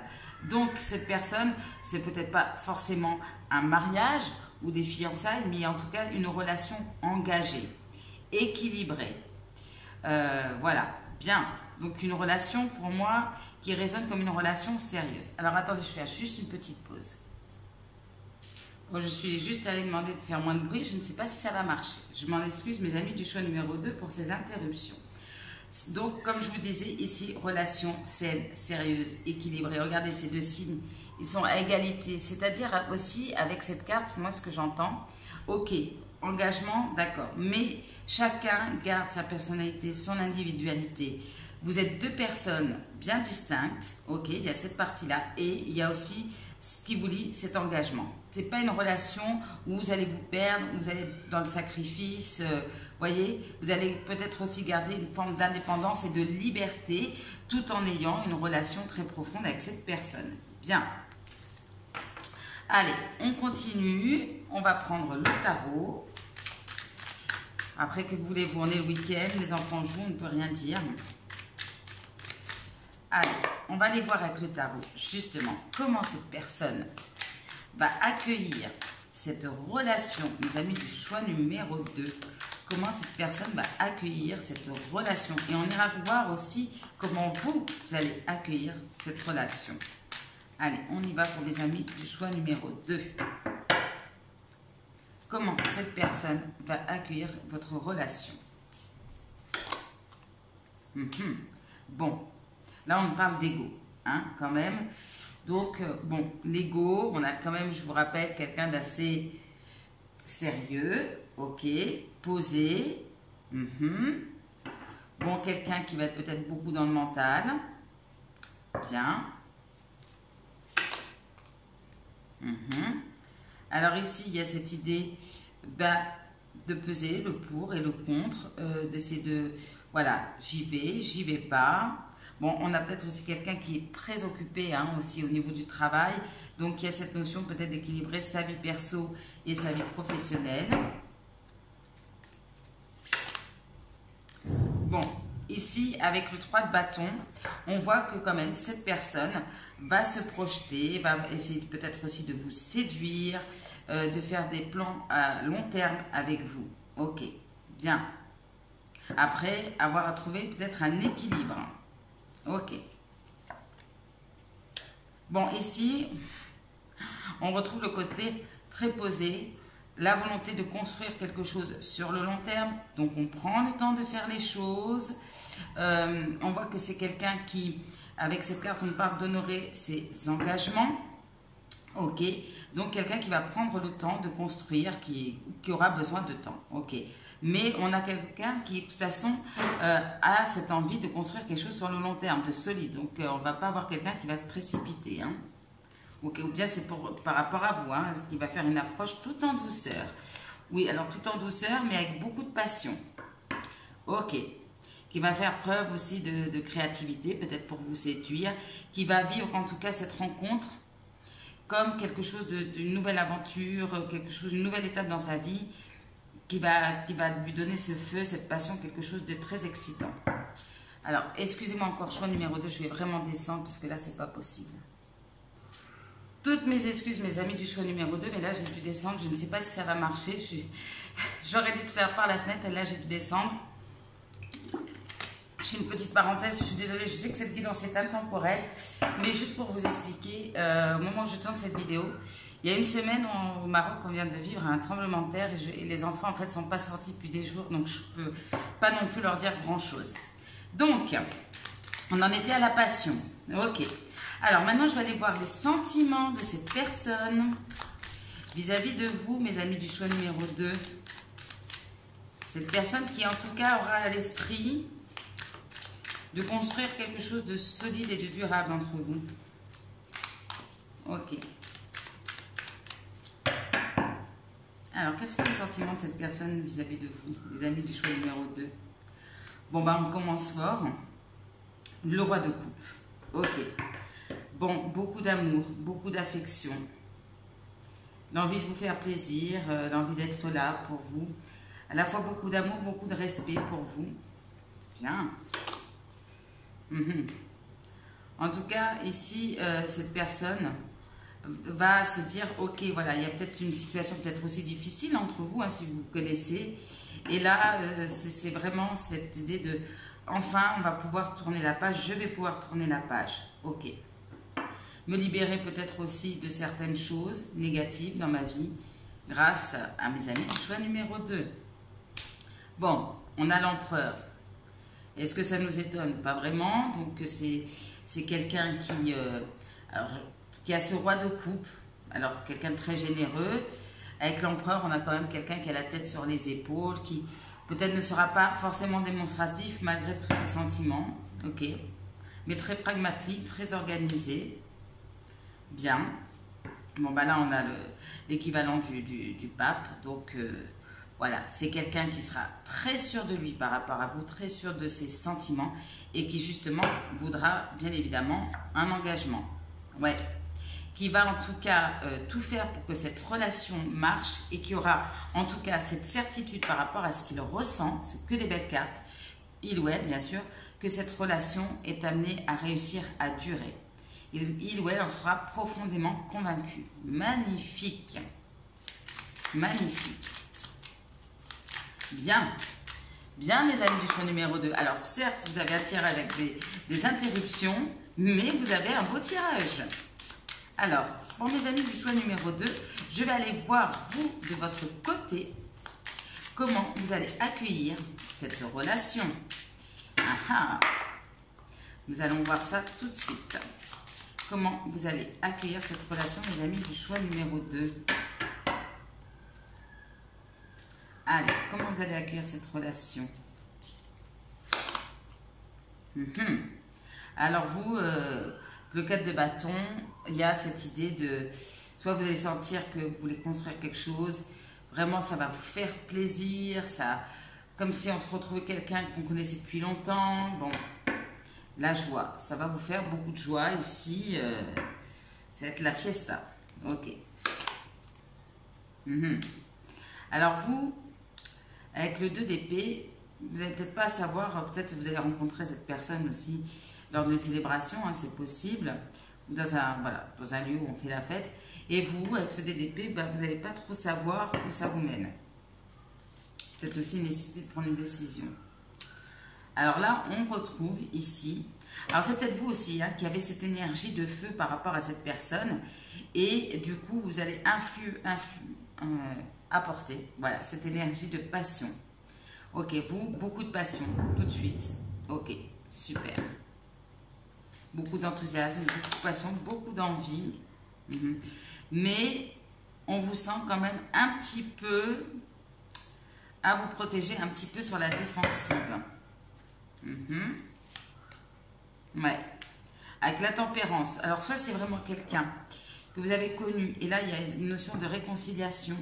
Donc cette personne, c'est peut-être pas forcément un mariage ou des fiançailles, mais en tout cas une relation engagée, équilibrée. Voilà, bien. Donc une relation pour moi qui résonne comme une relation sérieuse. Alors attendez, je fais juste une petite pause. Bon, je suis juste allée demander de faire moins de bruit, je ne sais pas si ça va marcher. Je m'en excuse mes amis du choix numéro 2 pour ces interruptions. Donc comme je vous disais ici, relation saine, sérieuse, équilibrée. Regardez ces deux signes, ils sont à égalité. C'est-à-dire aussi avec cette carte, moi ce que j'entends, ok, engagement, d'accord, mais chacun garde sa personnalité, son individualité. Vous êtes deux personnes bien distinctes, ok, il y a cette partie-là, et il y a aussi ce qui vous lie, cet engagement. Ce n'est pas une relation où vous allez vous perdre, où vous allez dans le sacrifice, voyez, vous allez peut-être aussi garder une forme d'indépendance et de liberté, tout en ayant une relation très profonde avec cette personne. Bien. Allez, on continue, on va prendre le tarot. Après, que voulez-vous, on est le week-end, les enfants jouent, on ne peut rien dire. Allez, on va aller voir avec le tarot, justement, comment cette personne va accueillir cette relation, mes amis du choix numéro 2. Comment cette personne va accueillir cette relation. Et on ira voir aussi comment vous allez accueillir cette relation. Allez, on y va pour les amis du choix numéro 2. Comment cette personne va accueillir votre relation. Bon. Là, on parle d'ego, hein, quand même. Donc, bon, l'ego, on a quand même, je vous rappelle, quelqu'un d'assez sérieux, ok, posé. Bon, quelqu'un qui va être peut-être beaucoup dans le mental. Bien. Alors ici, il y a cette idée de peser le pour et le contre, d'essayer de, voilà, j'y vais pas. Bon, on a peut-être aussi quelqu'un qui est très occupé hein, aussi au niveau du travail. Donc, il y a cette notion peut-être d'équilibrer sa vie perso et sa vie professionnelle. Bon, ici, avec le 3 de bâton, on voit que quand même cette personne va se projeter, va essayer peut-être aussi de vous séduire, de faire des plans à long terme avec vous. Ok, bien. Après, avoir à trouver peut-être un équilibre. Ok. Bon, ici, On retrouve le côté très posé, la volonté de construire quelque chose sur le long terme. Donc on prend le temps de faire les choses. On voit que c'est quelqu'un qui, avec cette carte, on parle d'honorer ses engagements. Ok, donc quelqu'un qui va prendre le temps de construire, qui aura besoin de temps. Ok, mais on a quelqu'un qui, de toute façon, a cette envie de construire quelque chose sur le long terme, de solide. Donc on ne va pas avoir quelqu'un qui va se précipiter. Hein. Okay, ou bien c'est par rapport à vous, hein, qui va faire une approche tout en douceur. Oui, alors tout en douceur, mais avec beaucoup de passion. Ok. Qui va faire preuve aussi de créativité, peut-être pour vous séduire. Qui va vivre en tout cas cette rencontre comme quelque chose d'une nouvelle aventure, quelque chose, une nouvelle étape dans sa vie, qui va lui donner ce feu, cette passion, quelque chose de très excitant. Alors, excusez-moi encore, choix numéro 2, je vais vraiment descendre parce que là, c'est pas possible. Toutes mes excuses, mes amis du choix numéro 2, mais là, j'ai dû descendre. Je ne sais pas si ça va marcher. J'aurais dit tout à l'heure par la fenêtre, et là, j'ai dû descendre. Je fais une petite parenthèse, je suis désolée, je sais que cette guidance est intemporelle, mais juste pour vous expliquer, au moment où je tourne cette vidéo, il y a une semaine au Maroc, on vient de vivre un tremblement de terre et les enfants, en fait, ne sont pas sortis depuis des jours, donc je ne peux pas non plus leur dire grand-chose. Donc, on en était à la passion. Ok. Alors maintenant, je vais aller voir les sentiments de cette personne vis-à-vis de vous, mes amis du choix numéro 2. Cette personne qui, en tout cas, aura à l'esprit de construire quelque chose de solide et de durable entre vous. Ok. Alors, quels sont les sentiments de cette personne vis-à-vis de vous, les amis du choix numéro 2? Bon, ben, on commence fort. Le roi de coupe. Ok. Bon, beaucoup d'amour, beaucoup d'affection. L'envie de vous faire plaisir, l'envie d'être là pour vous. À la fois beaucoup d'amour, beaucoup de respect pour vous. Bien. En tout cas, ici, cette personne va se dire, ok, voilà, il y a peut-être une situation peut-être aussi difficile entre vous, hein, si vous vous connaissez. Et là, c'est vraiment cette idée de, enfin, on va pouvoir tourner la page, je vais pouvoir tourner la page. Ok. Me libérer peut-être aussi de certaines choses négatives dans ma vie grâce à mes amis du choix numéro 2. Bon, on a l'empereur. Est-ce que ça nous étonne? Pas vraiment. Donc, c'est quelqu'un qui a ce roi de coupe. Alors, quelqu'un de très généreux. Avec l'empereur, on a quand même quelqu'un qui a la tête sur les épaules, qui peut-être ne sera pas forcément démonstratif malgré tous ses sentiments. Ok. Mais très pragmatique, très organisé. Bien. Bon, bah là, on a l'équivalent du pape. Donc, voilà, c'est quelqu'un qui sera très sûr de lui par rapport à vous, très sûr de ses sentiments et qui, justement, voudra, bien évidemment, un engagement. Ouais. Qui va, en tout cas, tout faire pour que cette relation marche et qui aura, en tout cas, cette certitude par rapport à ce qu'il ressent. C'est que des belles cartes. Il ou elle, bien sûr, que cette relation est amenée à réussir à durer. Il ou elle en sera profondément convaincu. Magnifique. Magnifique. Bien. Bien, mes amis du choix numéro 2. Alors, certes, vous avez un tirage avec des interruptions, mais vous avez un beau tirage. Alors, pour mes amis du choix numéro 2, je vais aller voir, vous, de votre côté, comment vous allez accueillir cette relation. Ah ah. Nous allons voir ça tout de suite. Comment vous allez accueillir cette relation, mes amis du choix numéro 2. Allez, comment vous allez accueillir cette relation? Alors vous, le 4 de bâton, il y a cette idée de... Soit vous allez sentir que vous voulez construire quelque chose, vraiment ça va vous faire plaisir, ça, comme si on se retrouvait quelqu'un qu'on connaissait depuis longtemps. Bon, la joie, ça va vous faire beaucoup de joie ici, ça va être la fiesta. Ok. Alors vous... Avec le 2 d'épée, vous n'allez peut-être pas savoir, peut-être vous allez rencontrer cette personne aussi lors d'une célébration, hein, c'est possible, ou dans un lieu où on fait la fête. Et vous, avec ce 2 d'épée, bah, vous n'allez pas trop savoir où ça vous mène. Peut-être aussi une nécessité de prendre une décision. Alors là, on retrouve ici Alors c'est peut-être vous aussi hein, qui avez cette énergie de feu par rapport à cette personne. Et du coup, vous allez apporter voilà, cette énergie de passion. Ok, vous, beaucoup de passion, tout de suite. Ok, super. Beaucoup d'enthousiasme, beaucoup de passion, beaucoup d'envie. Mais on vous sent quand même un petit peu à vous protéger, un petit peu sur la défensive. Ouais. Avec la tempérance. Alors, soit c'est vraiment quelqu'un que vous avez connu, et là, il y a une notion de réconciliation.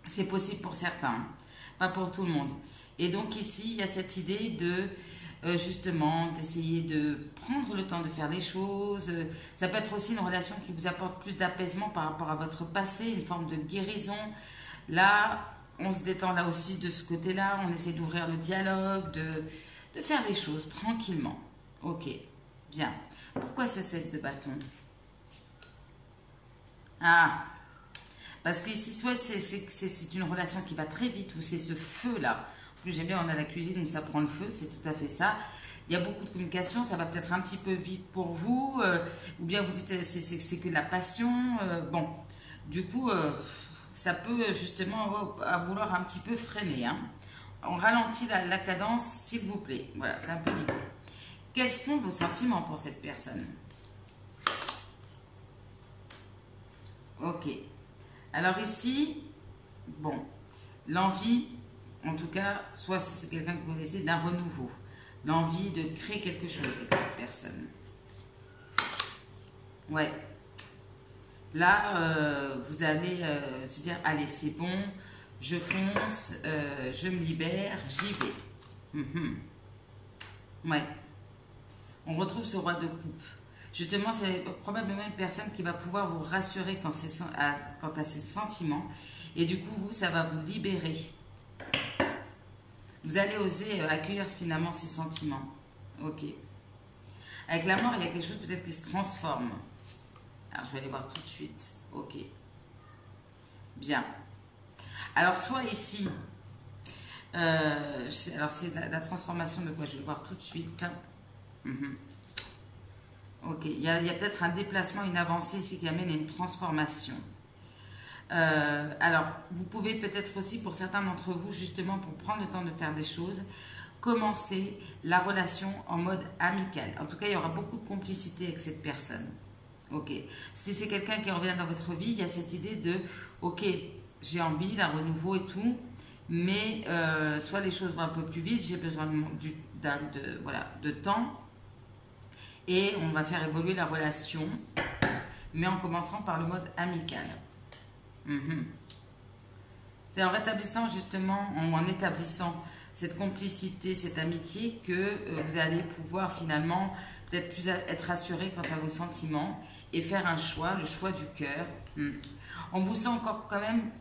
C'est possible pour certains, pas pour tout le monde. Et donc, ici, il y a cette idée de, justement, d'essayer de prendre le temps de faire les choses. Ça peut être aussi une relation qui vous apporte plus d'apaisement par rapport à votre passé, une forme de guérison. Là, on se détend là aussi de ce côté-là. On essaie d'ouvrir le dialogue, de faire les choses tranquillement. Ok, bien. Pourquoi ce 7 de bâton? Ah, parce que ici, soit c'est une relation qui va très vite, ou c'est ce feu-là. En plus, j'aime bien, on a la cuisine où ça prend le feu, c'est tout à fait ça. Il y a beaucoup de communication, ça va peut-être un petit peu vite pour vous, ou bien vous dites c'est que de la passion. Bon, du coup, ça peut justement vouloir un petit peu freiner. Hein. On ralentit la cadence, s'il vous plaît. Voilà, c'est un peu l'idée. Quels sont vos sentiments pour cette personne? Ok. Alors ici, bon, l'envie, en tout cas, soit si c'est quelqu'un que vous connaissez, d'un renouveau. L'envie de créer quelque chose avec cette personne. Ouais. Là, vous allez se dire, allez, c'est bon, je fonce, je me libère, j'y vais. Ouais. On retrouve ce roi de coupe. Justement, c'est probablement une personne qui va pouvoir vous rassurer quant à ses sentiments. Et du coup, vous, ça va vous libérer. Vous allez oser accueillir finalement ces sentiments. Ok. Avec la mort, il y a quelque chose peut-être qui se transforme. Alors, je vais aller voir tout de suite. Ok. Bien. Alors, soit ici, alors c'est la transformation de quoi? Je vais voir tout de suite. Ok, il y a peut-être un déplacement, une avancée ici qui amène à une transformation. Alors, vous pouvez peut-être aussi, pour certains d'entre vous, justement, pour prendre le temps de faire des choses, commencer la relation en mode amical. En tout cas, il y aura beaucoup de complicité avec cette personne. Ok. Si c'est quelqu'un qui revient dans votre vie, il y a cette idée de, ok, j'ai envie d'un renouveau et tout, mais soit les choses vont un peu plus vite, j'ai besoin de temps. Et on va faire évoluer la relation, mais en commençant par le mode amical. C'est en rétablissant justement, en établissant cette complicité, cette amitié, que vous allez pouvoir finalement peut-être plus être assuré quant à vos sentiments et faire un choix, le choix du cœur. On vous sent encore quand même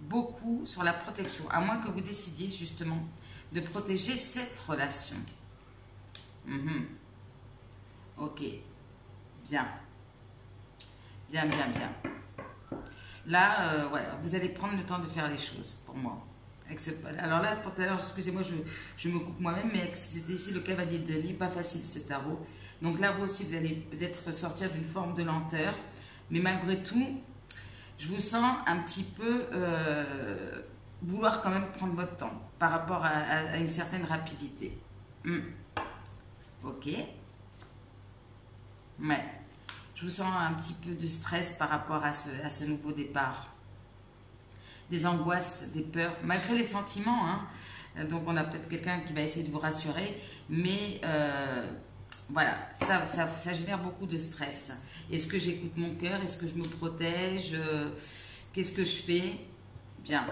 beaucoup sur la protection, à moins que vous décidiez justement de protéger cette relation. Ok, bien. Bien. Là, voilà, vous allez prendre le temps de faire les choses, pour moi. Alors là, pour tout à l'heure, excusez-moi, je me coupe moi-même, mais c'était ici le cavalier de denier, pas facile ce tarot. Donc là, vous aussi, vous allez peut-être sortir d'une forme de lenteur, mais malgré tout, je vous sens un petit peu vouloir quand même prendre votre temps par rapport à une certaine rapidité. Ok. Ouais, je vous sens un petit peu de stress par rapport à ce nouveau départ. Des angoisses, des peurs, malgré les sentiments. Hein. Donc on a peut-être quelqu'un qui va essayer de vous rassurer, mais voilà, ça génère beaucoup de stress. Est-ce que j'écoute mon cœur? Est-ce que je me protège? Qu'est-ce que je fais? Bien.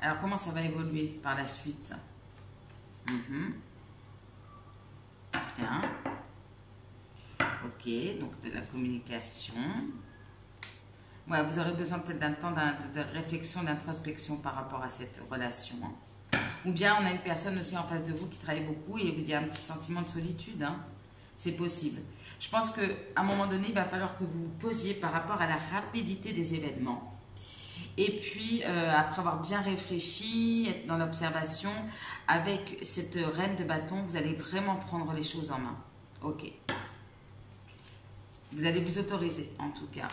Alors comment ça va évoluer par la suite? Bien. Ok, donc de la communication. Ouais, vous aurez besoin peut-être d'un temps de réflexion, d'introspection par rapport à cette relation. Ou bien on a une personne aussi en face de vous qui travaille beaucoup et il y a un petit sentiment de solitude. C'est possible. Je pense qu'à un moment donné, il va falloir que vous vous posiez par rapport à la rapidité des événements. Et puis, après avoir bien réfléchi, être dans l'observation, avec cette reine de bâton, vous allez vraiment prendre les choses en main. Ok. Vous allez vous autoriser, en tout cas.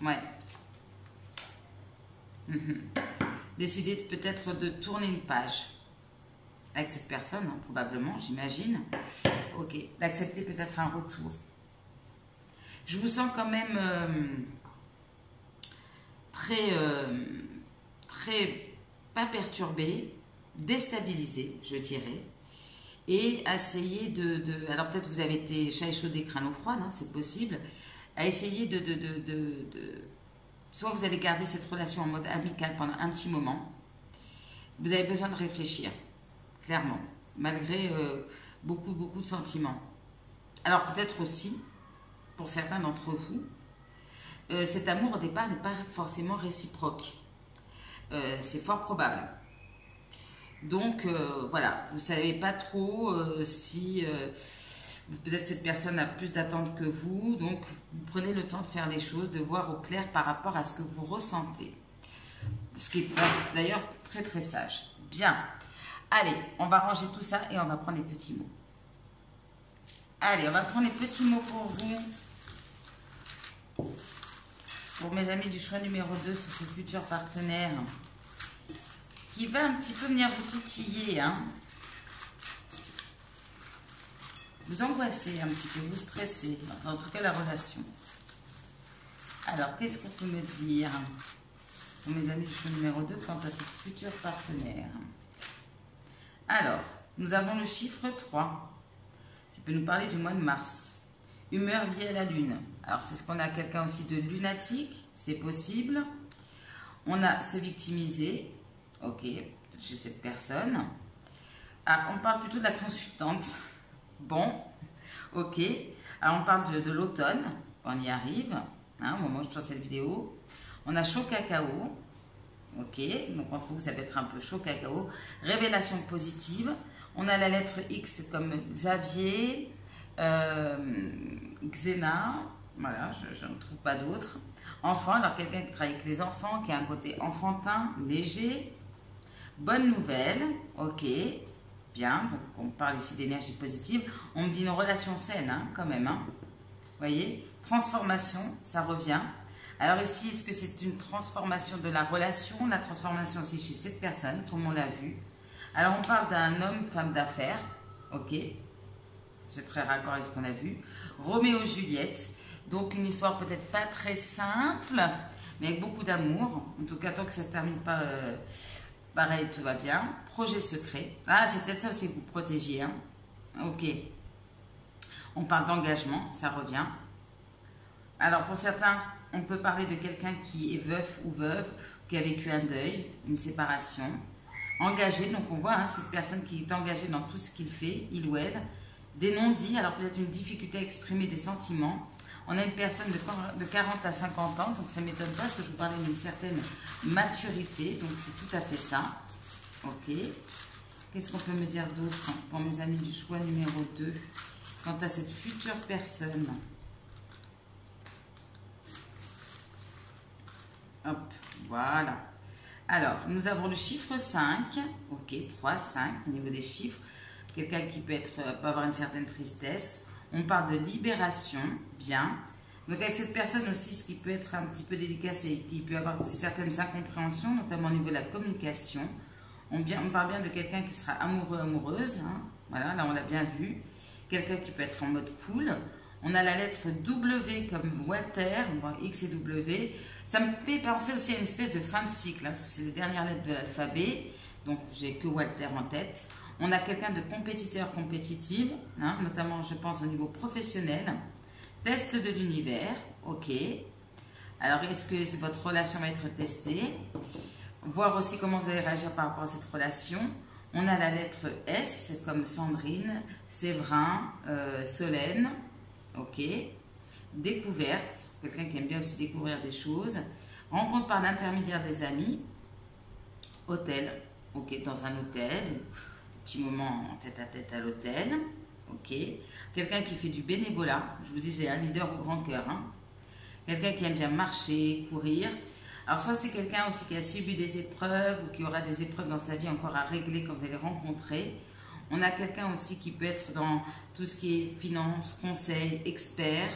Ouais. Décider peut-être de tourner une page avec cette personne, hein, probablement, j'imagine. Ok. D'accepter peut-être un retour. Je vous sens quand même très, pas perturbé, déstabilisé, je dirais. Et essayer alors peut-être vous avez été chat échaudé, crâne au froid, hein, c'est possible. À essayer soit vous allez garder cette relation en mode amical pendant un petit moment. Vous avez besoin de réfléchir, clairement, malgré beaucoup de sentiments. Alors peut-être aussi, pour certains d'entre vous, cet amour au départ n'est pas forcément réciproque. C'est fort probable. Donc voilà, vous ne savez pas trop si peut-être cette personne a plus d'attentes que vous. Donc vous prenez le temps de faire les choses, de voir au clair par rapport à ce que vous ressentez. Ce qui est d'ailleurs très très sage. Bien. Allez, on va ranger tout ça et on va prendre les petits mots. Allez, on va prendre les petits mots pour vous. Pour mes amis du choix numéro 2 sur ce futur partenaire qui va un petit peu venir vous titiller, hein. Vous angoissez un petit peu, vous stressez, en tout cas la relation. Alors, qu'est-ce qu'on peut me dire pour mes amis du choix numéro 2 quant à ce futur partenaire? Alors, nous avons le chiffre 3 qui peut nous parler du mois de mars. Humeur liée à la lune. Alors, c'est ce qu'on a quelqu'un aussi de lunatique, c'est possible. On a se victimiser. Ok, chez cette personne. Ah, on parle plutôt de la consultante. Bon, ok. Alors, on parle de l'automne. On y arrive. Hein, au moment où je tourne cette vidéo. On a chaud cacao. Ok, donc entre vous, ça peut être un peu chaud cacao. Révélation positive. On a la lettre X comme Xavier, Xena. Voilà, je ne trouve pas d'autres. Enfant, alors quelqu'un qui travaille avec les enfants, qui a un côté enfantin, léger. Bonne nouvelle, ok, bien, donc on parle ici d'énergie positive. On me dit une relation saine, hein, quand même, hein. Vous voyez, transformation, ça revient. Alors ici, est-ce que c'est une transformation de la relation, la transformation aussi chez cette personne, comme on l'a vu. Alors on parle d'un homme, femme d'affaires, ok, c'est très raccord avec ce qu'on a vu. Roméo, Juliette, donc une histoire peut-être pas très simple, mais avec beaucoup d'amour. En tout cas, tant que ça ne se termine pas... pareil, tout va bien. Projet secret. Ah, c'est peut-être ça aussi que vous protégez. Hein. Ok. On parle d'engagement, ça revient. Alors, pour certains, on peut parler de quelqu'un qui est veuf ou veuve, qui a vécu un deuil, une séparation. Engagé, donc on voit hein, cette personne qui est engagée dans tout ce qu'il fait, il ou elle. Des non-dits, alors peut-être une difficulté à exprimer des sentiments. On a une personne de 40 à 50 ans, donc ça ne m'étonne pas parce que je vous parlais d'une certaine maturité, donc c'est tout à fait ça. Ok. Qu'est-ce qu'on peut me dire d'autre pour mes amis du choix numéro 2 quant à cette future personne? Hop, voilà. Alors, nous avons le chiffre 5, ok, 3, 5 au niveau des chiffres. Quelqu'un qui peut avoir une certaine tristesse. On parle de libération, bien. Donc avec cette personne aussi, ce qui peut être un petit peu délicat, c'est qu'il peut y avoir certaines incompréhensions, notamment au niveau de la communication. On parle bien de quelqu'un qui sera amoureux, amoureuse. Hein. Voilà, là on l'a bien vu. Quelqu'un qui peut être en mode cool. On a la lettre W comme Walter, on voit X et W. Ça me fait penser aussi à une espèce de fin de cycle, hein, parce que c'est les dernières lettres de l'alphabet. Donc j'ai que Walter en tête. On a quelqu'un de compétiteur, compétitive, hein, notamment je pense au niveau professionnel. Test de l'univers, ok. Alors est-ce que votre relation va être testée? Voir aussi comment vous allez réagir par rapport à cette relation. On a la lettre S comme Sandrine, Séverin, Solène, ok. Découverte, quelqu'un qui aime bien aussi découvrir des choses. Rencontre par l'intermédiaire des amis. Hôtel, ok, dans un hôtel. Petit moment en tête-à-tête à l'hôtel, ok. Quelqu'un qui fait du bénévolat, je vous disais, un leader au grand cœur. Hein. Quelqu'un qui aime bien marcher, courir. Alors, soit c'est quelqu'un aussi qui a subi des épreuves ou qui aura des épreuves dans sa vie encore à régler quand vous allez rencontrer. On a quelqu'un aussi qui peut être dans tout ce qui est finance, conseil, expert.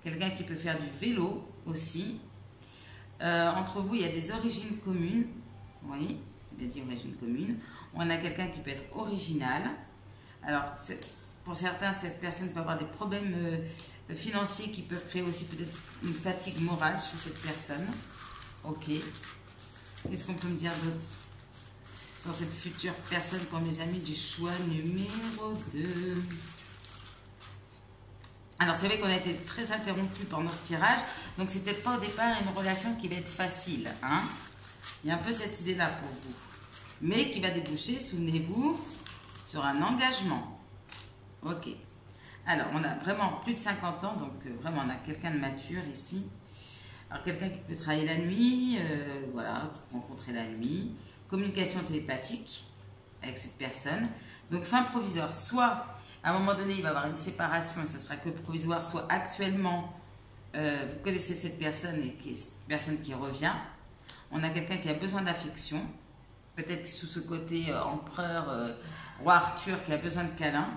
Quelqu'un qui peut faire du vélo aussi. Entre vous, il y a des origines communes. Oui, je vais dire origines communes. On a quelqu'un qui peut être original. Alors, pour certains, cette personne peut avoir des problèmes financiers qui peuvent créer aussi peut-être une fatigue morale chez cette personne. Ok. Qu'est-ce qu'on peut me dire d'autre sur cette future personne pour mes amis du choix numéro 2? Alors, c'est vrai qu'on a été très interrompu pendant ce tirage, donc c'est peut-être pas au départ une relation qui va être facile. Hein, il y a un peu cette idée-là pour vous. Mais qui va déboucher, souvenez-vous, sur un engagement. Ok. Alors, on a vraiment plus de 50 ans, donc vraiment, on a quelqu'un de mature ici. Alors, quelqu'un qui peut travailler la nuit, voilà, rencontrer la nuit. Communication télépathique avec cette personne. Donc, fin provisoire. Soit, à un moment donné, il va y avoir une séparation et ça sera que provisoire. Soit, actuellement, vous connaissez cette personne et qui est cette personne qui revient. On a quelqu'un qui a besoin d'affection. Peut-être sous ce côté empereur, roi Arthur qui a besoin de câlin.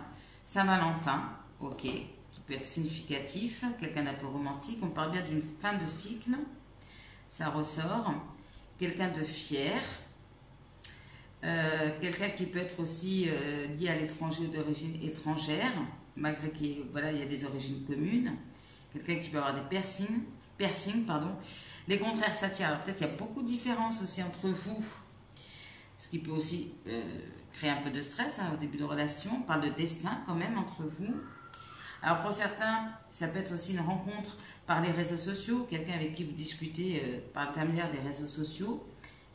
Saint-Valentin, ok, qui peut être significatif. Quelqu'un d'un peu romantique. On parle bien d'une fin de cycle. Ça ressort. Quelqu'un de fier. Quelqu'un qui peut être aussi lié à l'étranger ou d'origine étrangère, malgré qu'il voilà, y a des origines communes. Quelqu'un qui peut avoir des piercings, pardon. Les contraires s'attirent. Alors peut-être il y a beaucoup de différences aussi entre vous, ce qui peut aussi créer un peu de stress hein, au début de relation. On parle de destin quand même entre vous. Alors pour certains, ça peut être aussi une rencontre par les réseaux sociaux, quelqu'un avec qui vous discutez par l'intermédiaire des réseaux sociaux.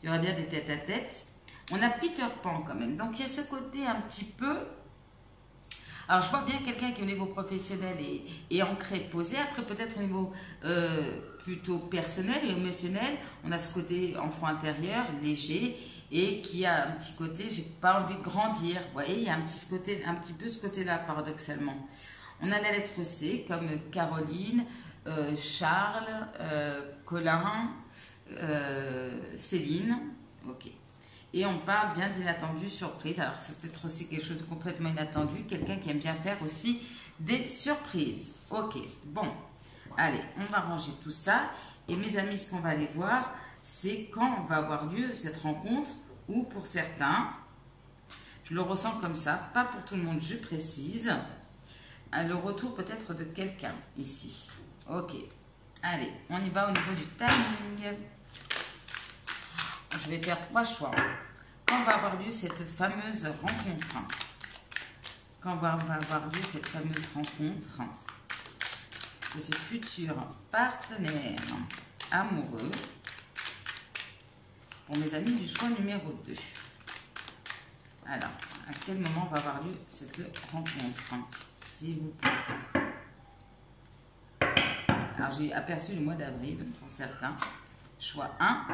Il y aura bien des tête-à-tête. On a Peter Pan quand même, donc il y a ce côté un petit peu... Alors je vois bien quelqu'un qui au niveau professionnel est ancré, posé, après peut-être au niveau plutôt personnel et émotionnel, on a ce côté enfant intérieur, léger, et qui a un petit côté, j'ai pas envie de grandir, vous voyez, il y a un petit peu ce côté-là paradoxalement. On a la lettre C comme Caroline, Charles, Colin, Céline, ok. Et on parle bien d'inattendu, surprise. Alors, c'est peut-être aussi quelque chose de complètement inattendu. Quelqu'un qui aime bien faire aussi des surprises. Ok, bon. Allez, on va ranger tout ça. Et mes amis, ce qu'on va aller voir, c'est quand va avoir lieu cette rencontre. Ou pour certains, je le ressens comme ça. Pas pour tout le monde, je précise. Le retour peut-être de quelqu'un ici. Ok. Allez, on y va au niveau du timing. Je vais faire 3 choix. Quand va avoir lieu cette fameuse rencontre? Quand va avoir lieu cette fameuse rencontre de ce futur partenaire amoureux pour mes amis du choix numéro 2? Alors, à quel moment va avoir lieu cette rencontre, s'il vous plaît? Alors, j'ai aperçu le mois d'avril pour certains. Choix 1.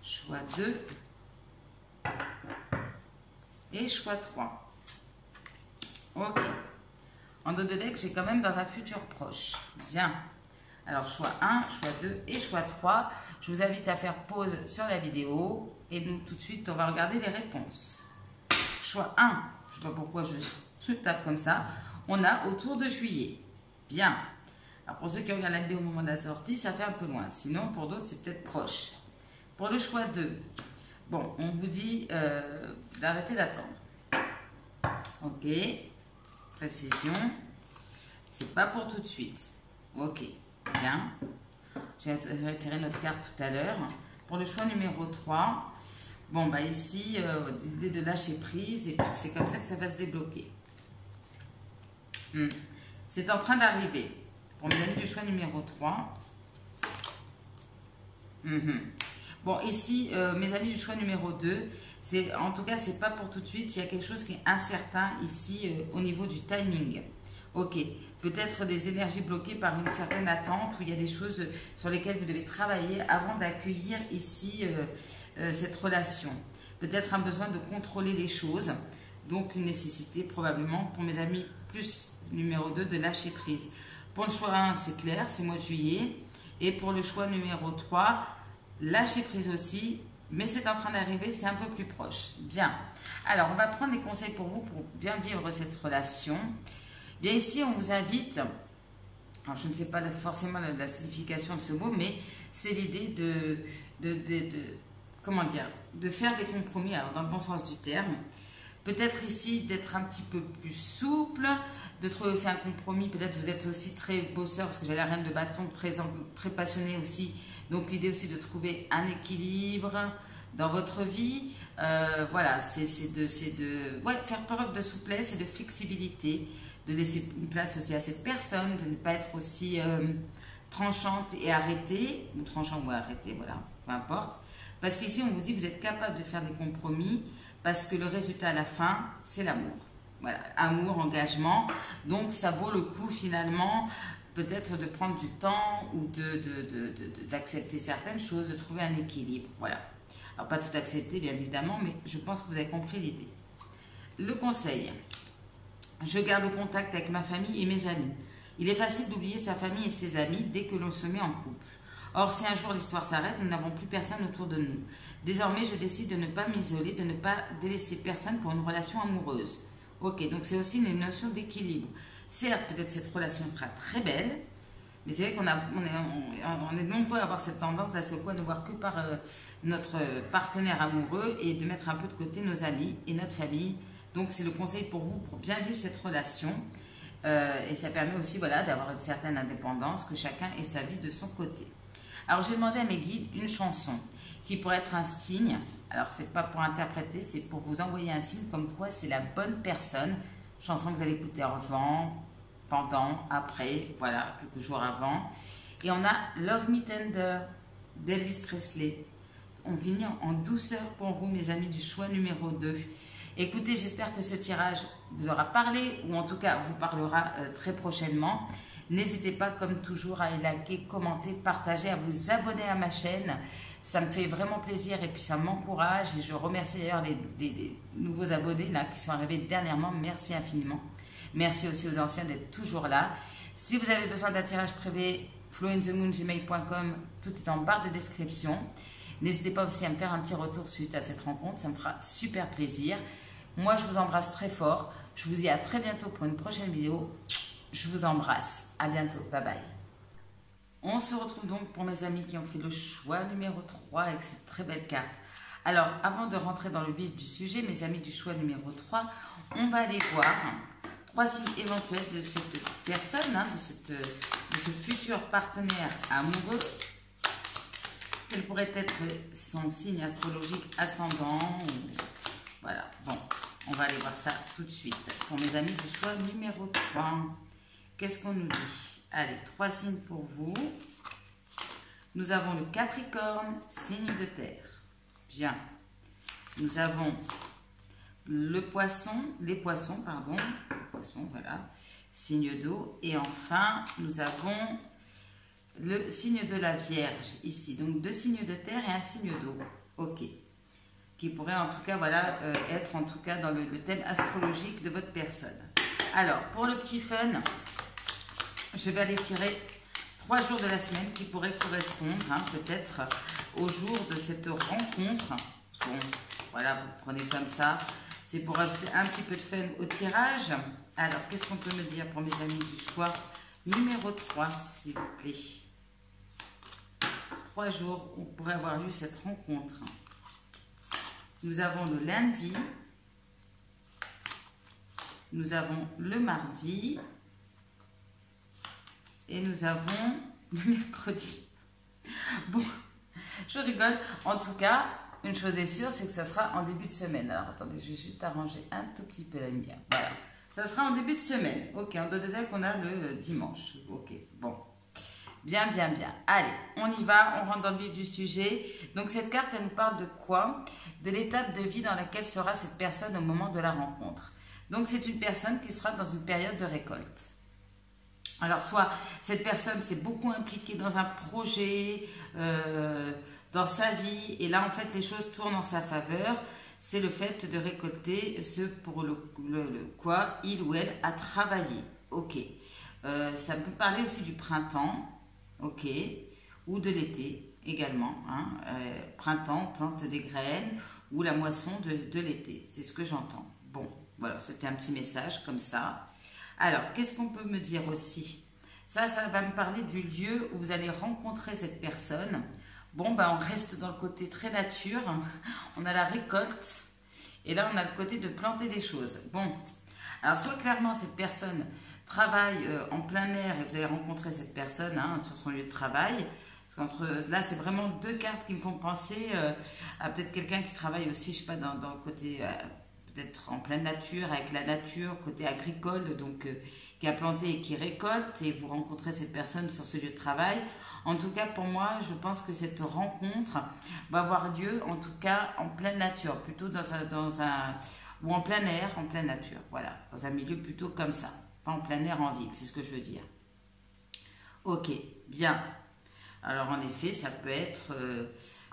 Choix 2 et choix 3. Ok. En dos de deck, j'ai quand même dans un futur proche. Bien. Alors, choix 1, choix 2 et choix 3. Je vous invite à faire pause sur la vidéo et nous, tout de suite, on va regarder les réponses. Choix 1, je ne sais pas pourquoi je tape comme ça. On a autour de juillet. Bien. Alors, pour ceux qui regardent la vidéo au moment de la sortie, ça fait un peu loin. Sinon, pour d'autres, c'est peut-être proche. Pour le choix 2, bon, on vous dit d'arrêter d'attendre. Ok, précision, c'est pas pour tout de suite. Ok, bien. J'ai retiré notre carte tout à l'heure. Pour le choix numéro 3, bon, bah ici, l'idée de lâcher prise, et puis c'est comme ça que ça va se débloquer. C'est en train d'arriver. Pour mes amis du choix numéro 3. Bon, ici, mes amis du choix numéro 2, en tout cas, c'est pas pour tout de suite. Il y a quelque chose qui est incertain ici au niveau du timing. Ok, peut-être des énergies bloquées par une certaine attente, où il y a des choses sur lesquelles vous devez travailler avant d'accueillir ici cette relation. Peut-être un besoin de contrôler les choses, donc une nécessité probablement pour mes amis plus numéro 2 de lâcher prise. Pour le choix 1, c'est clair, c'est mois de juillet. Et pour le choix numéro 3, lâcher prise aussi, mais c'est en train d'arriver, c'est un peu plus proche. Bien. Alors, on va prendre des conseils pour vous pour bien vivre cette relation. Bien ici, on vous invite, alors je ne sais pas forcément la signification de ce mot, mais c'est l'idée comment dire, de faire des compromis, alors dans le bon sens du terme. Peut-être ici d'être un petit peu plus souple, de trouver aussi un compromis. Peut-être vous êtes aussi très bosseur, parce que j'ai la reine de bâton, très passionné aussi. Donc l'idée aussi de trouver un équilibre dans votre vie. Voilà, c'est de faire preuve de souplesse et de flexibilité, de laisser une place aussi à cette personne, de ne pas être aussi tranchante et arrêtée, ou tranchant ou arrêtée, voilà, peu importe. Parce qu'ici, on vous dit que vous êtes capable de faire des compromis, parce que le résultat à la fin, c'est l'amour. Voilà, amour, engagement. Donc, ça vaut le coup finalement, peut-être de prendre du temps ou d'accepter certaines choses, de trouver un équilibre. Voilà. Alors, pas tout accepter, bien évidemment, mais je pense que vous avez compris l'idée. Le conseil. Je garde le contact avec ma famille et mes amis. Il est facile d'oublier sa famille et ses amis dès que l'on se met en couple. Or, si un jour l'histoire s'arrête, nous n'avons plus personne autour de nous. Désormais, je décide de ne pas m'isoler, de ne pas délaisser personne pour une relation amoureuse. Ok, donc c'est aussi une notion d'équilibre. Certes, peut-être cette relation sera très belle, mais c'est vrai qu'on est nombreux à avoir cette tendance d'un seul coup à ne voir que par notre partenaire amoureux et de mettre un peu de côté nos amis et notre famille. Donc, c'est le conseil pour vous pour bien vivre cette relation. Et ça permet aussi d'avoir une certaine indépendance, que chacun ait sa vie de son côté. Alors, j'ai demandé à mes guides une chanson qui pourrait être un signe. Alors, c'est pas pour interpréter, c'est pour vous envoyer un signe comme quoi c'est la bonne personne. Chanson que vous allez écouter avant, pendant, après, voilà, quelques jours avant. Et on a Love Me Tender d'Elvis Presley. On finit en douceur pour vous, mes amis, du choix numéro 2. Écoutez, j'espère que ce tirage vous aura parlé, ou en tout cas vous parlera très prochainement. N'hésitez pas, comme toujours, à liker, commenter, partager, à vous abonner à ma chaîne. Ça me fait vraiment plaisir et puis ça m'encourage. Et je remercie d'ailleurs les nouveaux abonnés là, qui sont arrivés dernièrement. Merci infiniment. Merci aussi aux anciens d'être toujours là. Si vous avez besoin d'un tirage privé, flointhemoon@gmail.com, tout est en barre de description. N'hésitez pas aussi à me faire un petit retour suite à cette rencontre. Ça me fera super plaisir. Moi, je vous embrasse très fort. Je vous dis à très bientôt pour une prochaine vidéo. Je vous embrasse. À bientôt. Bye bye. On se retrouve donc pour mes amis qui ont fait le choix numéro 3 avec cette très belle carte. Alors, avant de rentrer dans le vif du sujet, mes amis du choix numéro 3, on va aller voir 3 signes éventuels de cette personne, de ce futur partenaire amoureux. Quel pourrait être son signe astrologique ascendant Voilà, bon, on va aller voir ça tout de suite. Pour mes amis du choix numéro 3, qu'est-ce qu'on nous dit? Allez, 3 signes pour vous. Nous avons le Capricorne, signe de terre. Bien. Nous avons le poisson, les poissons, pardon. Poisson, voilà. Signe d'eau. Et enfin, nous avons le signe de la Vierge, ici. Donc, 2 signes de terre et un signe d'eau. Ok. Qui pourrait en tout cas, être en tout cas dans le thème astrologique de votre personne. Alors, pour le petit fun, je vais aller tirer 3 jours de la semaine qui pourraient correspondre peut-être au jour de cette rencontre. Bon, voilà, vous prenez comme ça. C'est pour ajouter un petit peu de fun au tirage. Alors, qu'est-ce qu'on peut me dire pour mes amis du choix numéro 3, s'il vous plaît? 3 jours où pourrait avoir lieu cette rencontre. Nous avons le lundi. Nous avons le mardi. Et nous avons le mercredi. Bon, je rigole. En tout cas, une chose est sûre, c'est que ça sera en début de semaine. Alors, attendez, je vais juste arranger un tout petit peu la lumière. Voilà. Ça sera en début de semaine. Ok, on doit dire qu'on a le dimanche. Ok, bon. Bien, bien, bien. Allez, on y va. On rentre dans le vif du sujet. Donc, cette carte, elle nous parle de quoi? De l'étape de vie dans laquelle sera cette personne au moment de la rencontre. Donc, c'est une personne qui sera dans une période de récolte. Alors, soit cette personne s'est beaucoup impliquée dans un projet, dans sa vie, et là, en fait, les choses tournent en sa faveur. C'est le fait de récolter ce pour le quoi il ou elle a travaillé. Ok. Ça peut parler aussi du printemps, ok, ou de l'été. également. Hein. Printemps, on plante des graines ou la moisson de l'été. C'est ce que j'entends. Bon, voilà, c'était un petit message comme ça. Alors, qu'est-ce qu'on peut me dire aussi? Ça va me parler du lieu où vous allez rencontrer cette personne. Bon, ben, on reste dans le côté très nature. On a la récolte. Et là, on a le côté de planter des choses. Bon, alors soit clairement, cette personne travaille en plein air et vous allez rencontrer cette personne hein, sur son lieu de travail. Parce là, c'est vraiment deux cartes qui me font penser à peut-être quelqu'un qui travaille aussi, je ne sais pas, dans le côté peut-être en pleine nature, avec la nature, côté agricole, donc qui a planté et qui récolte, et vous rencontrez cette personne sur ce lieu de travail. En tout cas, pour moi, je pense que cette rencontre va avoir lieu, en tout cas, en pleine nature, plutôt ou en plein air, en pleine nature, voilà, dans un milieu plutôt comme ça, pas en plein air en ville, c'est ce que je veux dire. Ok, bien. Alors, en effet, ça peut être,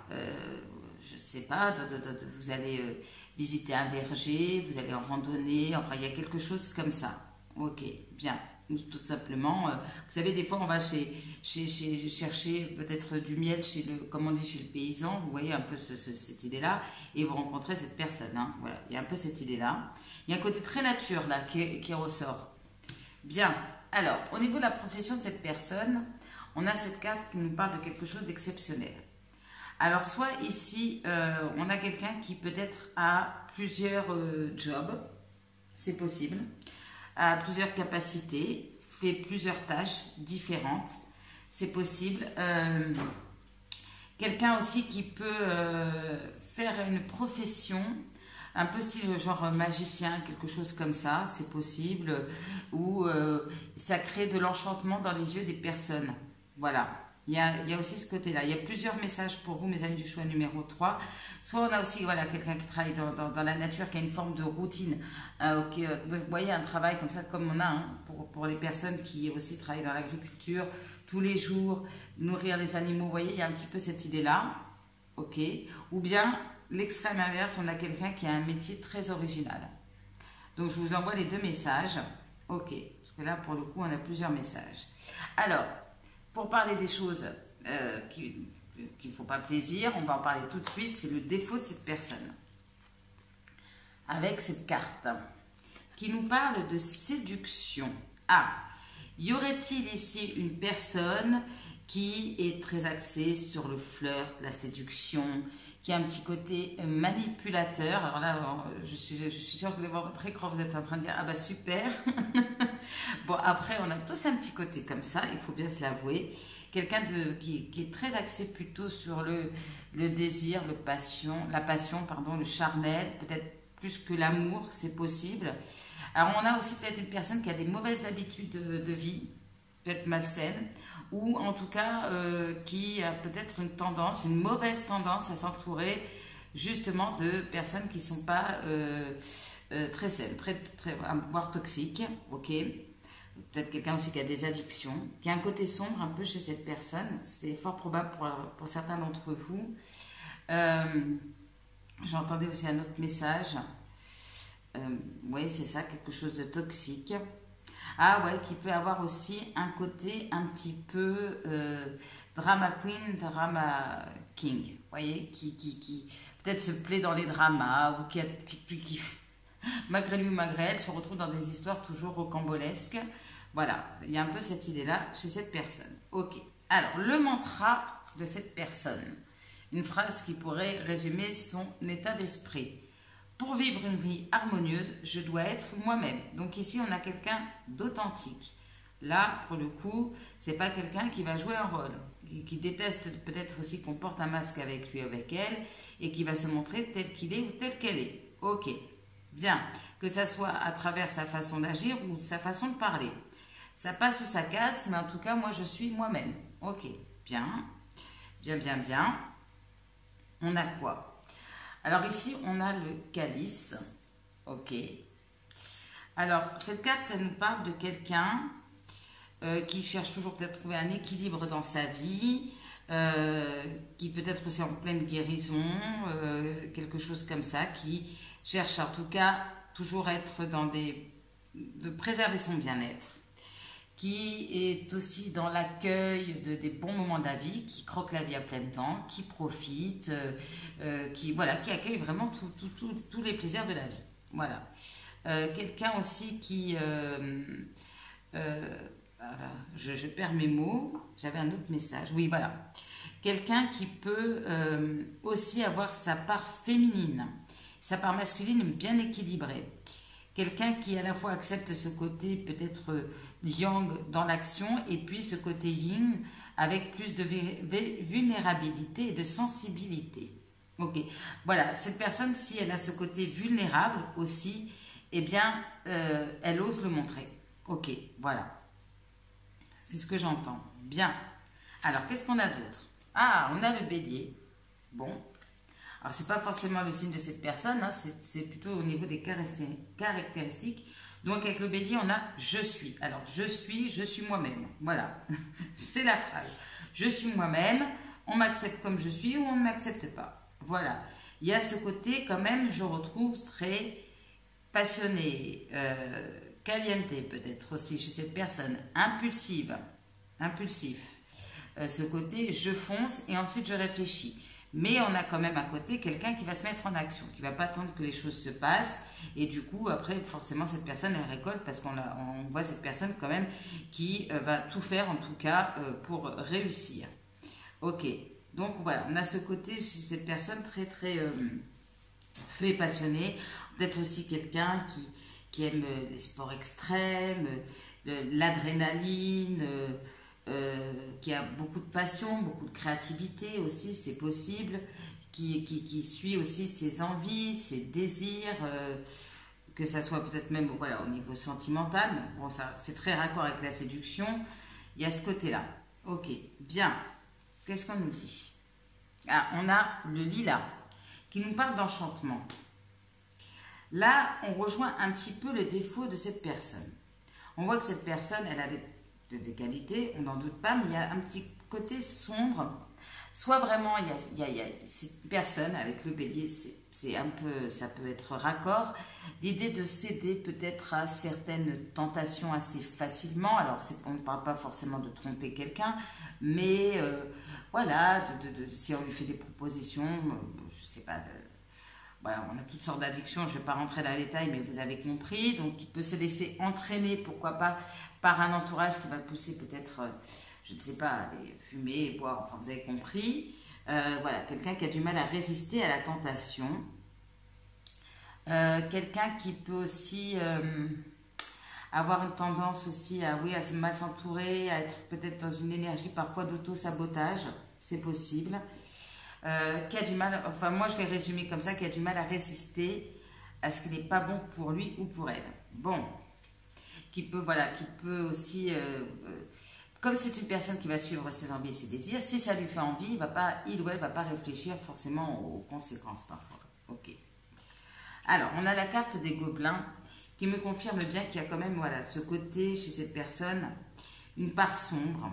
je ne sais pas, vous allez visiter un verger, vous allez en randonnée, enfin, il y a quelque chose comme ça. Ok, bien. Ou tout simplement, vous savez, des fois, on va chercher peut-être du miel comme on dit, chez le paysan. Vous voyez un peu cette idée-là, et vous rencontrez cette personne. Hein, voilà, il y a un peu cette idée-là. Il y a un côté très nature là qui ressort. Bien. Alors, au niveau de la profession de cette personne, on a cette carte qui nous parle de quelque chose d'exceptionnel. Alors, soit ici, on a quelqu'un qui peut-être a plusieurs jobs, c'est possible, a plusieurs capacités, fait plusieurs tâches différentes, c'est possible. Quelqu'un aussi qui peut faire une profession, un peu style genre magicien, quelque chose comme ça, c'est possible, ou ça crée de l'enchantement dans les yeux des personnes. Voilà. Il y a aussi ce côté-là. Il y a plusieurs messages pour vous, mes amis du choix numéro 3. Soit on a aussi voilà, quelqu'un qui travaille dans la nature, qui a une forme de routine. Vous voyez, un travail comme ça, comme on a hein, pour les personnes qui aussi travaillent dans l'agriculture, tous les jours, nourrir les animaux. Vous voyez, il y a un petit peu cette idée-là. Ok. Ou bien, l'extrême inverse, on a quelqu'un qui a un métier très original. Donc, je vous envoie les deux messages. Ok. Parce que là, pour le coup, on a plusieurs messages. Alors, pour parler des choses qui ne font pas plaisir, on va en parler tout de suite, c'est le défaut de cette personne. Avec cette carte qui nous parle de séduction. Ah, y aurait-il ici une personne qui est très axée sur le flirt, la séduction, qui a un petit côté manipulateur. Alors là, je suis sûre que devant votre écran, vous êtes en train de dire « Ah bah super !» Bon, après, on a tous un petit côté comme ça, il faut bien se l'avouer. Quelqu'un qui est très axé plutôt sur le désir, la passion, pardon, le charnel, peut-être plus que l'amour, c'est possible. Alors, on a aussi peut-être une personne qui a des mauvaises habitudes de vie, peut-être malsaines, ou en tout cas qui a peut-être une mauvaise tendance à s'entourer justement de personnes qui ne sont pas très saines, voire toxiques, ok. Peut-être quelqu'un aussi qui a des addictions, qui a un côté sombre un peu chez cette personne, c'est fort probable pour certains d'entre vous. J'entendais aussi un autre message, oui c'est ça, quelque chose de toxique. Ah ouais, qui peut avoir aussi un côté un petit peu drama queen, drama king, vous voyez, qui peut-être se plaît dans les dramas, ou qui malgré lui ou malgré elle, se retrouve dans des histoires toujours rocambolesques. Voilà, il y a un peu cette idée-là chez cette personne. Ok, alors le mantra de cette personne, une phrase qui pourrait résumer son état d'esprit. Pour vivre une vie harmonieuse, je dois être moi-même. Donc ici, on a quelqu'un d'authentique. Là, pour le coup, c'est pas quelqu'un qui va jouer un rôle, qui déteste peut-être aussi qu'on porte un masque avec lui, avec elle, et qui va se montrer tel qu'il est ou telle qu'elle est. Ok, bien, que ça soit à travers sa façon d'agir ou sa façon de parler. Ça passe ou ça casse, mais en tout cas, moi, je suis moi-même. Ok, bien, bien, bien, bien. On a quoi ? Alors ici, on a le calice. Ok. Alors, cette carte, elle nous parle de quelqu'un qui cherche toujours peut-être à trouver un équilibre dans sa vie, qui peut-être aussi en pleine guérison, quelque chose comme ça, qui cherche en tout cas toujours être de préserver son bien-être, qui est aussi dans l'accueil des bons moments de la vie, qui croque la vie à plein temps, qui profite, qui accueille vraiment tous les plaisirs de la vie. Voilà. Quelqu'un aussi qui... voilà, je perds mes mots, j'avais un autre message. Oui, voilà. Quelqu'un qui peut aussi avoir sa part féminine, sa part masculine bien équilibrée. Quelqu'un qui à la fois accepte ce côté peut-être yang dans l'action et puis ce côté yin avec plus de vulnérabilité et de sensibilité. Ok, voilà, cette personne, si elle a ce côté vulnérable aussi, eh bien, elle ose le montrer. Ok, voilà. C'est ce que j'entends. Bien. Alors, qu'est-ce qu'on a d'autre? Ah, on a le bélier. Bon. Alors, c'est pas forcément le signe de cette personne, hein, c'est plutôt au niveau des caractéristiques. Donc, avec le bélier, on a « je suis ». Alors, je suis moi-même. Voilà. C'est la phrase. Je suis moi-même, on m'accepte comme je suis ou on ne m'accepte pas. Voilà. Il y a ce côté, quand même, je retrouve très passionné, caliente peut-être aussi chez cette personne, impulsif. Ce côté, je fonce et ensuite je réfléchis. Mais on a quand même à côté quelqu'un qui va se mettre en action, qui ne va pas attendre que les choses se passent. Et du coup, après, forcément, cette personne, elle récolte parce qu'on voit cette personne quand même qui va tout faire, en tout cas, pour réussir. Ok, donc voilà, on a ce côté chez cette personne très, très feu et passionné. Peut-être aussi quelqu'un qui aime les sports extrêmes, l'adrénaline, qui a beaucoup de passion, beaucoup de créativité aussi, c'est possible, qui suit aussi ses envies, ses désirs, que ça soit peut-être même voilà, au niveau sentimental. Bon, ça c'est très raccord avec la séduction, il y a ce côté-là. Ok, bien, qu'est-ce qu'on nous dit? Ah, on a le lilas, qui nous parle d'enchantement. Là, on rejoint un petit peu le défaut de cette personne. On voit que cette personne, elle a des qualités, on n'en doute pas, mais il y a un petit côté sombre. Soit vraiment, il y a cette personne avec le bélier, c'est un peu, ça peut être raccord. L'idée de céder peut-être à certaines tentations assez facilement. Alors, on ne parle pas forcément de tromper quelqu'un, mais voilà, si on lui fait des propositions, je ne sais pas, voilà, on a toutes sortes d'addictions, je ne vais pas rentrer dans les détails, mais vous avez compris. Donc, il peut se laisser entraîner, pourquoi pas, par un entourage qui va le pousser peut-être, je ne sais pas, à aller fumer, boire, enfin, vous avez compris. Voilà, quelqu'un qui a du mal à résister à la tentation. Quelqu'un qui peut aussi avoir une tendance aussi à mal s'entourer, à être peut-être dans une énergie parfois d'auto-sabotage, c'est possible. Qui a du mal, enfin moi je vais résumer comme ça, qui a du mal à résister à ce qui n'est pas bon pour lui ou pour elle. Bon, qui peut aussi, comme c'est une personne qui va suivre ses envies et ses désirs, si ça lui fait envie, il ou elle ne va pas réfléchir forcément aux conséquences parfois. Ok. Alors, on a la carte des gobelins qui me confirme bien qu'il y a quand même ce côté chez cette personne, une part sombre,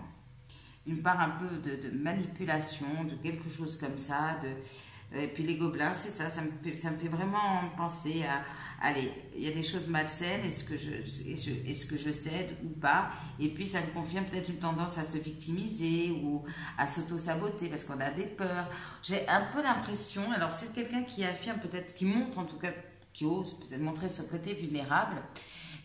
une part un peu de manipulation, de quelque chose comme ça. Et puis les gobelins, c'est ça, ça me fait vraiment penser à, allez, il y a des choses malsaines, est-ce que je cède ou pas? Et puis ça me confirme peut-être une tendance à se victimiser ou à s'auto-saboter parce qu'on a des peurs. J'ai un peu l'impression, alors c'est quelqu'un qui affirme peut-être, qui montre en tout cas, qui ose peut-être montrer ce côté vulnérable,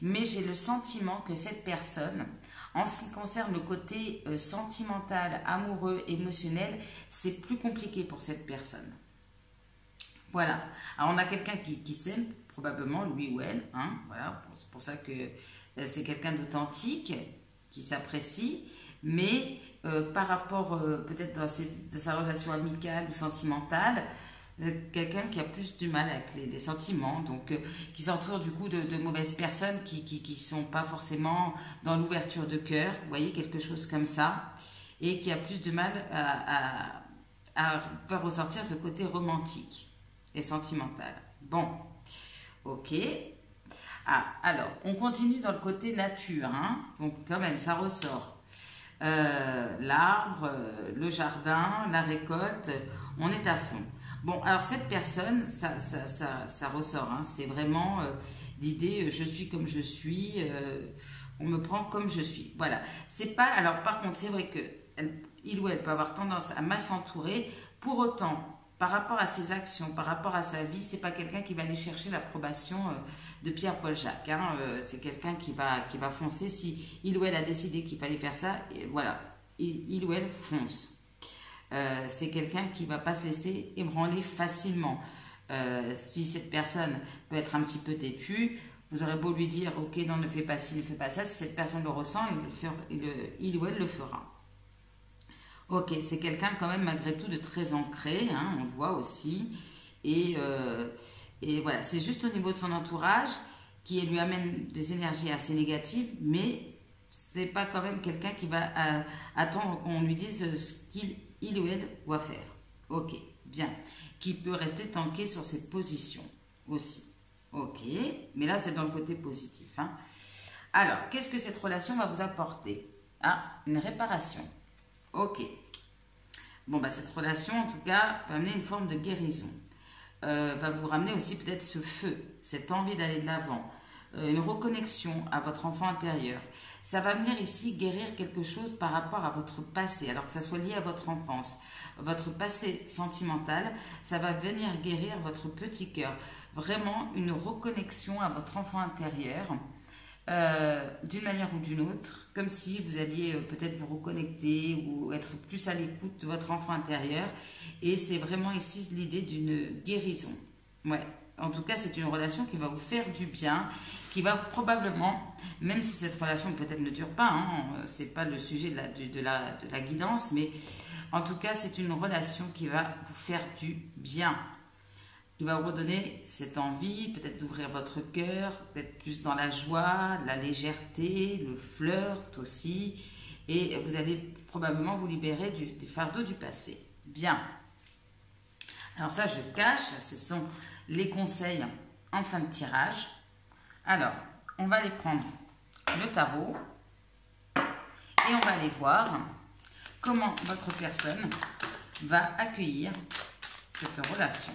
mais j'ai le sentiment que cette personne, en ce qui concerne le côté sentimental, amoureux, émotionnel, c'est plus compliqué pour cette personne. Voilà. Alors, on a quelqu'un qui s'aime, probablement, lui ou elle. Hein, voilà. C'est pour ça que c'est quelqu'un d'authentique, qui s'apprécie. Mais par rapport, peut-être dans sa relation amicale ou sentimentale, quelqu'un qui a plus du mal avec les sentiments, donc qui s'entoure du coup de mauvaises personnes qui sont pas forcément dans l'ouverture de cœur, vous voyez, quelque chose comme ça, et qui a plus de mal à faire ressortir ce côté romantique et sentimental. Bon, ok. Ah, alors, on continue dans le côté nature, hein, donc quand même, ça ressort. L'arbre, le jardin, la récolte, on est à fond. Bon, alors cette personne, ça ressort, hein, c'est vraiment l'idée, je suis comme je suis, On me prend comme je suis. Voilà. C'est pas. Alors, par contre, c'est vrai que il ou elle peut avoir tendance à mal s'entourer. Pour autant, par rapport à ses actions, par rapport à sa vie, c'est pas quelqu'un qui va aller chercher l'approbation de Pierre-Paul Jacques. Hein. C'est quelqu'un qui va foncer. Si il ou elle a décidé qu'il fallait faire ça, et voilà. Il ou elle fonce. C'est quelqu'un qui va pas se laisser ébranler facilement. Si cette personne peut être un petit peu têtue, vous aurez beau lui dire ok non ne fais pas ci, ne fais pas ça, si cette personne le ressent, il ou elle le fera. Ok, c'est quelqu'un quand même malgré tout de très ancré, hein, on le voit aussi, et voilà, c'est juste au niveau de son entourage qui lui amène des énergies assez négatives, mais c'est pas quand même quelqu'un qui va attendre qu'on lui dise ce qu'il ou elle doit faire. Ok, bien. Qui peut rester tanké sur ses positions aussi. Ok, mais là c'est dans le côté positif. Hein. Alors, qu'est-ce que cette relation va vous apporter? Ah, une réparation. Ok. Bon, bah cette relation en tout cas va amener une forme de guérison. Va vous ramener aussi peut-être ce feu, cette envie d'aller de l'avant, une reconnexion à votre enfant intérieur. Ça va venir ici guérir quelque chose par rapport à votre passé, alors que ça soit lié à votre enfance, votre passé sentimental, ça va venir guérir votre petit cœur. Vraiment une reconnexion à votre enfant intérieur, d'une manière ou d'une autre, comme si vous alliez peut-être vous reconnecter ou être plus à l'écoute de votre enfant intérieur. Et c'est vraiment ici l'idée d'une guérison. Ouais. En tout cas, c'est une relation qui va vous faire du bien, qui va probablement, même si cette relation peut-être ne dure pas, hein, c'est pas le sujet de la guidance, mais en tout cas, c'est une relation qui va vous faire du bien, qui va vous redonner cette envie, peut-être d'ouvrir votre cœur, d'être plus dans la joie, la légèreté, le flirt aussi, et vous allez probablement vous libérer du fardeau du passé. Bien. Alors ça, je cache, ce sont les conseils en fin de tirage. Alors, on va aller prendre le tarot et on va aller voir comment votre personne va accueillir cette relation.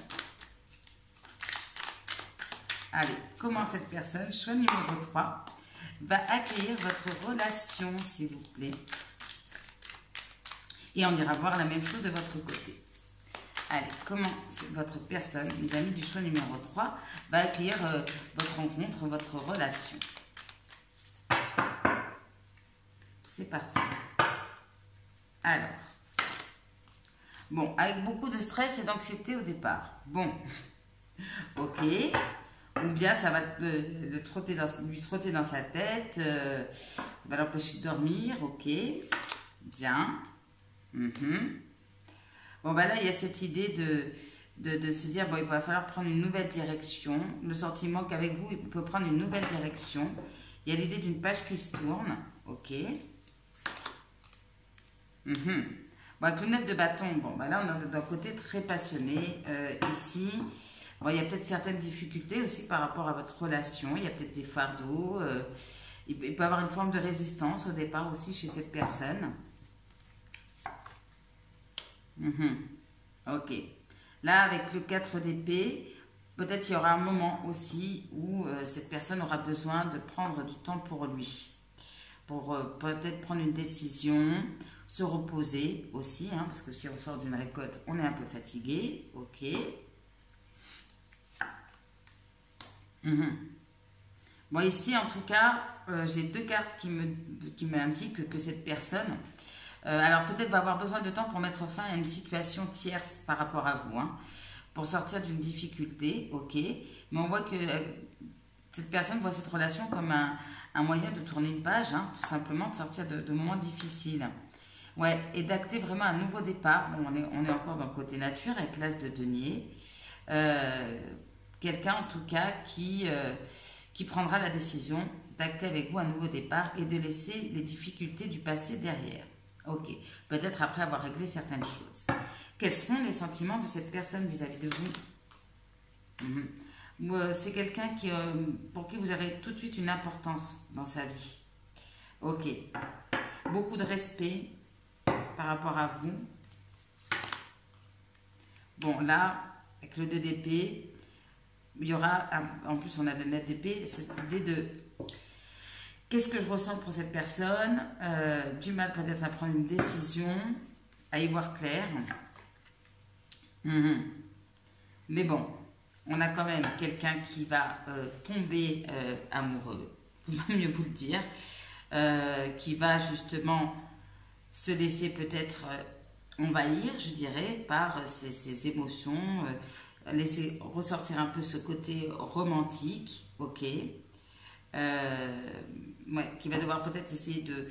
Allez, comment cette personne, choix numéro 3, va accueillir votre relation, s'il vous plaît. Et on ira voir la même chose de votre côté. Allez, comment votre personne, mes amis du choix numéro 3, va accueillir votre rencontre, votre relation. C'est parti. Alors, bon, avec beaucoup de stress et d'anxiété au départ. Bon, ok. Ou bien ça va lui trotter dans sa tête, ça va l'empêcher de dormir, ok. Bien. Bon, bah là, il y a cette idée de se dire, bon, il va falloir prendre une nouvelle direction. Le sentiment qu'avec vous, il peut prendre une nouvelle direction. Il y a l'idée d'une page qui se tourne. Ok. Bon, avec le 9 de bâton, bon, bah là, on est d'un côté très passionné. Ici, bon, il y a peut-être certaines difficultés aussi par rapport à votre relation. Il y a peut-être des fardeaux. Il peut y avoir une forme de résistance au départ aussi chez cette personne. Ok. Là, avec le 4 d'épée, peut-être il y aura un moment aussi où cette personne aura besoin de prendre du temps pour lui. Pour peut-être prendre une décision, se reposer aussi, hein, parce que si on sort d'une récolte, on est un peu fatigué. Ok. Bon, ici, en tout cas, j'ai deux cartes qui m'indiquent que cette personne... alors peut-être va avoir besoin de temps pour mettre fin à une situation tierce par rapport à vous, hein, pour sortir d'une difficulté, ok. Mais on voit que cette personne voit cette relation comme un moyen de tourner une page, hein, tout simplement, de sortir de moments difficiles. Ouais, et d'acter vraiment un nouveau départ. Bon, on est encore dans le côté nature avec l'as de denier. Quelqu'un en tout cas qui prendra la décision d'acter avec vous un nouveau départ et de laisser les difficultés du passé derrière. Ok, peut-être après avoir réglé certaines choses. Quels seront les sentiments de cette personne vis-à-vis de vous? C'est quelqu'un pour qui vous avez tout de suite une importance dans sa vie. Ok, beaucoup de respect par rapport à vous. Bon, là, avec le 2 d'épée, il y aura, en plus on a le 9 d'épée, cette idée Qu'est-ce que je ressens pour cette personne? Du mal peut-être à prendre une décision, à y voir clair. Mais bon, on a quand même quelqu'un qui va tomber amoureux, il va mieux vous le dire, qui va justement se laisser peut-être envahir, je dirais, par ses émotions, laisser ressortir un peu ce côté romantique, ok, ouais, qui va devoir peut-être essayer de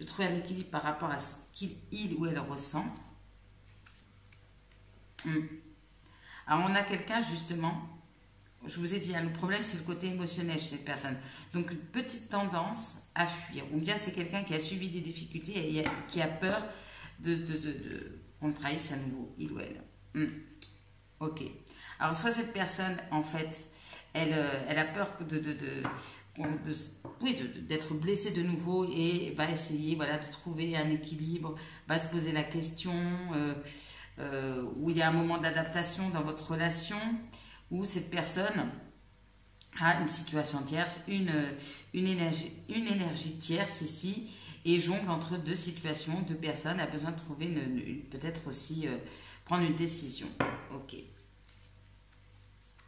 trouver un équilibre par rapport à ce qu'il ou elle ressent. Alors on a quelqu'un justement, je vous ai dit, hein, le problème c'est le côté émotionnel chez cette personne. Donc une petite tendance à fuir, ou bien c'est quelqu'un qui a subi des difficultés et qui a peur qu'on trahisse à nouveau, il ou elle. Ok. Alors soit cette personne, en fait, elle a peur d'être blessée de nouveau et va essayer, voilà, de trouver un équilibre, va se poser la question où il y a un moment d'adaptation dans votre relation, où cette personne a une situation tierce, une énergie tierce ici, et jongle entre deux situations, deux personnes, a besoin de trouver peut-être aussi prendre une décision. Ok.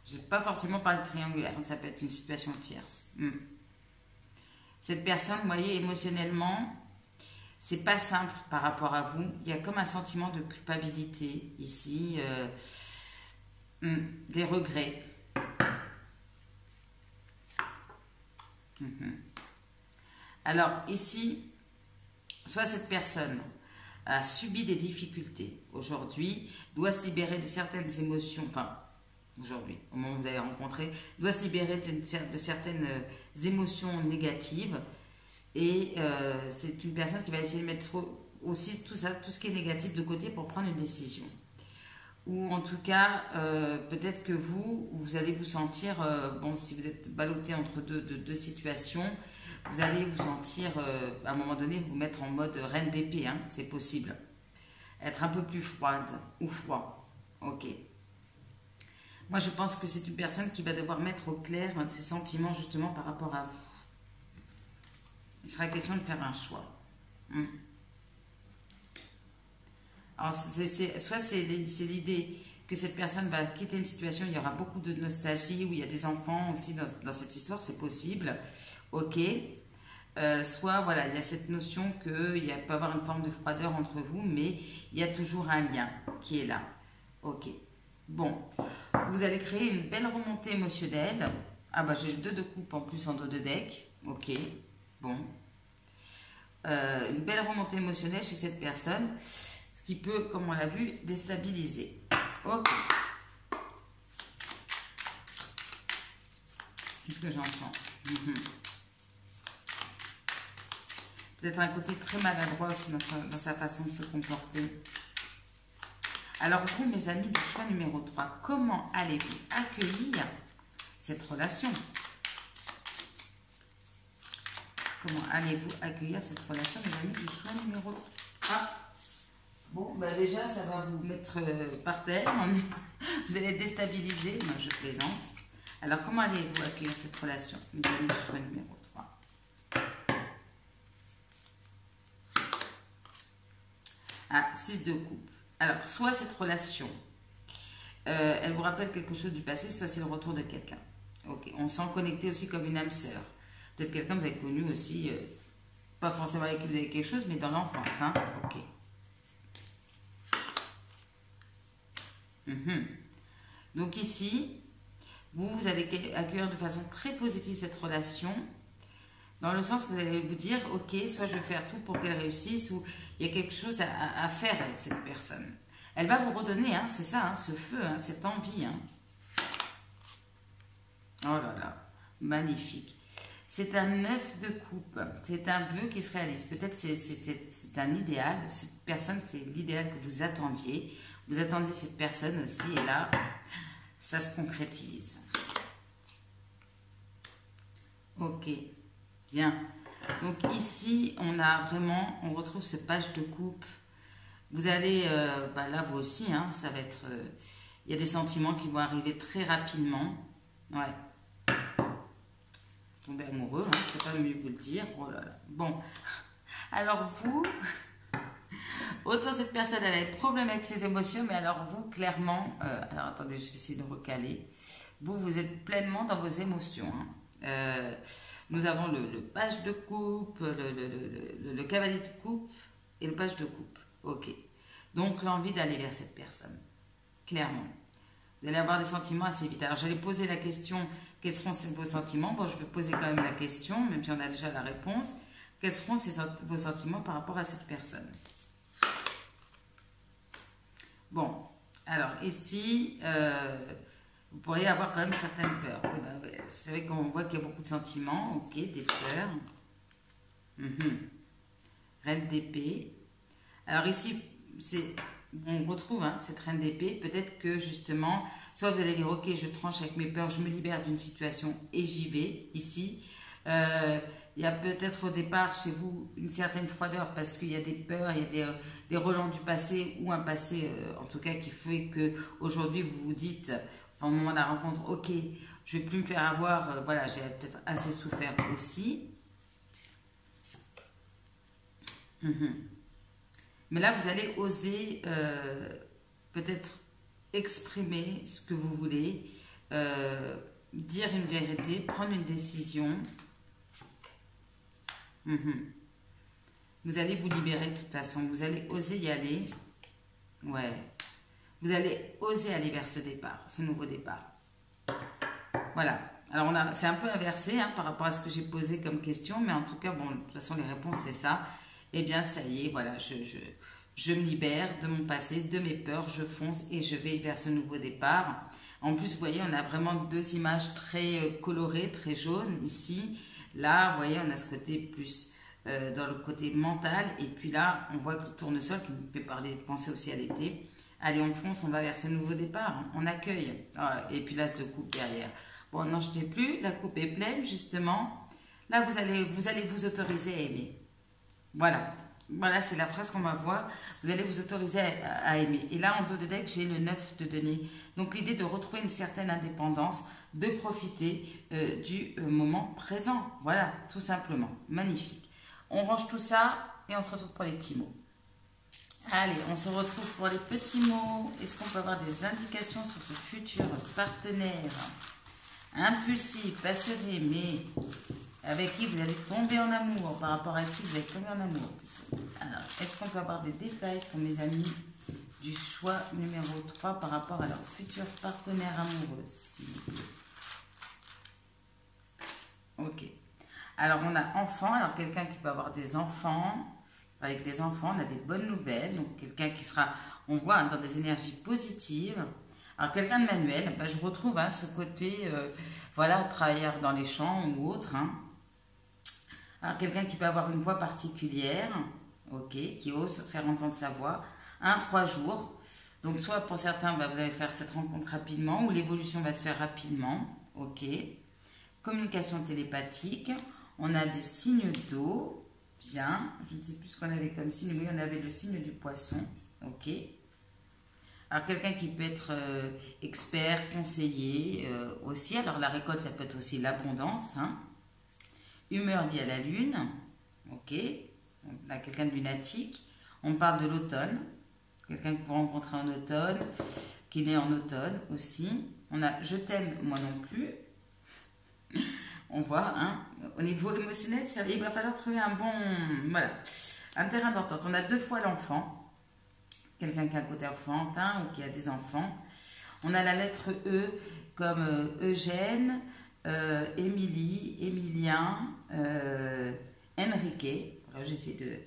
Je n'ai pas forcément parlé de triangulaire, ça peut être une situation tierce. Cette personne, vous voyez, émotionnellement, c'est pas simple par rapport à vous. Il y a comme un sentiment de culpabilité ici, des regrets. Alors ici, soit cette personne a subi des difficultés aujourd'hui, doit se libérer de certaines émotions, enfin aujourd'hui, au moment où vous allez rencontrer, doit se libérer de certaines émotions négatives, et c'est une personne qui va essayer de mettre aussi tout ça, tout ce qui est négatif de côté pour prendre une décision. Ou en tout cas, peut-être que vous allez vous sentir, bon, si vous êtes ballotté entre deux situations, vous allez vous sentir, à un moment donné, vous mettre en mode reine d'épée, hein, c'est possible. Être un peu plus froide ou froid. Ok. Moi, je pense que c'est une personne qui va devoir mettre au clair ses sentiments justement par rapport à vous. Il sera question de faire un choix. Alors, soit c'est l'idée que cette personne va quitter une situation, il y aura beaucoup de nostalgie, où il y a des enfants aussi dans cette histoire, c'est possible. Ok. Soit, voilà, il y a cette notion qu'il peut y avoir une forme de froideur entre vous, mais il y a toujours un lien qui est là. Ok. Bon. Vous allez créer une belle remontée émotionnelle. Ah bah j'ai 2 de coupe en plus en dos de deck. Ok. Bon. Une belle remontée émotionnelle chez cette personne. Ce qui peut, comme on l'a vu, déstabiliser. Ok. Qu'est-ce que j'entends? Peut-être un côté très maladroit aussi dans sa façon de se comporter. Alors vous, mes amis du choix numéro 3, comment allez-vous accueillir cette relation? Comment allez-vous accueillir cette relation, mes amis du choix numéro 3? Bon, bah déjà, ça va vous mettre par terre. Vous allez être déstabilisé. Non, je plaisante. Alors, comment allez-vous accueillir cette relation, mes amis du choix numéro 3? Ah, 6 de coupe. Alors, soit cette relation, elle vous rappelle quelque chose du passé, soit c'est le retour de quelqu'un. Ok, on sent connecté aussi comme une âme sœur. Peut-être quelqu'un que vous avez connu aussi, pas forcément avec qui vous avez quelque chose, mais dans l'enfance. Hein? Ok. Donc ici, vous allez accueillir de façon très positive cette relation, dans le sens que vous allez vous dire, ok, soit je vais faire tout pour qu'elle réussisse, ou il y a quelque chose à faire avec cette personne. Elle va vous redonner, hein, c'est ça, hein, ce feu, hein, cette envie. Hein. Oh là là, magnifique. C'est un 9 de coupe, c'est un vœu qui se réalise. Peut-être c'est un idéal, cette personne, c'est l'idéal que vous attendiez. Vous attendiez cette personne aussi, et là, ça se concrétise. Ok, bien. Donc ici, on retrouve ce page de coupe. Vous allez, là vous aussi, hein, ça va être, il y a des sentiments qui vont arriver très rapidement. Ouais. tomber amoureux, hein, je ne peux pas mieux vous le dire. Oh là là. Bon, alors vous, autant cette personne elle a des problèmes avec ses émotions, mais alors vous, clairement, alors attendez, je vais essayer de recaler. Vous êtes pleinement dans vos émotions. Hein. Nous avons le page de coupe, le cavalier de coupe et le page de coupe. Ok. Donc l'envie d'aller vers cette personne. Clairement. Vous allez avoir des sentiments assez vite. Alors j'allais poser la question, quels seront vos sentiments? Bon, je vais poser quand même la question, même si on a déjà la réponse. Quels seront vos sentiments par rapport à cette personne? Bon, alors ici, vous pourriez avoir quand même certaines peurs. Oui, ben, vous savez qu'on voit qu'il y a beaucoup de sentiments, ok, des peurs. Reine d'épée. Alors ici, on retrouve hein, cette reine d'épée. Peut-être que justement, soit vous allez dire, ok, je tranche avec mes peurs, je me libère d'une situation et j'y vais, ici. Il y a peut-être au départ chez vous une certaine froideur parce qu'il y a des peurs, il y a des relents du passé ou un passé en tout cas qui fait qu'aujourd'hui vous vous dites, enfin, au moment de la rencontre, ok, je ne vais plus me faire avoir, voilà, j'ai peut-être assez souffert aussi. Mais là vous allez oser peut-être exprimer ce que vous voulez, dire une vérité, prendre une décision. Vous allez vous libérer de toute façon. Vous allez oser y aller. Ouais. Vous allez oser aller vers ce départ, ce nouveau départ. Voilà. Alors, c'est un peu inversé hein, par rapport à ce que j'ai posé comme question. Mais en tout cas, bon, de toute façon, les réponses, c'est ça. Eh bien, ça y est, voilà. Je me libère de mon passé, de mes peurs. Je fonce et je vais vers ce nouveau départ. En plus, vous voyez, on a vraiment deux images très colorées, très jaunes ici. Là, vous voyez, on a ce côté plus dans le côté mental. Et puis là, on voit que le tournesol qui nous fait penser aussi à l'été. Allez, on fonce, on va vers ce nouveau départ. On accueille. Et puis l'as de coupe derrière. Bon, n'en jetez plus. La coupe est pleine, justement. Là, vous allez vous autoriser à aimer. Voilà. Voilà, c'est la phrase qu'on va voir. Vous allez vous autoriser à aimer. Et là, en dos de deck, j'ai le 9 de denier. Donc, l'idée de retrouver une certaine indépendance, de profiter du moment présent. Voilà, tout simplement. Magnifique. On range tout ça et on se retrouve pour les petits mots. Allez, on se retrouve pour les petits mots. Est-ce qu'on peut avoir des indications sur ce futur partenaire impulsif, passionné, mais avec qui vous allez tomber en amour, par rapport à qui vous allez tomber en amour? Alors, est-ce qu'on peut avoir des détails pour mes amis du choix numéro 3 par rapport à leur futur partenaire amoureux, s'il vous plaît? Ok. Alors, on a enfant. Alors, quelqu'un qui peut avoir des enfants. Avec des enfants, on a des bonnes nouvelles. Donc, quelqu'un qui sera, on voit, hein, dans des énergies positives. Alors, quelqu'un de manuel, ben, je retrouve hein, ce côté, voilà, travailleur dans les champs ou autre. Hein. Alors, quelqu'un qui peut avoir une voix particulière, ok, qui ose faire entendre sa voix. 1-3 jours. Donc, soit pour certains, ben, vous allez faire cette rencontre rapidement ou l'évolution va se faire rapidement, ok. Communication télépathique. On a des signes d'eau. Bien, je ne sais plus ce qu'on avait comme signe, oui, on avait le signe du poisson, ok. Alors, quelqu'un qui peut être expert, conseiller aussi, alors la récolte, ça peut être aussi l'abondance, hein. Humeur liée à la lune, ok. On a quelqu'un de lunatique, on parle de l'automne, quelqu'un que vous rencontrez en automne, qui est né en automne aussi. On a je t'aime, moi non plus. On voit, hein, au niveau émotionnel, il va falloir trouver un bon, voilà, un terrain d'entente. On a 2 fois l'enfant, quelqu'un qui a un côté enfantin ou qui a des enfants. On a la lettre E comme Eugène, Émilie, Émilien, Enrique. Voilà, j'essaie de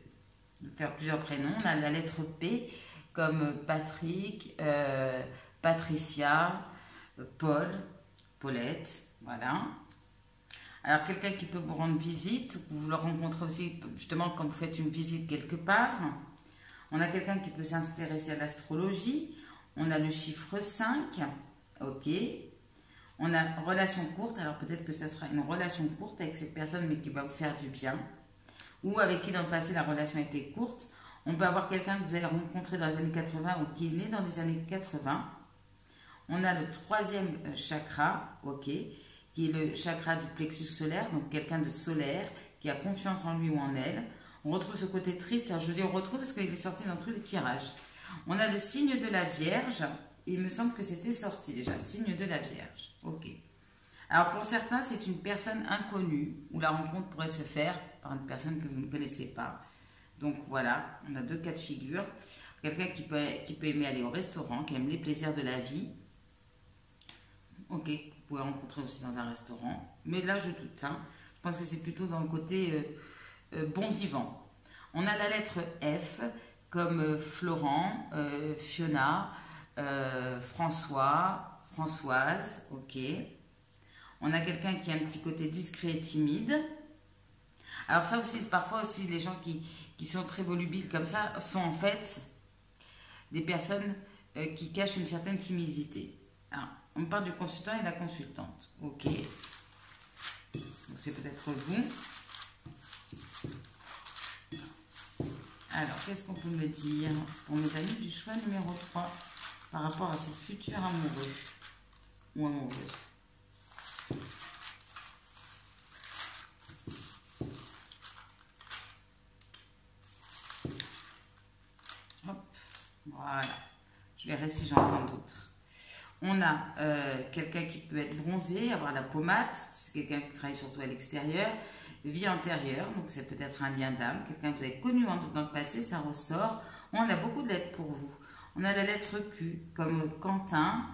faire plusieurs prénoms. On a la lettre P comme Patrick, Patricia, Paul, Paulette, voilà. Alors, quelqu'un qui peut vous rendre visite, vous le rencontrez aussi justement quand vous faites une visite quelque part. On a quelqu'un qui peut s'intéresser à l'astrologie. On a le chiffre 5, ok. On a relation courte, alors peut-être que ça sera une relation courte avec cette personne, mais qui va vous faire du bien. Ou avec qui dans le passé la relation était courte. On peut avoir quelqu'un que vous allez rencontrer dans les années 80 ou qui est né dans les années 80. On a le 3e chakra, ok, qui est le chakra du plexus solaire, donc quelqu'un de solaire, qui a confiance en lui ou en elle. On retrouve ce côté triste, alors je dis on retrouve parce qu'il est sorti dans tous les tirages. On a le signe de la Vierge, et il me semble que c'était sorti déjà, signe de la Vierge. Ok. Alors pour certains, c'est une personne inconnue, où la rencontre pourrait se faire par une personne que vous ne connaissez pas. Donc voilà, on a deux cas de figure. Quelqu'un qui peut aimer aller au restaurant, qui aime les plaisirs de la vie. Ok, vous pouvez rencontrer aussi dans un restaurant. Mais là, je doute. Hein. Je pense que c'est plutôt dans le côté bon vivant. On a la lettre F, comme Florent, Fiona, François, Françoise. Ok. On a quelqu'un qui a un petit côté discret et timide. Alors ça aussi, parfois aussi, les gens qui sont très volubiles comme ça sont en fait des personnes qui cachent une certaine timidité. Alors, on parle du consultant et de la consultante. Ok. C'est peut-être vous. Alors, qu'est-ce qu'on peut me dire pour mes amis du choix numéro 3 par rapport à ce futur amoureux ou amoureuse? Hop, voilà. Je verrai si j'en prends d'autres. On a quelqu'un qui peut être bronzé, avoir la pommade, c'est quelqu'un qui travaille surtout à l'extérieur, vie antérieure, donc c'est peut-être un lien d'âme, quelqu'un que vous avez connu dans le passé, ça ressort. On a beaucoup de lettres pour vous. On a la lettre Q, comme Quentin,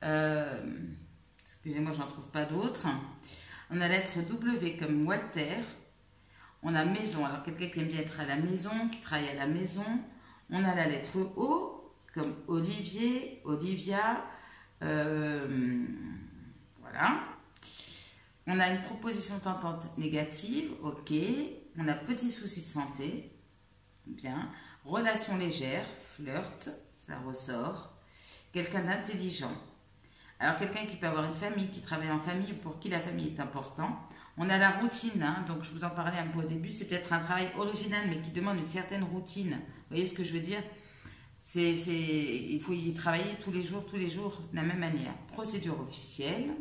excusez-moi, j'en trouve pas d'autres. On a la lettre W, comme Walter. On a maison, alors quelqu'un qui aime bien être à la maison, qui travaille à la maison. On a la lettre O, comme Olivier, Olivia. Voilà. On a une proposition tentante négative, ok. On a petit souci de santé, bien. Relation légère, flirt, ça ressort. Quelqu'un d'intelligent. Alors quelqu'un qui peut avoir une famille, qui travaille en famille, pour qui la famille est important. On a la routine, hein, donc je vous en parlais un peu au début, c'est peut-être un travail original, mais qui demande une certaine routine. Vous voyez ce que je veux dire? Il faut y travailler tous les jours, de la même manière. Procédure officielle.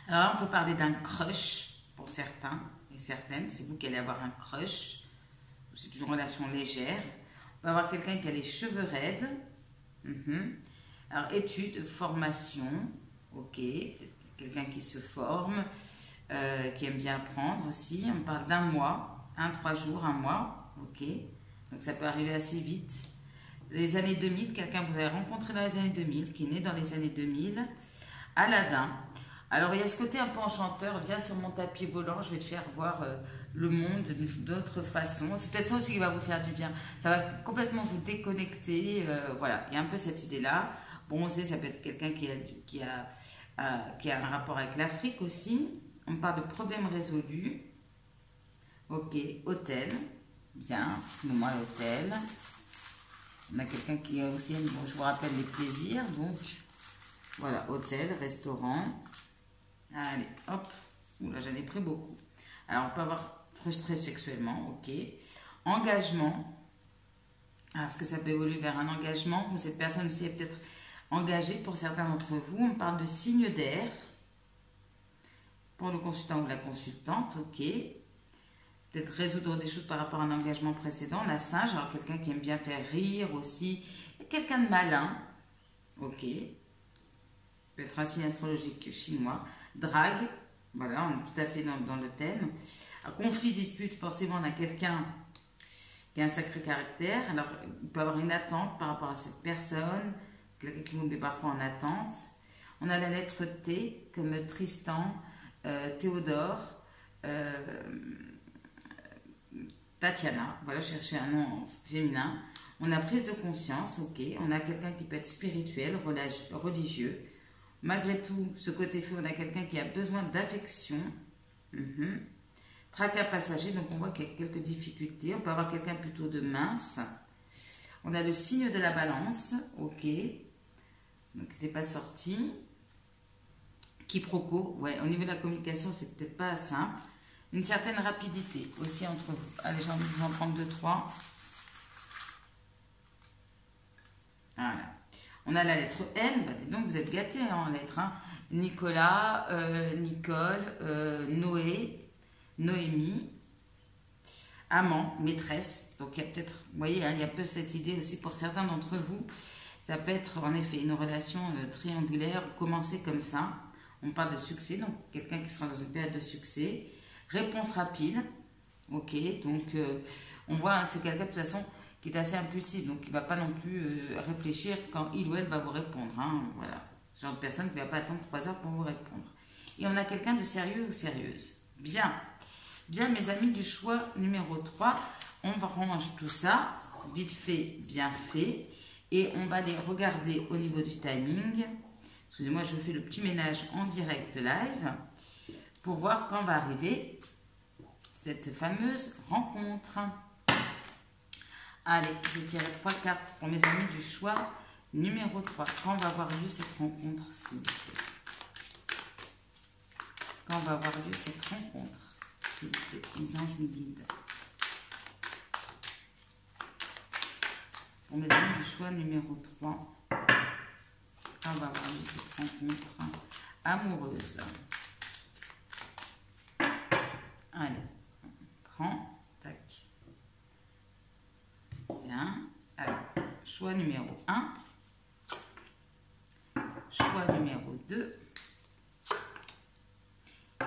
Alors là, on peut parler d'un crush pour certains et certaines. C'est vous qui allez avoir un crush. C'est une relation légère. On peut avoir quelqu'un qui a les cheveux raides. Alors, études, formation. Ok. Quelqu'un qui se forme, qui aime bien apprendre aussi. On parle d'un mois, 3 jours, un mois. Ok. Donc, ça peut arriver assez vite. Les années 2000, quelqu'un que vous avez rencontré dans les années 2000, qui est né dans les années 2000. Aladdin. Alors, il y a ce côté un peu enchanteur. Viens sur mon tapis volant, je vais te faire voir le monde d'autre façon. C'est peut-être ça aussi qui va vous faire du bien. Ça va complètement vous déconnecter. Voilà, il y a un peu cette idée-là. Bon, on sait, ça peut être quelqu'un qui a un rapport avec l'Afrique aussi. On parle de problèmes résolus. Ok, hôtel. Bien, moment à l'hôtel. On a quelqu'un qui a aussi, bon, je vous rappelle les plaisirs. Donc, voilà, hôtel, restaurant. Allez, hop. Là, j'en ai pris beaucoup. Alors, on peut avoir frustré sexuellement, ok. Engagement. Alors, est-ce que ça peut évoluer vers un engagement? Ou cette personne aussi est peut-être engagée pour certains d'entre vous. On parle de signe d'air. Pour le consultant ou la consultante, ok. Peut-être résoudre des choses par rapport à un engagement précédent. On a singe, alors quelqu'un qui aime bien faire rire aussi. Quelqu'un de malin, ok. Peut-être un signe astrologique chinois. Drague, voilà, on est tout à fait dans le thème. Alors, conflit, dispute, forcément, on a quelqu'un qui a un sacré caractère. Alors, il peut avoir une attente par rapport à cette personne, quelqu'un qui vous met parfois en attente. On a la lettre T, comme Tristan, Théodore, Tatiana, voilà, chercher un nom féminin. On a prise de conscience, ok. On a quelqu'un qui peut être spirituel, religieux. Malgré tout, ce côté feu, on a quelqu'un qui a besoin d'affection. Tracas passager, donc on voit qu'il y a quelques difficultés. On peut avoir quelqu'un plutôt de mince. On a le signe de la balance, ok. Donc, n'était pas sorti. Quiproquo, ouais, au niveau de la communication, c'est peut-être pas simple. Une certaine rapidité aussi entre vous. Allez, j'ai envie de vous en prendre 2, 3. Voilà. On a la lettre N, bah, dis donc, vous êtes gâtés en lettres. Hein. Nicolas, Nicole, Noé, Noémie, amant, maîtresse. Donc il y a peut-être, vous voyez, hein, il y a un peu cette idée aussi pour certains d'entre vous. Ça peut être en effet une relation triangulaire, commencer comme ça. On parle de succès, donc quelqu'un qui sera dans une période de succès. Réponse rapide, ok, donc on voit, hein, c'est quelqu'un de toute façon qui est assez impulsif, donc il ne va pas non plus réfléchir quand il ou elle va vous répondre, hein, voilà. Ce genre de personne qui ne va pas attendre 3 heures pour vous répondre. Et on a quelqu'un de sérieux ou sérieuse. Bien, bien mes amis du choix numéro 3, on range tout ça, vite fait, bien fait, et on va les regarder au niveau du timing. Excusez-moi, je fais le petit ménage en direct live pour voir quand va arriver cette fameuse rencontre. Allez, je vais tirer 3 cartes pour mes amis du choix numéro 3. Quand va avoir lieu cette rencontre, s'il vous plaît? Quand va avoir lieu cette rencontre, s'il vous plaît, les anges me guident. Pour mes amis du choix numéro 3, quand va avoir lieu cette rencontre amoureuse? Allez, on prend, tac. Bien, alors, choix numéro 1, choix numéro 2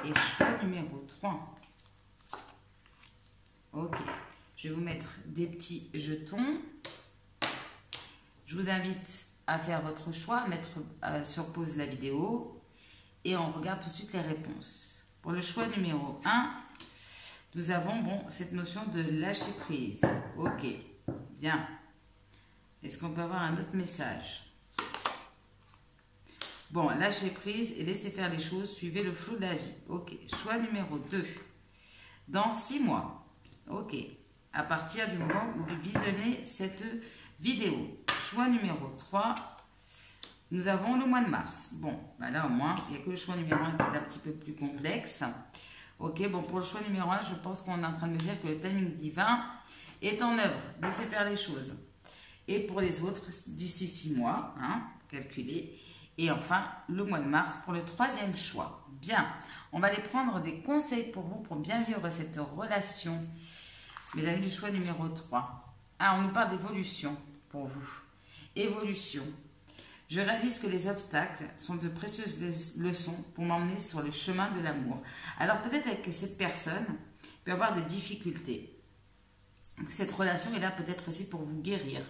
et choix numéro 3. Ok, je vais vous mettre des petits jetons. Je vous invite à faire votre choix, à mettre sur pause la vidéo et on regarde tout de suite les réponses. Pour le choix numéro 1, nous avons cette notion de lâcher prise. Ok, bien. Est-ce qu'on peut avoir un autre message? Bon, lâcher prise et laisser faire les choses, suivez le flot de la vie. Ok, choix numéro 2. Dans 6 mois. Ok, à partir du moment où vous visionnez cette vidéo. Choix numéro 3. Nous avons le mois de mars. Bon, bah là au moins, il n'y a que le choix numéro 1 qui est un petit peu plus complexe. Ok, bon, pour le choix numéro 1, je pense qu'on est en train de me dire que le timing divin est en œuvre. Laissez faire les choses. Et pour les autres, d'ici 6 mois, hein, calculez. Et enfin, le mois de mars pour le 3e choix. Bien, on va aller prendre des conseils pour vous pour bien vivre cette relation. Mes amis du choix numéro 3. Ah, on nous parle d'évolution pour vous. Évolution. Je réalise que les obstacles sont de précieuses leçons pour m'emmener sur le chemin de l'amour. Alors peut-être avec cette personne, il peut y avoir des difficultés. Cette relation est là peut-être aussi pour vous guérir,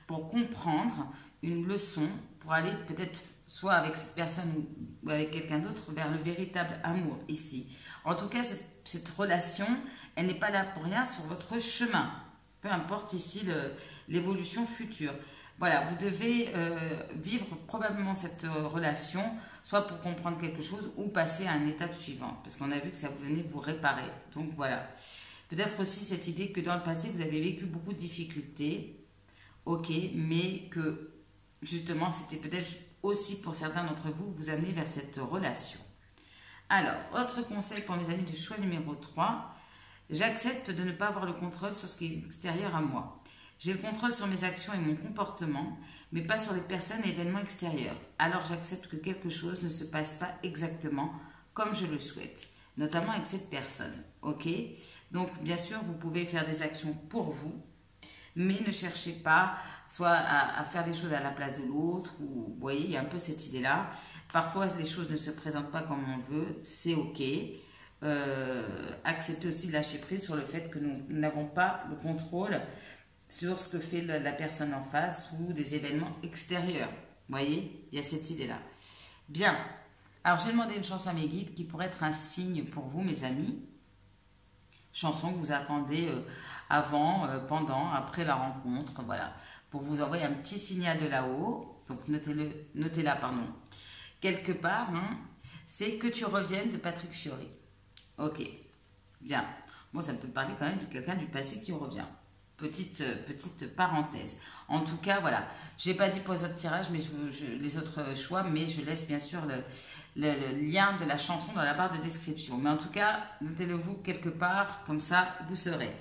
pour comprendre une leçon, pour aller peut-être soit avec cette personne ou avec quelqu'un d'autre vers le véritable amour ici. En tout cas, cette relation, elle n'est pas là pour rien sur votre chemin. Peu importe ici l'évolution future. Voilà, vous devez vivre probablement cette relation, soit pour comprendre quelque chose ou passer à une étape suivante. Parce qu'on a vu que ça venait vous réparer. Donc voilà. Peut-être aussi cette idée que dans le passé, vous avez vécu beaucoup de difficultés. Ok, mais que justement, c'était peut-être aussi pour certains d'entre vous, vous amener vers cette relation. Alors, autre conseil pour mes amis du choix numéro 3. J'accepte de ne pas avoir le contrôle sur ce qui est extérieur à moi. J'ai le contrôle sur mes actions et mon comportement, mais pas sur les personnes et événements extérieurs. Alors j'accepte que quelque chose ne se passe pas exactement comme je le souhaite, notamment avec cette personne. Ok? Donc bien sûr, vous pouvez faire des actions pour vous, mais ne cherchez pas soit à faire des choses à la place de l'autre, ou vous voyez, il y a un peu cette idée-là. Parfois, les choses ne se présentent pas comme on veut, c'est ok. Acceptez aussi de lâcher prise sur le fait que nous n'avons pas le contrôle sur ce que fait la personne en face ou des événements extérieurs. Vous voyez, il y a cette idée-là. Bien. Alors, j'ai demandé une chanson à mes guides qui pourrait être un signe pour vous, mes amis. Chanson que vous attendez avant, pendant, après la rencontre. Voilà. Pour vous envoyer un petit signal de là-haut. Donc, notez-la, pardon. Quelque part, hein, c'est que tu reviennes de Patrick Fiori. Ok. Bien. Bon, ça peut parler quand même de quelqu'un du passé qui revient. Petite parenthèse. En tout cas, voilà. Je n'ai pas dit pour les autres tirages, mais les autres choix, mais je laisse bien sûr le lien de la chanson dans la barre de description. Mais en tout cas, notez-le vous quelque part, comme ça, vous saurez.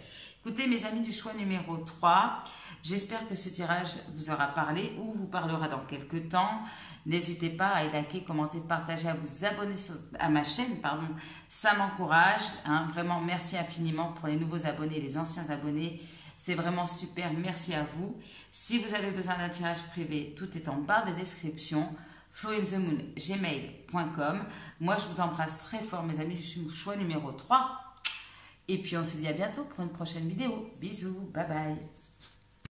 Écoutez, mes amis du choix numéro 3, j'espère que ce tirage vous aura parlé ou vous parlera dans quelques temps. N'hésitez pas à liker, commenter, partager, à vous abonner à ma chaîne, pardon. Ça m'encourage, hein. Vraiment, merci infiniment pour les nouveaux abonnés, les anciens abonnés. C'est vraiment super, merci à vous. Si vous avez besoin d'un tirage privé, tout est en barre de description. flointhemoon@gmail.com. Moi, je vous embrasse très fort, mes amis du choix numéro 3. Et puis, on se dit à bientôt pour une prochaine vidéo. Bisous, bye bye.